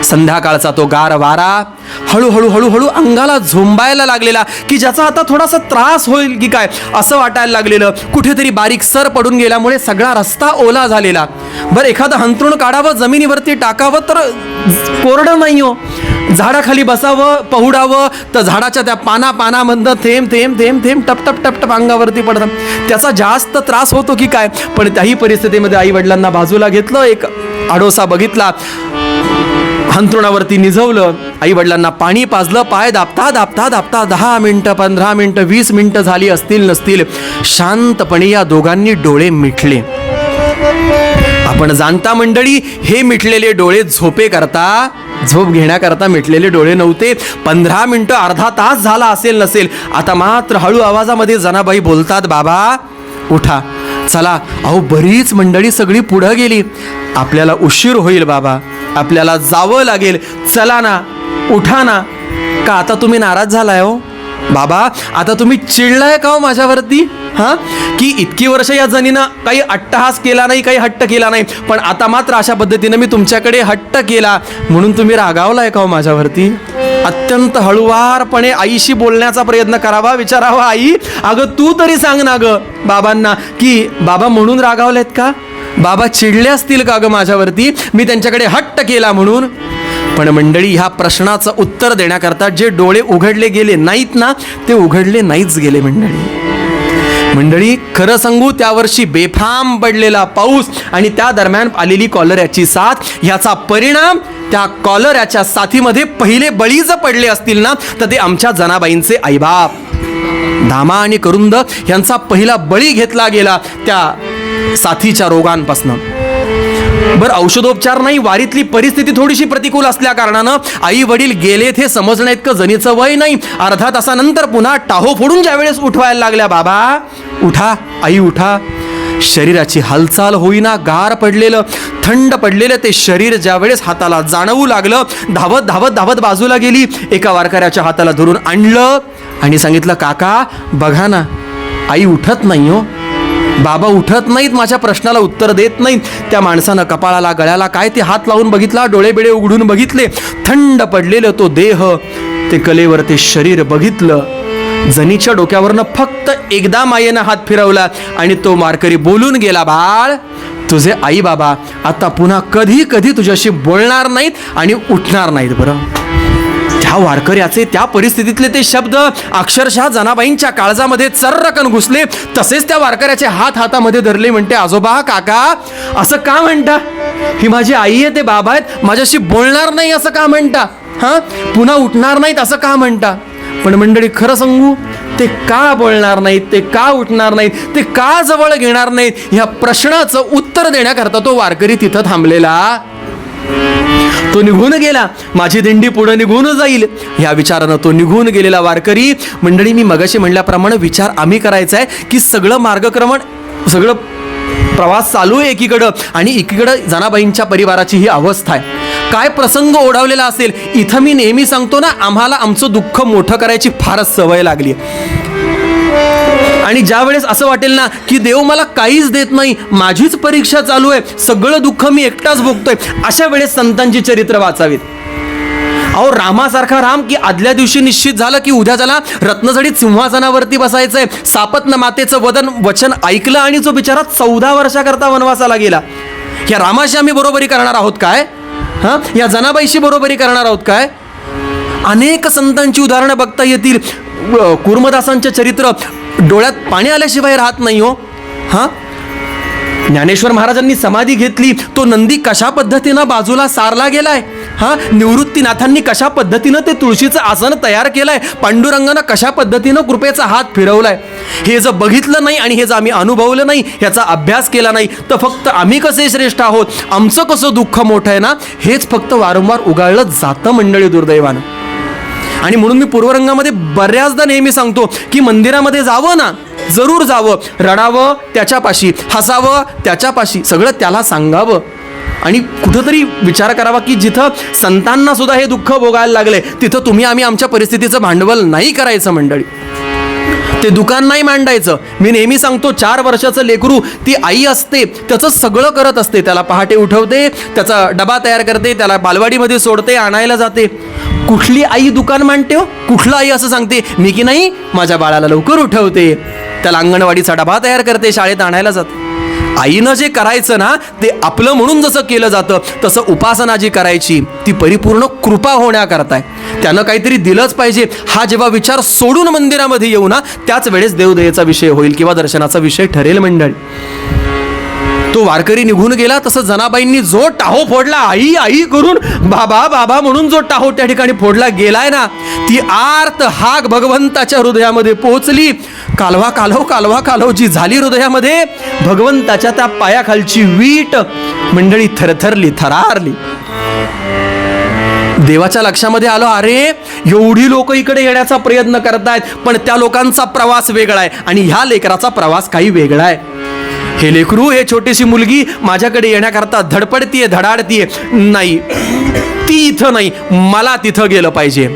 संध्याकाळचा तो गार वारा हळूहळू हळूहळू अंगाला झोंबायला लागलेला, की ज्याचा आता थोडासा त्रास होईल की काय असं वाटायला लागलेलं. कुठेतरी बारीक सर पडून गेल्यामुळे सगळा रस्ता ओला झालेला. बरं, एखादं हंतरुण काढावं, जमिनीवरती टाकावं तर कोरडं नाही हो. झाडाखाली बसावं, पहुडावं तर झाडाच्या त्या पानामधनं थेंब थेंब थेंब थेंब टप टप टप टप अंगावरती पडतात. त्याचा जास्त त्रास होतो की काय. पण त्याही परिस्थितीमध्ये आई वडिलांना बाजूला घेतलं, एक आडोसा बघितला, हंतरुणावरती निजवलं, आई वडिलांना पाणी पाजलं, पाय दाबता दाबता दाबता 10 मिनिटं 15 मिनिटं 20 मिनिटं झाली असतील नसतील, शांतपणे या दोघांनी डोळे मिटले. आपण जाणता मंडळी, हे मिटलेले डोळे झोप घेण्याकरता मिटलेले डोळे नव्हते. 15 मिनिटं अर्धा तास झाला असेल नसेल, आता मात्र हळू आवाजामध्ये जनाबाई बोलतात, बाबा उठा चला. अहो, बरीच मंडळी सगळी पुढं गेली, आपल्याला उशीर होईल बाबा, आपल्याला जावं लागेल, चला ना, उठा ना. का आता तुम्ही नाराज झालाय हो बाबा? आता तुम्ही चिडलाय का हो माझ्यावरती? हां, की इतकी वर्ष या जणीनं काही अट्टहास केला नाही, काही हट्ट केला नाही, पण आता मात्र अशा पद्धतीनं मी तुमच्याकडे हट्ट केला म्हणून तुम्ही रागावलाय का हो माझ्यावरती? अत्यंत हळुवारपणे आईशी बोलण्याचा प्रयत्न करावा, विचारावा, आई अगं तू तरी सांग ना ग बाबांना, की बाबा म्हणून रागावलेत का? बाबा चिडले असतील का ग माझ्यावरती, मी त्यांच्याकडे हट्ट केला म्हणून? पण मंडळी, ह्या प्रश्नाचं उत्तर देण्याकरता जे डोळे उघडले गेले नाहीत ना, ते उघडले नाहीच गेले मंडळी. खरं सांगू, त्या वर्षी बेफाम पडलेला पाऊस आणि त्या दरम्यान आलेली कॉलऱ्याची साथ, ह्याचा परिणाम त्या कॉलऱ्याच्या साथीमध्ये पहिले बळी जर पडले असतील ना, तर ते आमच्या जनाबाईंचे आईबाप धामा आणि करुंद यांचा पहिला बळी घेतला गेला त्या साथीच्या रोगांपासून. बरं, औषधोपचार नाही, वारीतली परिस्थिती थोडीशी प्रतिकूल असल्या कारणानं आई वडील गेलेत हे समजणं इतकं जणीचं वय नाही. अर्धा तासानंतर पुन्हा टाहो फोडून ज्यावेळेस उठवायला लागल्या, बाबा उठा, आई उठा, शरीराची हालचाल होईना, गार पडलेलं थंड पडलेलं ते शरीर ज्यावेळेस हाताला जाणवू लागलं, धावत धावत धावत बाजूला गेली, एका वारकऱ्याच्या हाताला धरून आणलं आणि सांगितलं, काका बघा ना, आई उठत नाही हो, बाबा उठत नाहीत, माझ्या प्रश्नाला उत्तर देत नाहीत. त्या माणसानं कपाळाला गळ्याला काय ते हात लावून बघितला, डोळे बिळे उघडून बघितले, थंड पडलेलं तो देह, ते कलेवर ते शरीर बघितलं. जनीच्या डोक्यावरनं फक्त एकदा मायेनं हात फिरवला आणि तो मारकरी बोलून गेला, बाळ तुझे आई बाबा आता पुन्हा कधी कधी तुझ्याशी बोलणार नाहीत आणि उठणार नाहीत. बरं, त्या वारकऱ्याचे त्या परिस्थितीतले ते शब्द अक्षरशः जनाबाईंच्या काळजामध्ये चर्रकन घुसले. तसेच त्या वारकऱ्याचे हातामध्ये धरले, म्हणते, आजोबा काका असं का म्हणता? ही माझी आई आहे, ते बाबा आहेत, माझ्याशी बोलणार नाही असं का म्हणता? हां, पुन्हा उठणार नाहीत असं का म्हणता? पण मंडळी, खरं सांगू, ते का बोलणार नाहीत, ते का उठणार नाहीत, ते का जवळ घेणार नाहीत, ह्या प्रश्नाचं उत्तर देण्याकरता तो वारकरी तिथं थांबलेला. तो निघून गेला, माझी दिंडी पुढे निघून जाईल ह्या विचारानं तो निघून गेलेला वारकरी. मंडळी, मी मगाशी म्हणल्याप्रमाणे विचार आम्ही करायचा आहे की सगळं मार्गक्रमण, सगळं प्रवास चालू आहे एकीकडं, आणि एकीकडं जनाबाईंच्या परिवाराची ही अवस्था आहे. काय प्रसंग ओढावलेला असेल. इथं मी नेहमी सांगतो ना, आम्हाला आमचं दुःख मोठं करायची फारच सवय लागली. आणि ज्या वेळेस असं वाटेल ना की देव मला काहीच देत नाही, माझीच परीक्षा चालू आहे, सगळं दुःख मी एकटाच भोगतोय, अशा वेळेस संतांची चरित्र वाचावीत. अहो, रामासारखा राम की आदल्या दिवशी निश्चित झालं की उद्या त्याला रत्नजडीत सिंहासनावरती बसायचंय, सापत्न मातेचं वचन ऐकलं आणि जो बिचारा 14 वर्षाकरता वनवासाला गेला. या रामाशी आम्ही बरोबरी करणार आहोत काय? या जनाबाईशी बरोबरी करणार आहोत काय? अनेक संतांची उदाहरणं बघता येतील. कुर्मदासांचे चरित्र डोळ्यात पाणी आल्याशिवाय राहत नाही हो. ज्ञानेश्वर महाराजांनी समाधी घेतली, तो नंदी कशा पद्धतीनं बाजूला सारला गेलाय. निवृत्तीनाथांनी कशा पद्धतीनं ते तुळशीचं आसन तयार केलंय, पांडुरंगानं कशा पद्धतीनं कृपेचा हात फिरवलाय, हे जर बघितलं नाही आणि हे जर आम्ही अनुभवलं नाही, ह्याचा अभ्यास केला नाही, तर फक्त आम्ही कसे श्रेष्ठ आहोत, आमचं कसं दुःख मोठं आहे ना, हेच फक्त वारंवार उगाळलं जातं मंडळी, दुर्दैवानं. आणि म्हणून मी पूर्वरंगामध्ये बऱ्याचदा नेहमी सांगतो की मंदिरामध्ये जावं ना, जरूर जावं, रडावं त्याच्यापाशी, हसावं त्याच्यापाशी, सगळं त्याला सांगावं. आणि कुठंतरी विचार करावा की जिथं संतांना सुद्धा हे दुःख भोगायला लागले, तिथं तुम्ही आम्ही आमच्या परिस्थितीचं भांडवल नाही करायचं मंडळी. ते दुकान नाही मांडायचं. मी नेहमी सांगतो, 4 वर्षाचं लेकरू, ती आई असते, त्याचं सगळं करत असते, त्याला पहाटे उठवते, त्याचा डबा तयार करते, त्याला बालवाडीमध्ये सोडते, आणायला जाते. कुठली आई दुकान मांडते हो? कुठलं आई असं सांगते मी की नाही माझ्या बाळाला लवकर उठवते, त्याला अंगणवाडीचा डबा तयार करते, शाळेत आणायला जाते. आईनं जे करायचं ना ते आपलं म्हणून जसं केलं जातं, तसं उपासना जी करायची ती परिपूर्ण कृपा होण्याकरता आहे. त्यानं काहीतरी दिलंच पाहिजे हा जेव्हा विचार सोडून मंदिरामध्ये येऊ ना, त्याच वेळेस देवदयेचा विषय होईल किंवा दर्शनाचा विषय ठरेल मंडळी. तो वारकरी निघून गेला, तसं जनाबाईंनी जो टाहो फोडला, आई आई करून, बाबा बाबा म्हणून जो टाहो त्या ठिकाणी फोडला गेलाय ना, ती आर्त हाक भगवंताच्या हृदयामध्ये पोहोचली. कालवा कालव कालवा कालव जी झाली हृदयामध्ये, भगवंताच्या त्या पायाखालची वीट मंडळी थरथरली, थरारली. देवाच्या लक्षामध्ये आलं, अरे एवढी लोक इकडे येण्याचा प्रयत्न करतायत, पण त्या लोकांचा प्रवास वेगळा आहे आणि ह्या लेकराचा प्रवास काही वेगळा आहे. हे लेकरू, हे छोटीशी मुलगी माझ्याकडे येण्याकरता धडपडतीये, धडाडतीये, नाही ती इथं नाही, मला तिथं गेलं पाहिजे.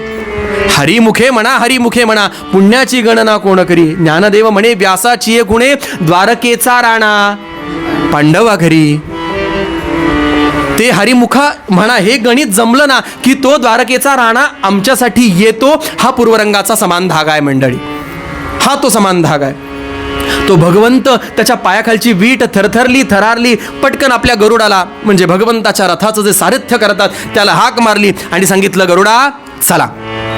हरिमुखे म्हणा, हरिमुखे म्हणा, पुण्याची गणना कोण करी. ज्ञानदेव म्हणे, व्यासाची गुणे द्वारकेचा राणा पांडवा घरी. ते हरिमुखा म्हणा, हे गणित जमलं ना की तो द्वारकेचा राणा आमच्यासाठी येतो. हा पूर्वरंगाचा समान धागा आहे मंडळी, हा तो समान धागा आहे. तो भगवंत त्याच्या पायाखालची वीट थरथरली, थरारली, पटकन आपल्या गरुडाला, म्हणजे भगवंताच्या रथाचं जे सारथ्य करतात त्याला हाक मारली आणि सांगितलं, गरुडा चला,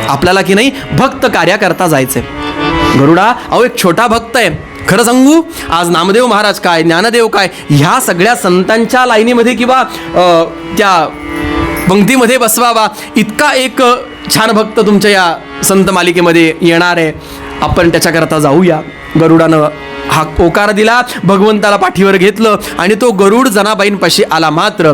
आपल्याला की नाही भक्त कार्याकरता जायचंय. गरुडा, अहो एक छोटा भक्त आहे. खरं सांगू, आज नामदेव महाराज काय, ज्ञानदेव काय, ह्या सगळ्या संतांच्या लाईनीमध्ये किंवा त्या पंक्तीमध्ये बसवावा इतका एक छान भक्त तुमच्या या संत मालिकेमध्ये येणार आहे. आपण त्याच्याकरता जाऊया. गरुडानं हा पोकार दिला, भगवंताला पाठीवर घेतलं आणि तो गरुड जनाबाईंपाशी आला. मात्र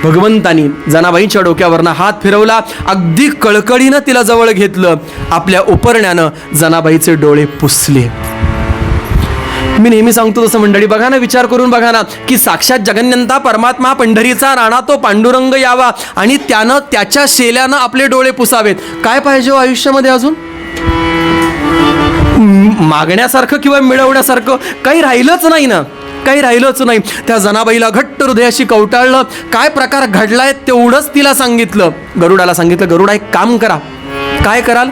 भगवंतानी जनाबाईंच्या डोक्यावरनं हात फिरवला, अगदी कळकळीनं तिला जवळ घेतलं, आपल्या उपरण्यानं जनाबाईचे डोळे पुसले. मी नेहमी सांगतो तसं मंडळी, बघा ना, विचार करून बघा ना की साक्षात जगन्यंता परमात्मा पंढरीचा राणा तो पांडुरंग यावा आणि त्यानं त्याच्या शेल्यानं आपले डोळे पुसावेत. काय पाहिजे हो आयुष्यामध्ये अजून? मागण्यासारखं किंवा मिळवण्यासारखं काही राहिलंच नाही ना, काही राहिलंच नाही. त्या जनाबाईला घट्ट हृदयाशी कवटाळलं. काय प्रकार घडलाय तेवढंच तिला सांगितलं. गरुडाला सांगितलं, गरुडा एक काम करा. काय कराल?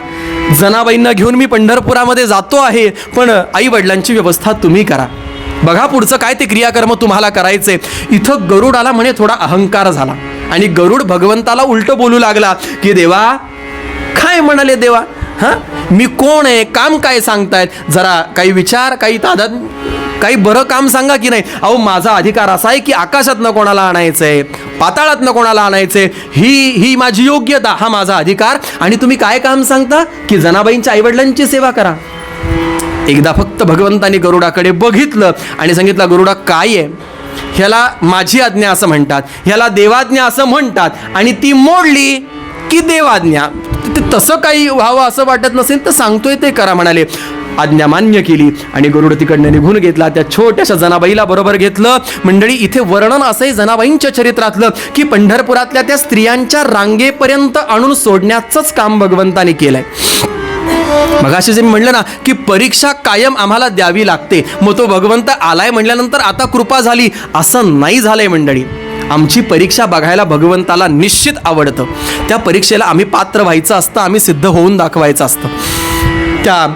जनाबाईंना घेऊन मी पंढरपुरामध्ये जातो आहे, पण आई वडिलांची व्यवस्था तुम्ही करा. बघा पुढचं काय ते क्रियाकर्म तुम्हाला करायचे. इथं गरुडाला म्हणे थोडा अहंकार झाला आणि गरुड भगवंताला उलट बोलू लागला की देवा, काय म्हणाले देवा, मी कोण आहे, काम काय सांगतायत, जरा काही विचार, काही तादाद, काही बरं काम सांगा की नाही. अहो माझा अधिकार असा आहे की आकाशातनं कोणाला आणायचंय, पाताळातनं कोणाला आणायचंय, ही माझी योग्यता, हा माझा अधिकार. आणि तुम्ही काय काम सांगता की जनाबाईंच्या आईवडिलांची सेवा करा. एकदा फक्त भगवंतानी गरुडाकडे बघितलं आणि सांगितलं, गरुडा काय आहे? ह्याला माझी आज्ञा असं म्हणतात, ह्याला देवाज्ञा असं म्हणतात, आणि ती मोडली की देवाज्ञा. तसं काही व्हावं असं वाटत नसेल तर सांगतोय ते करा म्हणाले. आज्ञा मान्य केली आणि गरुड तिकडनं निघून घेतला. त्या छोट्याशा जनाबाईला बरोबर घेतलं. मंडळी, इथे वर्णन असंही जनाबाईंच्या चरित्रातलं की पंढरपुरातल्या त्या स्त्रियांच्या रांगेपर्यंत आणून सोडण्याचंच काम भगवंताने केलंय. मगाशी जे मी म्हणलं ना की परीक्षा कायम आम्हाला द्यावी लागते, मग तो भगवंत आलाय म्हणल्यानंतर आता कृपा झाली असं नाही झालंय मंडळी. आमची परीक्षा बघायला भगवंताला निश्चित आवडतं. त्या परीक्षेला आम्ही पात्र व्हायचं असतं, आम्ही सिद्ध होऊन दाखवायचं असतं. त्या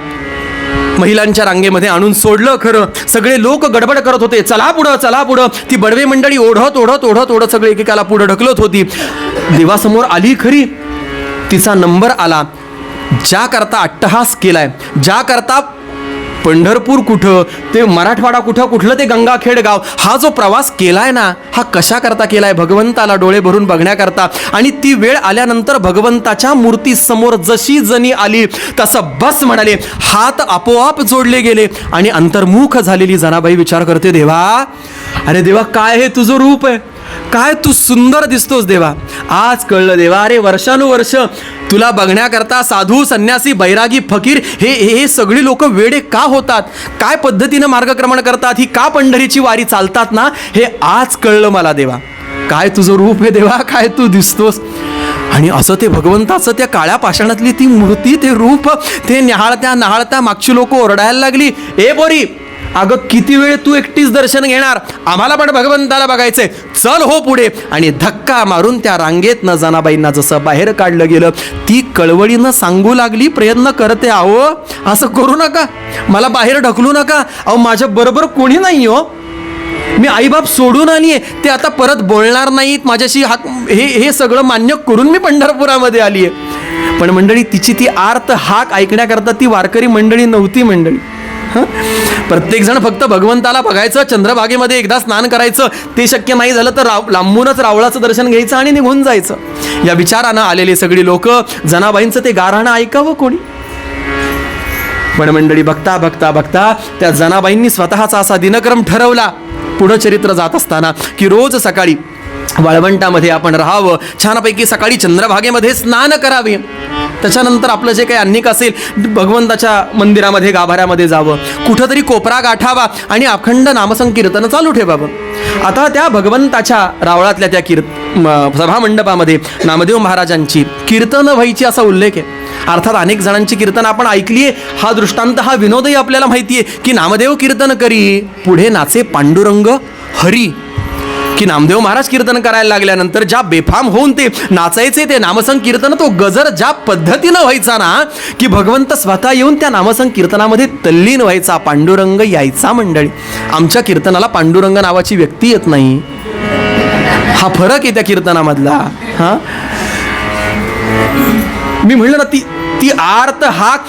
महिलांच्या रांगेमध्ये आणून सोडलं. खरं सगळे लोक गडबड करत होते, चला पुढं चला पुढं. ती बडवे मंडळी ओढत ओढत ओढत ओढत सगळे एकेकाला पुढं ढकलत होती. देवासमोर आली खरी, तिचा नंबर आला. ज्या करता अट्टहास केलाय, ज्या करता पंढरपूर कुठं ते मराठवाडा कुठं कुठलं ते गंगाखेड गाव, हा जो प्रवास केलाय ना, हा कशा करता केलाय? भगवंताला डोळे भरून बघण्याकरता. आणि ती वेळ आल्यानंतर भगवंताच्या मूर्तीसमोर जशी जणी आली तसं बस म्हणाले, हात आपोआप जोडले गेले आणि अंतर्मुख झालेली जनाबाई विचार करते, देवा, अरे देवा, काय हे तुझं रूप आहे, काय तू सुंदर दिसतोस देवा. आज कळलं देवा, अरे वर्षानुवर्ष तुला बघण्याकरता साधू, संन्यासी, बैरागी, फकीर हे सगळी लोक वेडे का होतात, काय पद्धतीनं मार्गक्रमण करतात, ही का पंढरीची वारी चालतात ना, हे आज कळलं मला देवा. काय तुझं रूप आहे देवा, काय तू दिसतोस. आणि असं ते भगवंताचं त्या काळ्या पाषाणातली ती मूर्ती, ते रूप, ते न्याहाळत्या न्याहाळत्या मागची लोक ओरडायला लागली, ए बोरी, अगं किती वेळ तू एकटीच दर्शन घेणार, आम्हाला पण भगवंताला बघायचंय, चल हो पुढे. आणि धक्का मारून त्या रांगेतनं जनाबाईंना जसं बाहेर काढलं गेलं, ती कळवळीनं सांगू लागली, प्रयत्न करते, अहो असं करू नका, मला बाहेर ढकलू नका, अहो माझ्या बरोबर कोणी नाही हो, मी आईबाप सोडून आली आहे, ते आता परत बोलणार नाहीत माझ्याशी, हे सगळं मान्य करून मी पंढरपुरामध्ये आली आहे. पण मंडळी, तिची ती आर्त हाक ऐकण्याकरता ती वारकरी मंडळी नव्हती मंडळी. प्रत्येक जण फक्त भगवंताला बघायचं, चंद्रभागेमध्ये एकदा स्नान करायचं, ते शक्य नाही झालं तर लांबूनच रावळाचं दर्शन घ्यायचं आणि निघून जायचं. या विचारानं आलेली सगळी लोक जनाबाईंचं ते गाऱ्हाणं ऐकावं कोणी. पण मंडळी, बघता बघता बघता त्या जनाबाईंनी स्वतःचा असा दिनक्रम ठरवला पुढं चरित्र जात असताना की रोज सकाळी वाळवंटामध्ये आपण राहावं, छानपैकी सकाळी चंद्रभागेमध्ये स्नान करावे, त्याच्यानंतर आपलं जे काही अन्निक असेल भगवंताच्या मंदिरामध्ये गाभाऱ्यामध्ये जावं, कुठंतरी कोपरा गाठावा आणि अखंड नामसंकीर्तन चालू ठेवावं. आता त्या भगवंताच्या रावळातल्या त्या सभामंडपामध्ये नामदेव महाराजांची कीर्तनं व्हायची असा उल्लेख आहे. अर्थात अनेक जणांची कीर्तन आपण ऐकली आहे, हा दृष्टांत, हा विनोदही आपल्याला माहिती आहे की नामदेव कीर्तन करी, पुढे नाचे पांडुरंग हरी. की नामदेव महाराज कीर्तन करायला लागल्यानंतर ज्या बेफाम होऊन ते नाचायचे, ते नामसंकीर्तन, तो गजर ज्या पद्धतीनं व्हायचा ना की भगवंत स्वतः येऊन त्या नामसंकीर्तनामध्ये तल्लीन व्हायचा, पांडुरंग यायचा. मंडळी, आमच्या कीर्तनाला पांडुरंग नावाची व्यक्ती येत नाही, हा फरक आहे त्या कीर्तनामधला. हा, मी म्हणलं ना, ती आर्त हाक,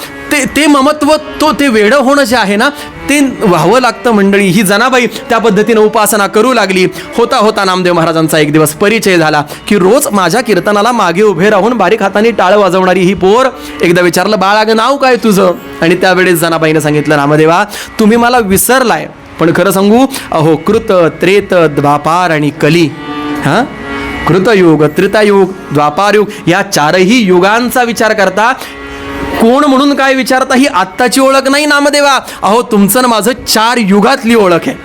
ते ममत्व, ते वेडं होणं जे आहे ना, ते व्हावं लागतं मंडळी. ही जनाबाई त्या पद्धतीनं उपासना करू लागली. होता होता नामदेव महाराजांचा एक दिवस परिचय झाला की रोज माझ्या कीर्तनाला मागे उभे राहून बारीक हाताने टाळ वाजवणारी ही पोर. एकदा विचारलं, बाळ अगं नाव काय तुझं? आणि त्यावेळेस जनाबाईनं सांगितलं, नामदेवा, तुम्ही मला विसरलाय, पण खरं सांगू, अहो कृत, त्रेत, द्वापार आणि कली, हां, कृतयुग, त्रेतायुग, द्वापारयुग, या चारही युगांचा विचार करता कोण म्हणून काय विचारता, ही आत्ताची ओळख नाही नामदेवा, अहो तुमचं माझं 4 युगातली ओळख आहे,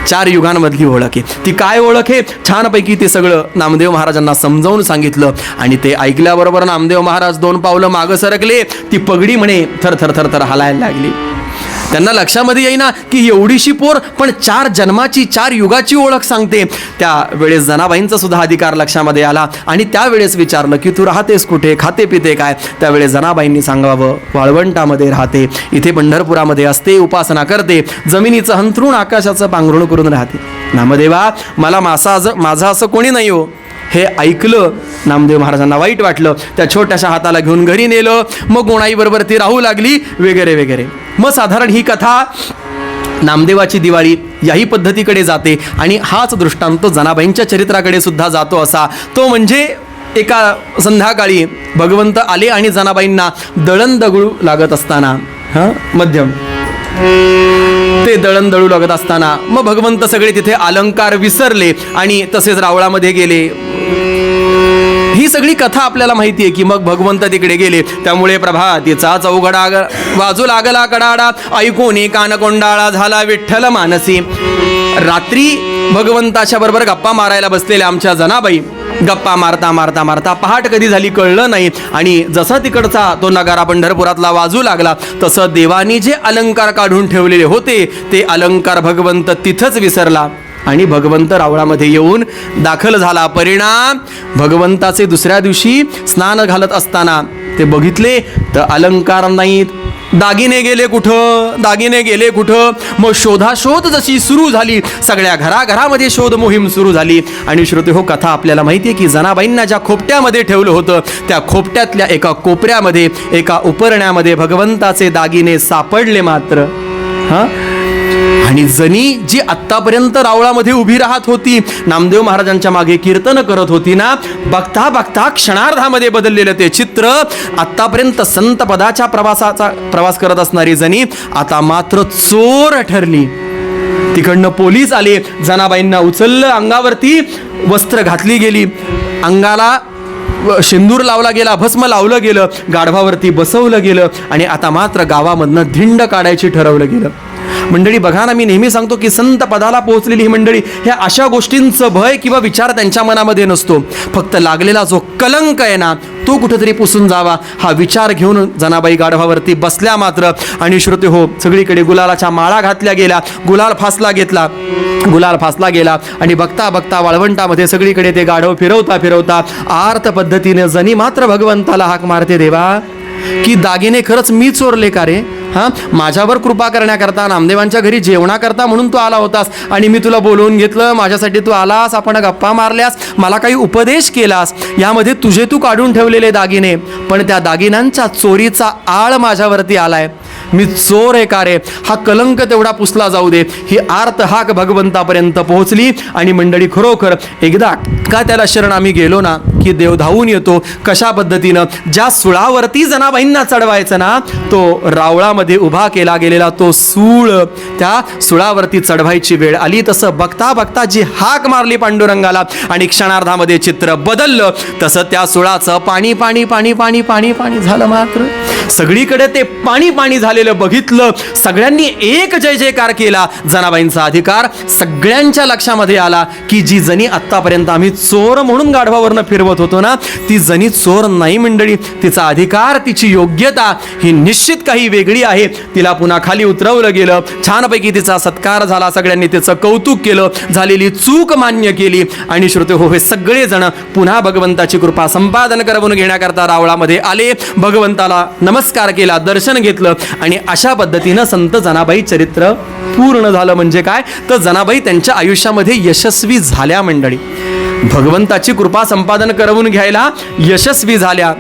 4 युगांमधली ओळख आहे. ती काय ओळख आहे? छानपैकी ते सगळं नामदेव महाराजांना समजावून सांगितलं. आणि ते ऐकल्याबरोबर नामदेव महाराज 2 पावलं मागं सरकले. ती पगडी म्हणे थर थर थर थर हलायला लागली. त्यांना लक्षामध्ये येईना की एवढीशी पोर पण 4 जन्माची, 4 युगाची ओळख सांगते. त्यावेळेस जनाबाईंचा सुद्धा अधिकार लक्षामध्ये आला आणि त्यावेळेस विचारलं की तू राहतेस कुठे, खाते पिते काय? त्यावेळेस जनाबाईंनी सांगावं, वाळवंटामध्ये राहते, इथे पंढरपुरामध्ये असते, उपासना करते, जमिनीचं हंतरून आकाशाचं पांघरुण करून राहते. नामदेवा, मला माझं असं कोणी नाही हो. हे ऐकलं नामदेव महाराजांना वाईट वाटलं. त्या छोट्याशा हाताला घेऊन घरी नेलं. मग गोणाईबरोबर ती राहू लागली वगैरे वगैरे. मग साधारण ही कथा नामदेवाची दिवाळी याही पद्धतीकडे जाते आणि हाच दृष्टांत जनाबाईंच्या चरित्राकडे सुद्धा जातो. असा तो म्हणजे एका संध्याकाळी भगवंत आले आणि जनाबाईंना दळण दगडू लागत असताना, मध्यम ते दळण दळू लागत असताना मग भगवंत सगळे तिथे अलंकार विसरले आणि तसेच रावळामध्ये गेले. ही सगळी कथा आपल्याला माहिती आहे की मग भगवंत तिकडे गेले. त्यामुळे प्रभातीचा चौघडा वाजू लागला कडाडा, ऐकून कान कोंडाळा झाला विठ्ठल मानसी. रात्री भगवंताच्या बरोबर गप्पा मारायला बसलेल्या आमच्या जनाबाई गप्पा मारता मारता मारता पहाट कधी झाली कळलं नाही. आणि जसं तिकडचा तो नगारा पंढरपुरातला वाजू लागला तसं देवानी जे अलंकार काढून ठेवलेले होते ते अलंकार भगवंत तिथंच विसरला आणि भगवंत रावळामध्ये येऊन दाखल झाला. परिणाम भगवंताचे दुसऱ्या दिवशी स्नान घालत असताना ते बघितले तर अलंकार नाहीत. दागिने गेले कुठं, दागिने गेले कुठं. मग शोधाशोध जशी सुरू झाली, सगळ्या घराघरामध्ये शोध मोहीम सुरू झाली. आणि श्रोते हो, कथा आपल्याला माहिती आहे की जनाबाईंना ज्या खोपट्यामध्ये ठेवलं होतं त्या खोपट्यातल्या एका कोपऱ्यामध्ये एका उपरण्यामध्ये भगवंताचे दागिने सापडले मात्र. आणि जनी जी आत्तापर्यंत रावळामध्ये उभी राहत होती, नामदेव महाराजांच्या मागे कीर्तन करत होती ना, बघता बघता क्षणार्धामध्ये बदललेलं ते चित्र. आत्तापर्यंत संत पदाच्या प्रवास करत असणारी जनी आता मात्र चोर ठरली. तिकडनं पोलीस आले, जनाबाईंना उचललं, अंगावरती वस्त्र घातली गेली, अंगाला शेंदूर लावला गेला, भस्म लावलं गेलं, गाढवावरती बसवलं गेलं आणि आता मात्र गावामधनं धिंड काढायची ठरवलं गेलं. मंडळी बघा ना, मी नेहमी सांगतो की संत पदाला पोहोचलेली ही मंडळी ह्या अशा गोष्टींचं भय किंवा विचार त्यांच्या मनामध्ये नसतो. फक्त लागलेला जो कलंक आहे ना तो कुठेतरी पुसून जावा हा विचार घेऊन जनाबाई गाढवावरती बसल्या मात्र. आणि श्रोते हो, सगळीकडे गुलालाच्या माळा घातल्या गेल्या, गुलाल फासला गेला आणि बघता बघता वाळवंटामध्ये सगळीकडे ते गाढव फिरवता फिरवता आर्त पद्धतीने जनी मात्र भगवंताला हाक मारते, देवा की दागिने खरंच मी चोरले का रे? माझ्यावर कृपा करण्याकरता, नामदेवांच्या घरी जेवणाकरता म्हणून तू आला होतास आणि मी तुला बोलवून घेतलं, माझ्यासाठी तू आलास, आपण गप्पा मारल्यास, मला काही उपदेश केलास, यामध्ये तुझे तू काढून ठेवलेले दागिने, पण त्या दागिन्यांच्या चोरीचा आळ माझ्यावरती आलाय, मी चोर आहे का रे? हा कलंक तेवढा पुसला जाऊ दे. ही आर्त हाक भगवंतापर्यंत पोहोचली. आणि मंडळी खरोखर एकदा का त्याला शरण आम्ही गेलो ना की देव धावून येतो. कशा पद्धतीनं? ज्या सुळावरती जनाबाईंना चढवायचं ना तो रावळामध्ये उभा केला गेलेला तो सूळ, त्या सुळावरती चढवायची वेळ आली. तसं बघता बघता जी हाक मारली पांडुरंगाला आणि क्षणार्धामध्ये चित्र बदललं. तसं त्या सुळाचं पाणी पाणी पाणी पाणी पाणी पाणी झालं. मात्र सगळीकडे ते पाणी पाणी झालेलं बघितलं. सगळ्यांनी एक जय जयकार केला. जनाबाईंचा अधिकार सगळ्यांच्या लक्षामध्ये आला की जी जनी आत्तापर्यंत आम्ही चोर म्हणून गाढवावरनं फिरवत होतो ना, ती जनी चोर नाही मंडळी. तिचा अधिकार, तिची योग्यता ही निश्चित काही वेगळी आहे. तिला पुन्हा खाली उतरवलं गेलं. छानपैकी तिचा सत्कार झाला. सगळ्यांनी तिचं कौतुक केलं, झालेली चूक मान्य केली. आणि श्रोते हो, हे सगळेजण पुन्हा भगवंताची कृपा संपादन करवून घेण्याकरता रावळामध्ये आले. भगवंताला नमस्कार केला, दर्शन घेतलं आणि अशा पद्धतीनं संत जनाबाई चरित्र पूर्ण झालं. म्हणजे काय तर जनाबाई त्यांच्या आयुष्यामध्ये यशस्वी झाल्या मंडळी. भगवंताची कृपा संपादन करवून घ्यायला यशस्वी झाल्या.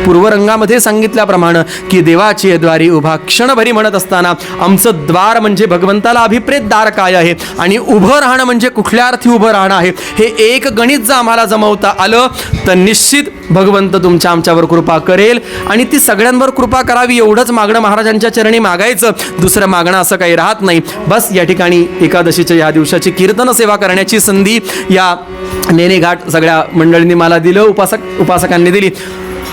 पूर्वरंगामध्ये सांगितल्याप्रमाणे की देवाची द्वारी उभा क्षणभरी म्हणत असताना आमचं द्वार म्हणजे भगवंताला अभिप्रेत दार काय आहे आणि उभं राहणं म्हणजे कुठल्या अर्थी उभं राहणं आहे, हे एक गणित जर आम्हाला जमवता आलं तर निश्चित भगवंत तुमच्या आमच्यावर कृपा करेल. आणि ती सगळ्यांवर कृपा करावी एवढंच मागणं महाराजांच्या चरणी मागायचं. दुसरं मागणं असं काही राहत नाही. बस या ठिकाणी एकादशीच्या या दिवसाची कीर्तन सेवा करण्याची संधी या नेने घाट सगळ्या मंडळींनी मला दिलं, उपासकांनी दिली.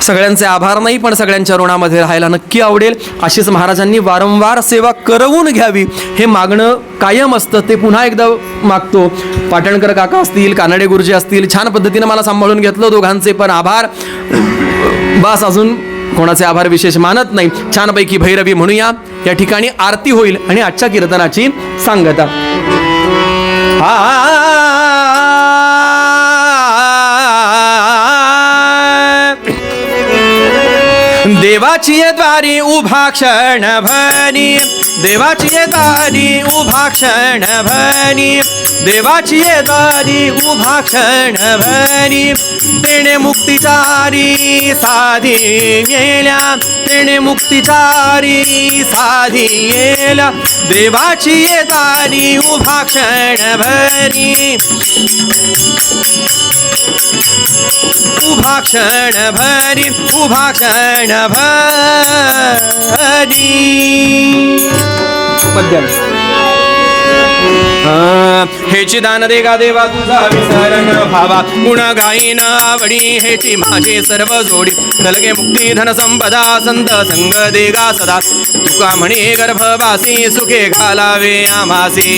सगळ्यांचे आभार नाही, पण सगळ्यांच्या ऋणामध्ये राहायला नक्की आवडेल. अशीच महाराजांनी वारंवार सेवा करवून घ्यावी हे मागणं कायम असतं. ते पुन्हा एकदा मागतो. पाटणकर काका असतील, कानडे गुरुजी असतील, छान पद्धतीनं मला सांभाळून घेतलं. दोघांचे पण आभार. बस अजून कोणाचे आभार विशेष मानत नाही. छानपैकी भैरवी म्हणूया. या ठिकाणी आरती होईल आणि आजच्या कीर्तनाची सांगता. देवाची द्वारी उभा क्षण भनी, देवाची द्वारी उभा क्षण भनी, देवाची द्वारी उभा क्षण भनी. तेणे मुक्तिचारी साधी येल्या, तेणे मुक्तिचारी साधी येल्या. देवाची द्वारी उभा क्षण भनी, उभा क्षण भरी, उभा क्षण भरी. मध्यम हेची दान दे गा देवा तुझा विसर न भावा गुण गाईन आवडी हेची माझे सर्व जोडी नलगे मुक्ती धन संपदा संत संग दे गा सदा तुका म्हणे गर्भवासी सुखे घालावे आमासी